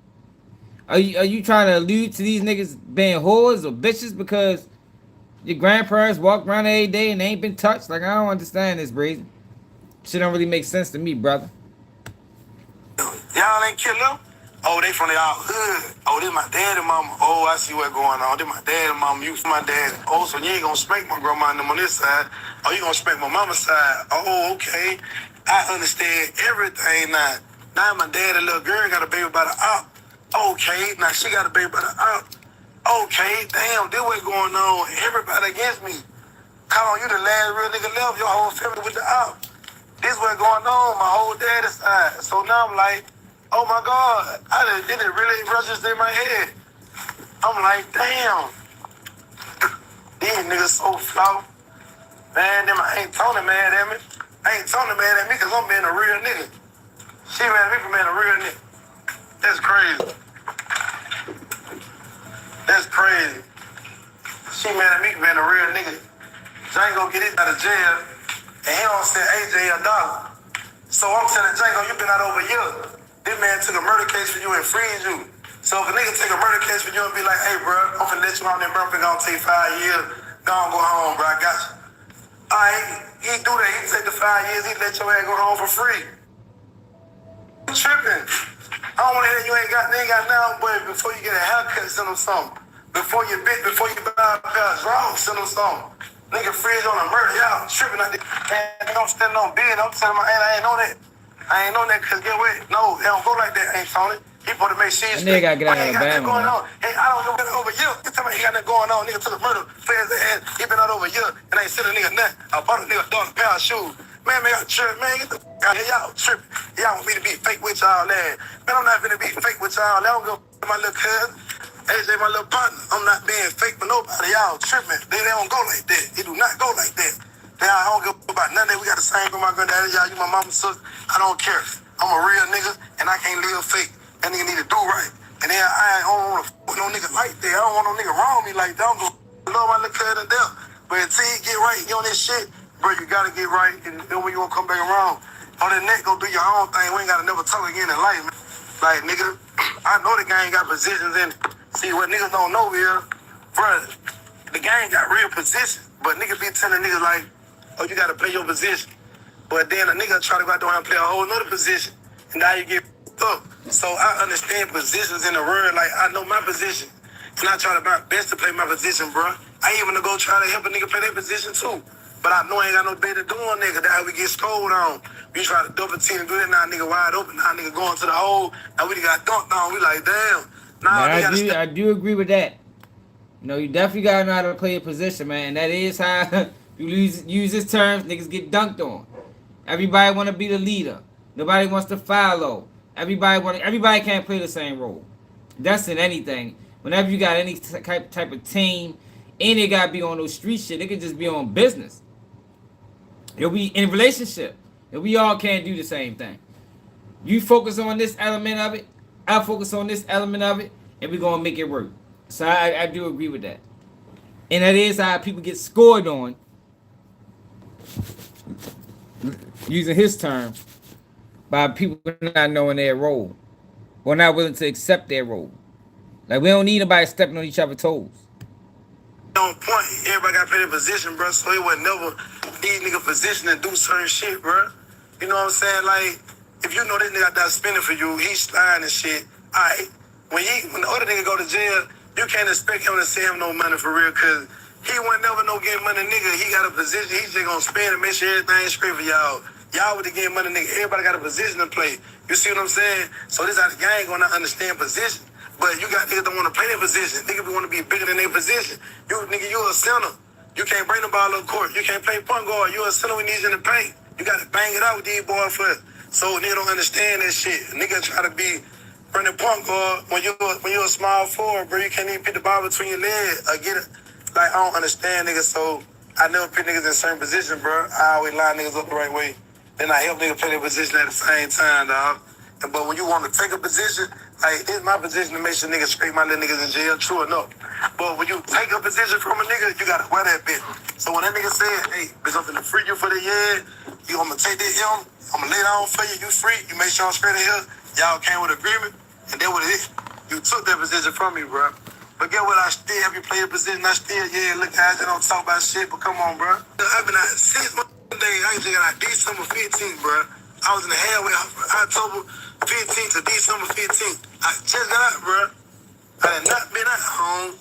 Are you trying to allude to these niggas being whores or bitches because your grandparents walk around every day and they ain't been touched? Like, I don't understand this, Breezy. Shit don't really make sense to me, brother. Y'all ain't kill them? Oh, they from the out hood. Oh, this my dad and mama. Oh, I see what's going on. This my dad and mama. You from my dad. Oh, so you ain't gonna spank my grandma and them on this side. Oh, you gonna spank my mama's side. Oh, okay. I understand everything now. Now my dad and little girl got a baby by the op. Okay, now she got a baby by the op. Okay, damn, this what's going on. Everybody against me. Call you the last real nigga left. Your whole family with the op. This what's going on, my whole daddy's side. So now I'm like, oh my God, it really register in my head. I'm like, damn. These niggas so flawed. Man, them I ain't Tony mad at me. I ain't Tony mad at me because I'm being a real nigga. She mad at me for being a real nigga. That's crazy. That's crazy. She mad at me for being a real nigga. Django get it out of jail. And he don't send AJ $1. So I'm telling Django, you been out over a year. This man took a murder case for you and freed you. So if a nigga take a murder case for you and be like, hey, bro, I'm finna let you out there, bro, I'm gonna take 5 years. Go home, bro, I got you. All right, he do that. He take the 5 years, he let your ass go home for free. You tripping. I don't wanna hear you ain't got nothing, but before you get a haircut, send him something. Before you buy a pair of drawers, send him something. Nigga freeze on a murder, y'all tripping out there. Man, I'm standing on bed, I'm telling my aunt, I ain't know that. I ain't know that because get what? No, it don't go like that, ain't Tony. He supposed to make sure that nigga gotta get out of Alabama. Going on. Hey, I don't know what's over here. You tell me he got nothing going on. Nigga took a murder, feds ass. He been out over here and ain't seen a nigga nothing. I bought a nigga a pair of shoes. Man, y'all tripping. Man, get the out here. Y'all tripping. Y'all want me to be fake with y'all, man. Man, I'm not finna be fake with y'all. I don't go with my little cousin. AJ, my little partner. I'm not being fake for nobody. Y'all tripping. They don't go like that. It do not go like that. I don't give about nothing. We got the same with my granddaddy. Y'all, you my mama's sister. I don't care. I'm a real nigga, and I can't live fake. That nigga need to do right. And then I don't want to fuck no nigga like that. I don't want no nigga wrong me like that. I'm going to love my little cousin to death. But until you get right, you on this shit, bro, you got to get right. And then when you want to come back around, on the neck, go do your own thing. We ain't got to never talk again in life, man. Like, nigga, I know the gang got positions in it. See, what niggas don't know is, bro, the gang got real positions. But niggas be telling niggas like, oh, you got to play your position. But then a nigga try to go out there and play a whole nother position. And now you get up. So I understand positions in the world. Like, I know my position. And I try to my best to play my position, bro. I even to go try to help a nigga play their position, too. But I know I ain't got no better doing, nigga. That's how we get scolded on. We try to double team and do that. Now nigga wide open. Now nigga going to the hole. Now we got dunked on. We like, damn. I do agree with that. You know, you definitely gotta know how to play a position, man. And that is how you use this terms, niggas get dunked on. Everybody wanna be the leader. Nobody wants to follow. Everybody can't play the same role. That's in anything. Whenever you got any type of team, and they gotta be on those street shit, they could just be on business. You'll be in a relationship. And we all can't do the same thing. You focus on this element of it, I focus on this element of it, and we're gonna make it work. So I do agree with that. And that is how people get scored on, using his term, by people not knowing their role or not willing to accept their role. Like, we don't need nobody stepping on each other's toes. On point, everybody got to play their position, bro. So it was never these nigga position to do certain shit, bro. You know what I'm saying? Like, if you know this nigga got spending for you, he's sliding and shit. Alright, when the other nigga go to jail, you can't expect him to send him no money for real, cause he wasn't never no getting money nigga. He got a position, he's just gonna spend and make sure everything's straight for y'all. Y'all with the game money nigga, everybody got a position to play. You see what I'm saying? So this how the gang gonna understand position. But you got niggas that want to play their position. Niggas want to be bigger than their position. You a center. You can't bring the ball up court. You can't play point guard. You a center when he's in the paint. You got to bang it out with these boys for it. So nigga don't understand that shit. Nigga try to be running point guard when you a small forward, bro. You can't even put the ball between your legs or get it. Like, I don't understand niggas. So I never put niggas in certain position, bro. I always line niggas up the right way. Then I help niggas play their position at the same time, dog. But when you want to take a position, like, it's my position to make sure niggas scrape my little niggas in jail, true enough. But when you take a position from a nigga, you gotta wear that bitch. So when that nigga said, hey, bitch, I'm finna free you for the year, I'm gonna take this M, I'm gonna lay down for you, you free, you make sure I'm straight in here, y'all came with agreement, and then what it is, you took that position from me, bro. But get what, I still have you play the position, I still, look, guys, you don't talk about shit, but come on, bro. I've been out 6 months a day, I just got out December 15th, bro. I was in the halfway October 15th to December 15th. I just got out, bro. I had not been at home.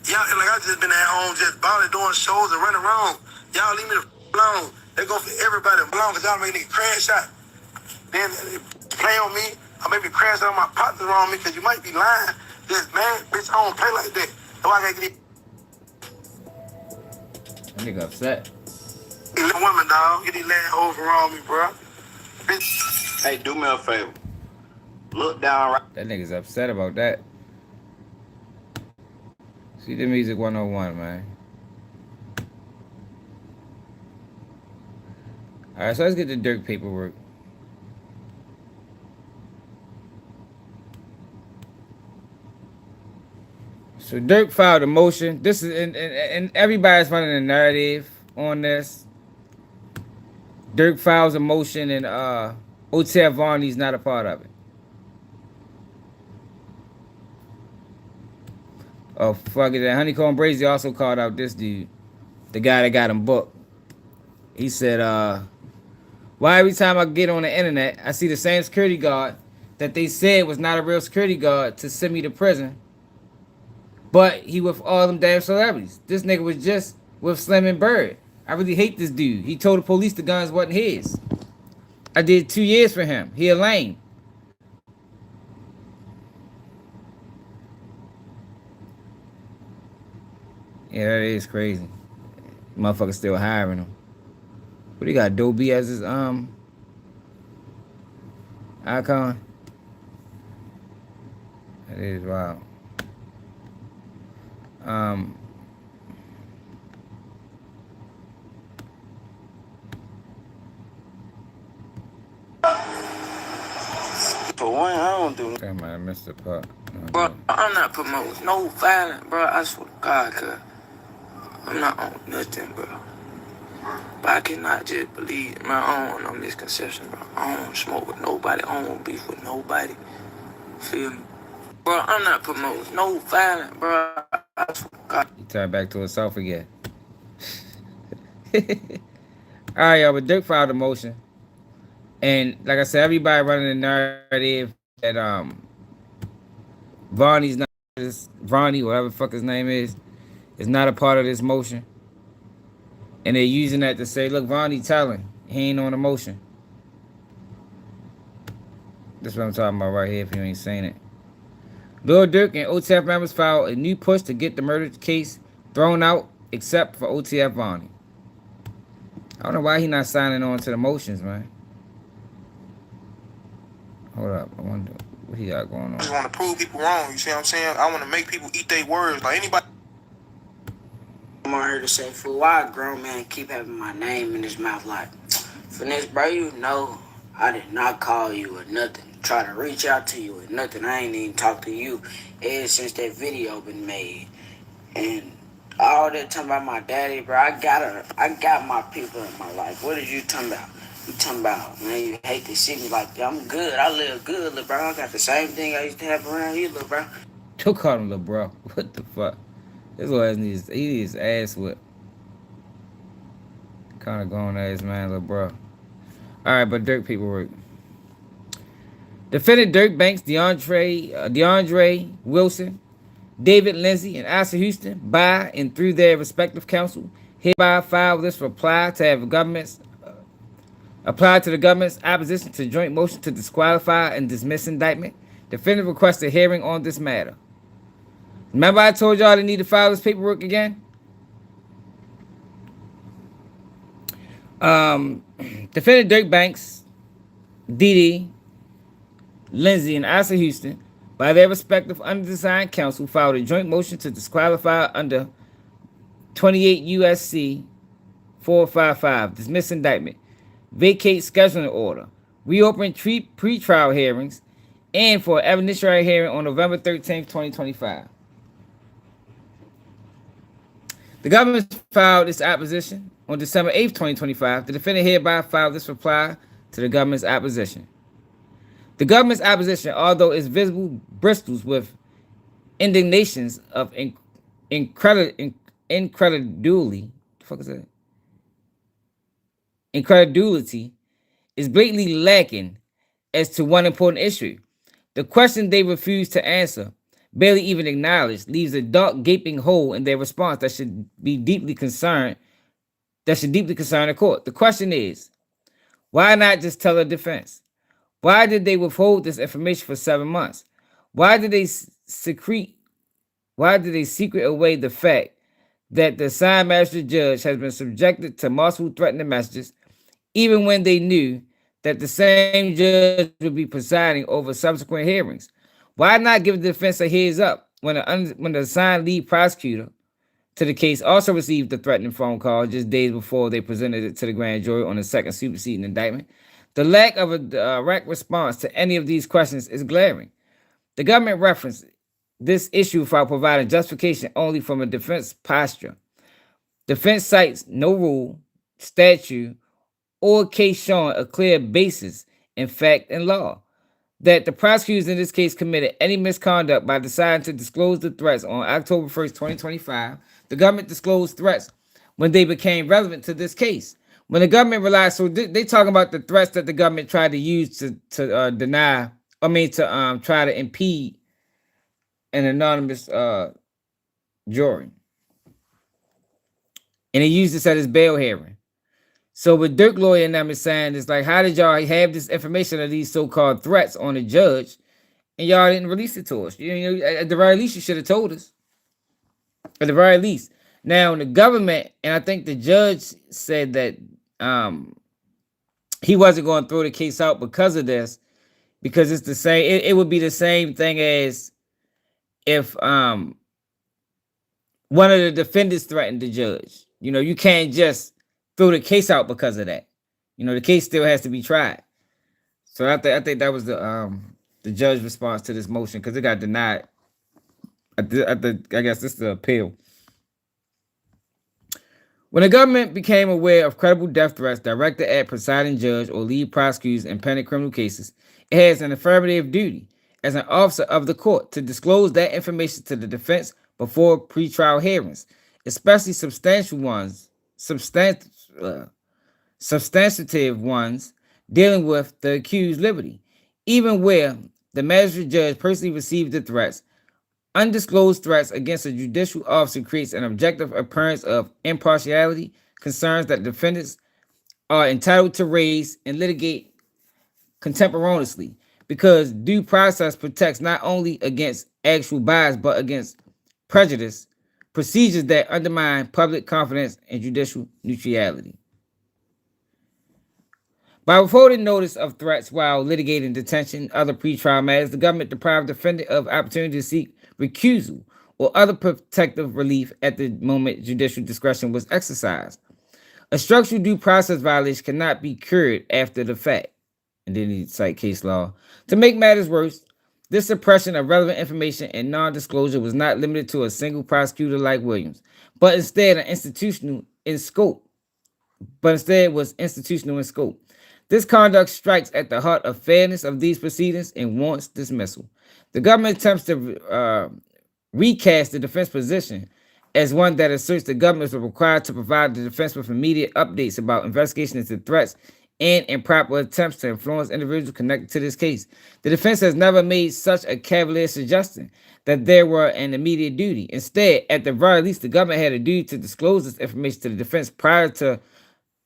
Y'all, like, I just been at home just balling, doing shows and running around. Y'all leave me the alone. They go for everybody alone because y'all make niggas crash out. Then they play on me. I maybe crash out on my partners around me because you might be lying. Just, man, bitch, I don't play like that. So I gotta get That nigga upset. these little women, dog. Get these land hoes around me, bro. Bitch. Hey, do me a favor. Look down right. That nigga's upset about that. See the music 101, man. Alright, so let's get the Durk paperwork. So Durk filed a motion. This is and everybody's running a narrative on this. Durk files a motion and Otep Varney's not a part of it. Oh, fuck it. Honeycomb Brazy also called out this dude, the guy that got him booked. He said, why every time I get on the internet, I see the same security guard that they said was not a real security guard to send me to prison, but he with all them damn celebrities. This nigga was just with Slim and Bird. I really hate this dude. He told the police the guns wasn't his. I did 2 years for him. He a lame. Yeah, that is crazy. Motherfucker still hiring him. What he got? Dobie as his icon. That is wild. For one, I don't do. Damn, I missed the part. Bro, I'm not promoting no violence, bro. I swear to God, cuz I'm not on nothing, bro. But I cannot just believe, man, I don't want no misconception, bro. I don't smoke with nobody. I don't beef with nobody. Feel me? Bro, I'm not promoting no violence, bro. I swear to God. He turned back to himself again. Alright, y'all, but Durk filed a motion. And like I said, everybody running the narrative that Vonnie's not Vonnie, whatever the fuck his name is not a part of this motion. And they're using that to say, look, Vonnie telling he ain't on the motion. That's what I'm talking about right here if you ain't seen it. Lil Durk and OTF members filed a new push to get the murder case thrown out except for OTF Vonnie. I don't know why he not signing on to the motions, man. Hold up, I wonder what he got going on. I just want to prove people wrong, you see what I'm saying? I want to make people eat their words, like anybody. I'm on here to say, fool, why a grown man keep having my name in his mouth like, Finesse, bro, you know, I did not call you or nothing. Try to reach out to you or nothing. I ain't even talk to you ever since that video been made. And all that talking about my daddy, bro. I got my people in my life. What is you talking about? You talking about, man, you hate to see me like that. I'm good. I live good, little bro. I got the same thing I used to have around you, little bro. Don't call him little bro. What the fuck? This little ass needs his ass whipped. Kind of grown ass man, little bro. Alright, but Durk paperwork. Defendant Dirk Banks, DeAndre Wilson, David Lindsay, and Asa Houston, by and through their respective counsel, hereby file this reply to have government's apply to the government's opposition to joint motion to disqualify and dismiss indictment. Defendant requests a hearing on this matter. Remember I told y'all they need to file this paperwork again? Defendant Dirk Banks, DD, Lindsay, and Asa Houston, by their respective undersigned counsel, filed a joint motion to disqualify under 28 U.S.C. 455, dismiss indictment, vacate scheduling order, reopen pre-trial hearings, and for an evidentiary hearing on November 13th, 2025. The government filed its opposition on December 8th, 2025. The defendant hereby filed this reply to the government's opposition. The government's opposition, although it's visible, bristles with indignations of incredulity. The fuck is that? Incredulity is blatantly lacking as to one important issue. The question they refuse to answer, barely even acknowledge, leaves a dark gaping hole in their response that should deeply concern the court. The question is, why not just tell the defense? Why did they withhold this information for 7 months? Why did they secret away the fact that the assigned magistrate judge has been subjected to multiple threatening messages, even when they knew that the same judge would be presiding over subsequent hearings? Why not give the defense a heads up when the assigned lead prosecutor to the case also received the threatening phone call just days before they presented it to the grand jury on the second superseding indictment? The lack of a direct response to any of these questions is glaring. The government referenced this issue without providing justification only from a defense posture. Defense cites no rule, statute, or case showing a clear basis in fact and law that the prosecutors in this case committed any misconduct by deciding to disclose the threats on October 1st, 2025. The government disclosed threats when they became relevant to this case. When the government relies, so they talking about the threats that the government tried to use to try to impede an anonymous jury. And he used this at his bail hearing. So what Dirk lawyer and them is saying is like, how did y'all have this information of these so-called threats on the judge and y'all didn't release it to us? You know, at the very least, you should have told us. At the very least. Now, the government, and I think the judge said that he wasn't going to throw the case out because of this, because it's the same. It would be the same thing as if one of the defendants threatened the judge. You know, you can't just throw the case out because of that. You know, the case still has to be tried. So I think that was the judge's response to this motion, because it got denied. I guess this is the appeal. When the government became aware of credible death threats directed at presiding judge or lead prosecutors in pending criminal cases, it has an affirmative duty as an officer of the court to disclose that information to the defense before pretrial hearings, especially substantive ones dealing with the accused liberty, even where the magistrate judge personally received the threats. Undisclosed threats against a judicial officer creates an objective appearance of impartiality, concerns that defendants are entitled to raise and litigate contemporaneously, because due process protects not only against actual bias but against prejudice, procedures that undermine public confidence and judicial neutrality. By withholding notice of threats while litigating detention, other pretrial matters, the government deprived the defendant of opportunity to seek recusal or other protective relief at the moment judicial discretion was exercised. A structural due process violation cannot be cured after the fact. And then he cite case law. To make matters worse, this suppression of relevant information and non-disclosure was not limited to a single prosecutor like Williams, but instead institutional in scope. This conduct strikes at the heart of fairness of these proceedings and warrants dismissal. The government attempts to recast the defense position as one that asserts the government was required to provide the defense with immediate updates about investigations into threats and improper attempts to influence individuals connected to this case. The defense has never made such a cavalier suggestion that there were an immediate duty. Instead, at the very least, the government had a duty to disclose this information to the defense prior to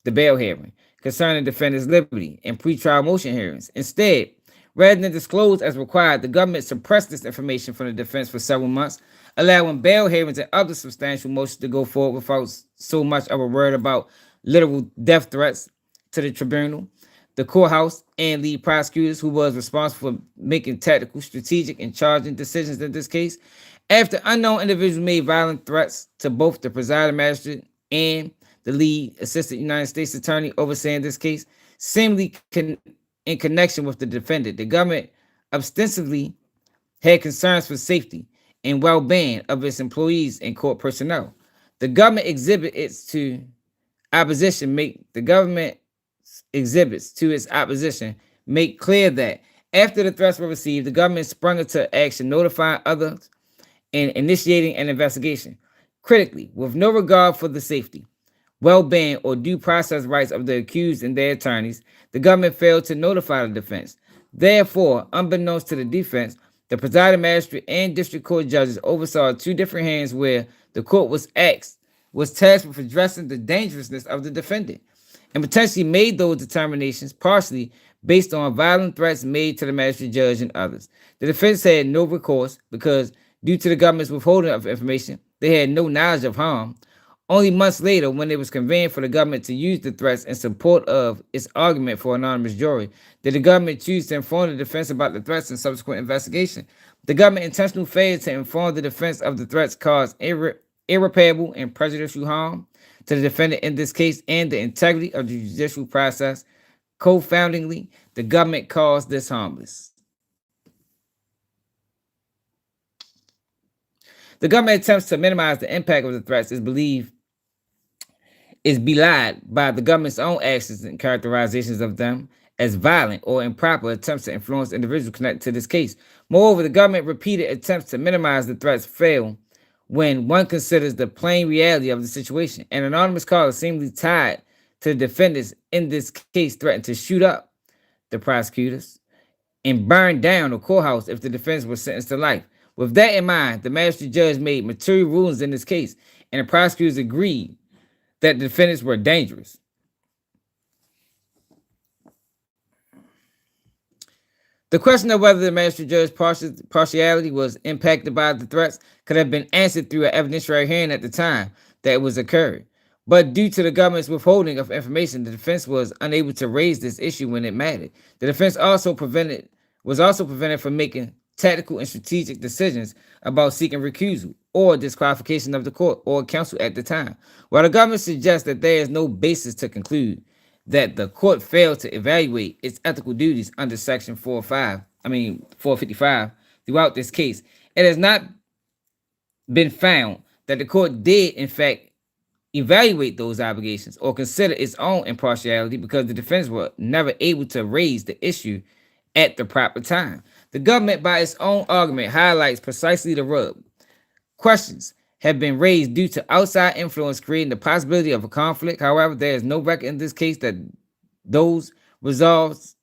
the bail hearing concerning defendant's liberty and pretrial motion hearings. Instead, rather than disclose as required, the government suppressed this information from the defense for several months, allowing bail hearings and other substantial motions to go forward without so much of a word about literal death threats to the tribunal, the courthouse, and lead prosecutors who was responsible for making tactical, strategic, and charging decisions in this case. After unknown individuals made violent threats to both the presiding magistrate and the lead assistant United States attorney overseeing this case, seemingly in connection with the defendant, the government ostensibly had concerns for safety and well-being of its employees and court personnel. The government exhibits to its opposition make clear that after the threats were received, the government sprung into action, notifying others and initiating an investigation. Critically, with no regard for the safety, well-being, or due process rights of the accused and their attorneys, the government failed to notify the defense. Therefore, unbeknownst to the defense, the presiding magistrate and district court judges oversaw two different hearings where the court was tasked with addressing the dangerousness of the defendant and potentially made those determinations partially based on violent threats made to the magistrate judge and others. The defense had no recourse because, due to the government's withholding of information, they had no knowledge of harm. Only months later, when it was convenient for the government to use the threats in support of its argument for anonymous jury, did the government choose to inform the defense about the threats in subsequent investigation. The government intentionally failed to inform the defense of the threats caused irreparable and prejudicial harm to the defendant in this case and the integrity of the judicial process. Co-foundingly, the government caused this harmless. The government attempts to minimize the impact of the threats is belied by the government's own actions and characterizations of them as violent or improper attempts to influence individuals connected to this case. Moreover, the government's repeated attempts to minimize the threats fail when one considers the plain reality of the situation. An anonymous caller seemingly tied to the defendants in this case threatened to shoot up the prosecutors and burn down the courthouse if the defense was sentenced to life. With that in mind, the magistrate judge made material rulings in this case, and the prosecutors agreed that the defendants were dangerous. The question of whether the magistrate judge's partiality was impacted by the threats could have been answered through an evidentiary hearing at the time that it was occurred. But due to the government's withholding of information, the defense was unable to raise this issue when it mattered. The defense was also prevented from making tactical and strategic decisions about seeking recusal or disqualification of the court or counsel at the time. While the government suggests that there is no basis to conclude that the court failed to evaluate its ethical duties under Section 455 throughout this case, it has not been found that the court did, in fact, evaluate those obligations or consider its own impartiality because the defense were never able to raise the issue at the proper time. The government, by its own argument, highlights precisely the rub. Questions have been raised due to outside influence creating the possibility of a conflict. However, there is no record in this case that resolves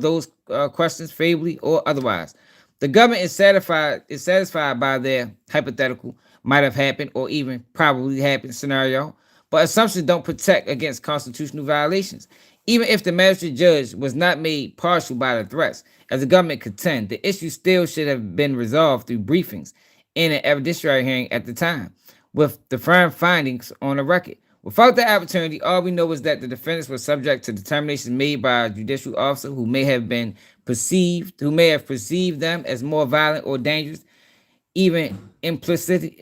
those questions favorably or otherwise. The government is satisfied by their hypothetical might have happened or even probably happened scenario, but assumptions don't protect against constitutional violations. Even if the magistrate judge was not made partial by the threats, as the government contend, the issue still should have been resolved through briefings in an evidentiary hearing at the time, with the firm findings on the record. Without that opportunity, all we know is that the defendants were subject to determinations made by a judicial officer who may have perceived them as more violent or dangerous, even implicitly,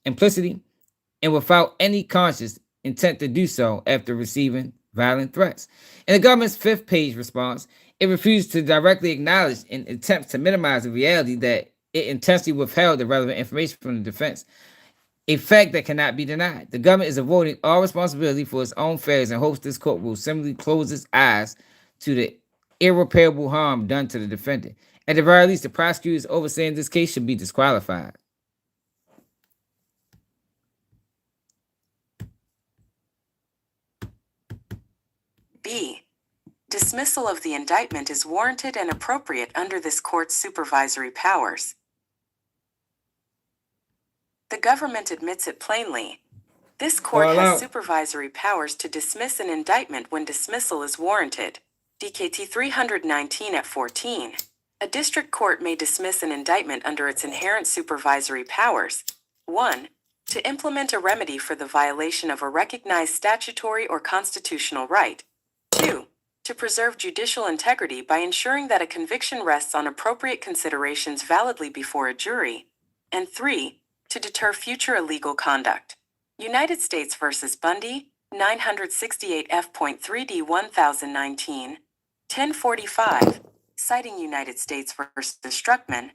and without any conscious intent to do so after receiving violent threats. In the government's 5th-page response, it refused to directly acknowledge and attempts to minimize the reality that it intentionally withheld the relevant information from the defense, a fact that cannot be denied. The government is avoiding all responsibility for its own failures and hopes this court will simply close its eyes to the irreparable harm done to the defendant. At the very least, the prosecutors overseeing this case should be disqualified. B. Dismissal of the indictment is warranted and appropriate under this court's supervisory powers. The government admits it plainly. This court has supervisory powers to dismiss an indictment when dismissal is warranted. DKT 319 at 14. A district court may dismiss an indictment under its inherent supervisory powers. 1. To implement a remedy for the violation of a recognized statutory or constitutional right. 2. To preserve judicial integrity by ensuring that a conviction rests on appropriate considerations validly before a jury. And 3. To deter future illegal conduct. United States v. Bundy, 968 F.3d 1019, 1045, citing United States v. Struckman.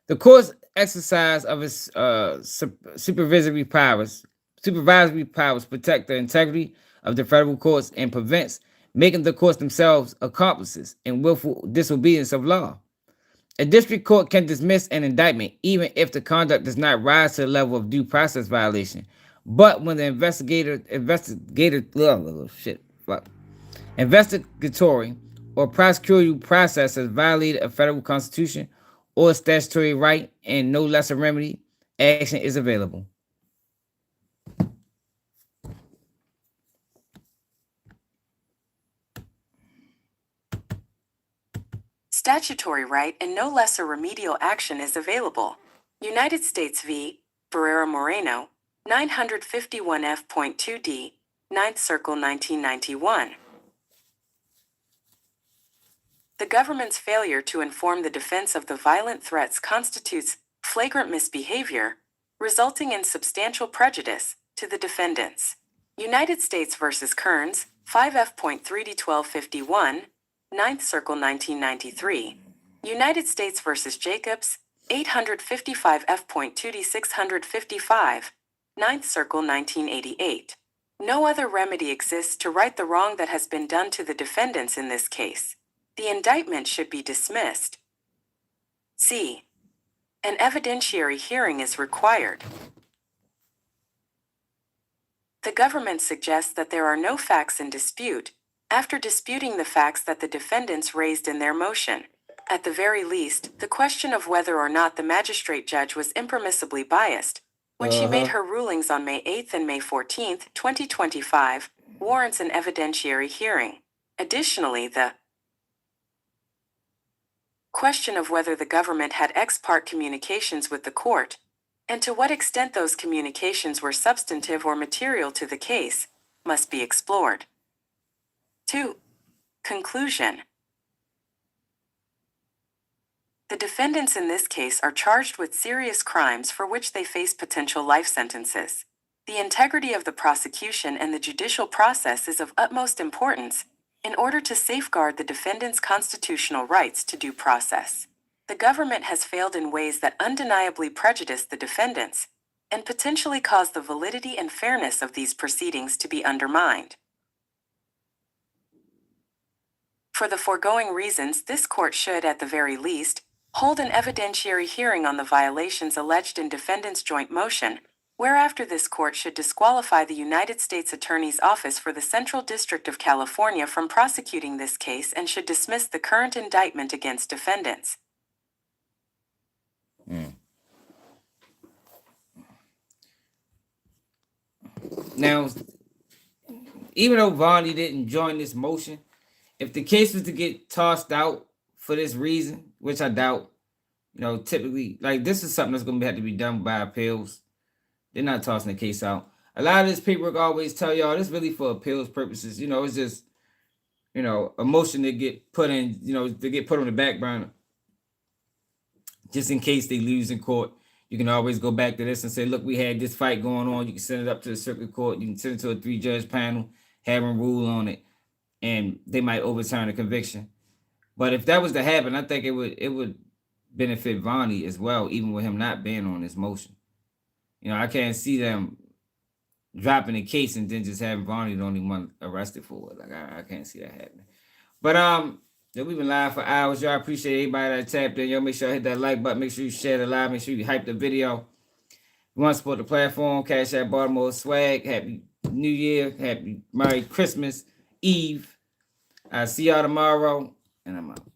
The court's exercise of its supervisory powers protect the integrity of the federal courts and prevents making the courts themselves accomplices in willful disobedience of law. A district court can dismiss an indictment even if the conduct does not rise to the level of due process violation. But when the investigatory or prosecutorial process has violated a federal constitution or statutory right and no lesser remedy, action is available. Statutory right and no lesser remedial action is available. United States v. Barrera Moreno, 951 F.2d, 9th Circle 1991. The government's failure to inform the defense of the violent threats constitutes flagrant misbehavior, resulting in substantial prejudice to the defendants. United States v. Kearns, 5 F.3d 1251, 9th Circle 1993. United States v. Jacobs, 855 F.2d 655, 9th Circle 1988. No other remedy exists to right the wrong that has been done to the defendants in this case. The indictment should be dismissed. C. An evidentiary hearing is required. The government suggests that there are no facts in dispute, after disputing the facts that the defendants raised in their motion. At the very least, the question of whether or not the magistrate judge was impermissibly biased, when she made her rulings on May 8th and May 14th, 2025, warrants an evidentiary hearing. Additionally, the question of whether the government had ex parte communications with the court, and to what extent those communications were substantive or material to the case, must be explored. 2. Conclusion. The defendants in this case are charged with serious crimes for which they face potential life sentences. The integrity of the prosecution and the judicial process is of utmost importance in order to safeguard the defendants' constitutional rights to due process. The government has failed in ways that undeniably prejudice the defendants and potentially cause the validity and fairness of these proceedings to be undermined. For the foregoing reasons, this court should, at the very least, hold an evidentiary hearing on the violations alleged in defendants' joint motion, whereafter this court should disqualify the United States Attorney's Office for the Central District of California from prosecuting this case and should dismiss the current indictment against defendants. Now, even though Vonnie didn't join this motion, if the case was to get tossed out for this reason, which I doubt, typically, like, this is something that's going to have to be done by appeals. They're not tossing the case out. A lot of this paperwork always tell y'all this really for appeals purposes. It's just, a motion to get put in, to get put on the back burner, just in case they lose in court. You can always go back to this and say, look, we had this fight going on. You can send it up to the circuit court. You can send it to a 3-judge panel, have them rule on it, and they might overturn the conviction. But if that was to happen, I think it would benefit Vonnie as well, even with him not being on this motion. You know, I can't see them dropping the case and then just having Vonnie the only one arrested for it. Like I can't see that happening. But we've been live for hours. Y'all appreciate everybody that tapped in. Y'all make sure you hit that like button. Make sure you share the live. Make sure you hype the video. If you want to support the platform, Cash App Baltimore Swag. Happy New Year. Happy Merry Christmas Eve. I'll see y'all tomorrow, and I'm out.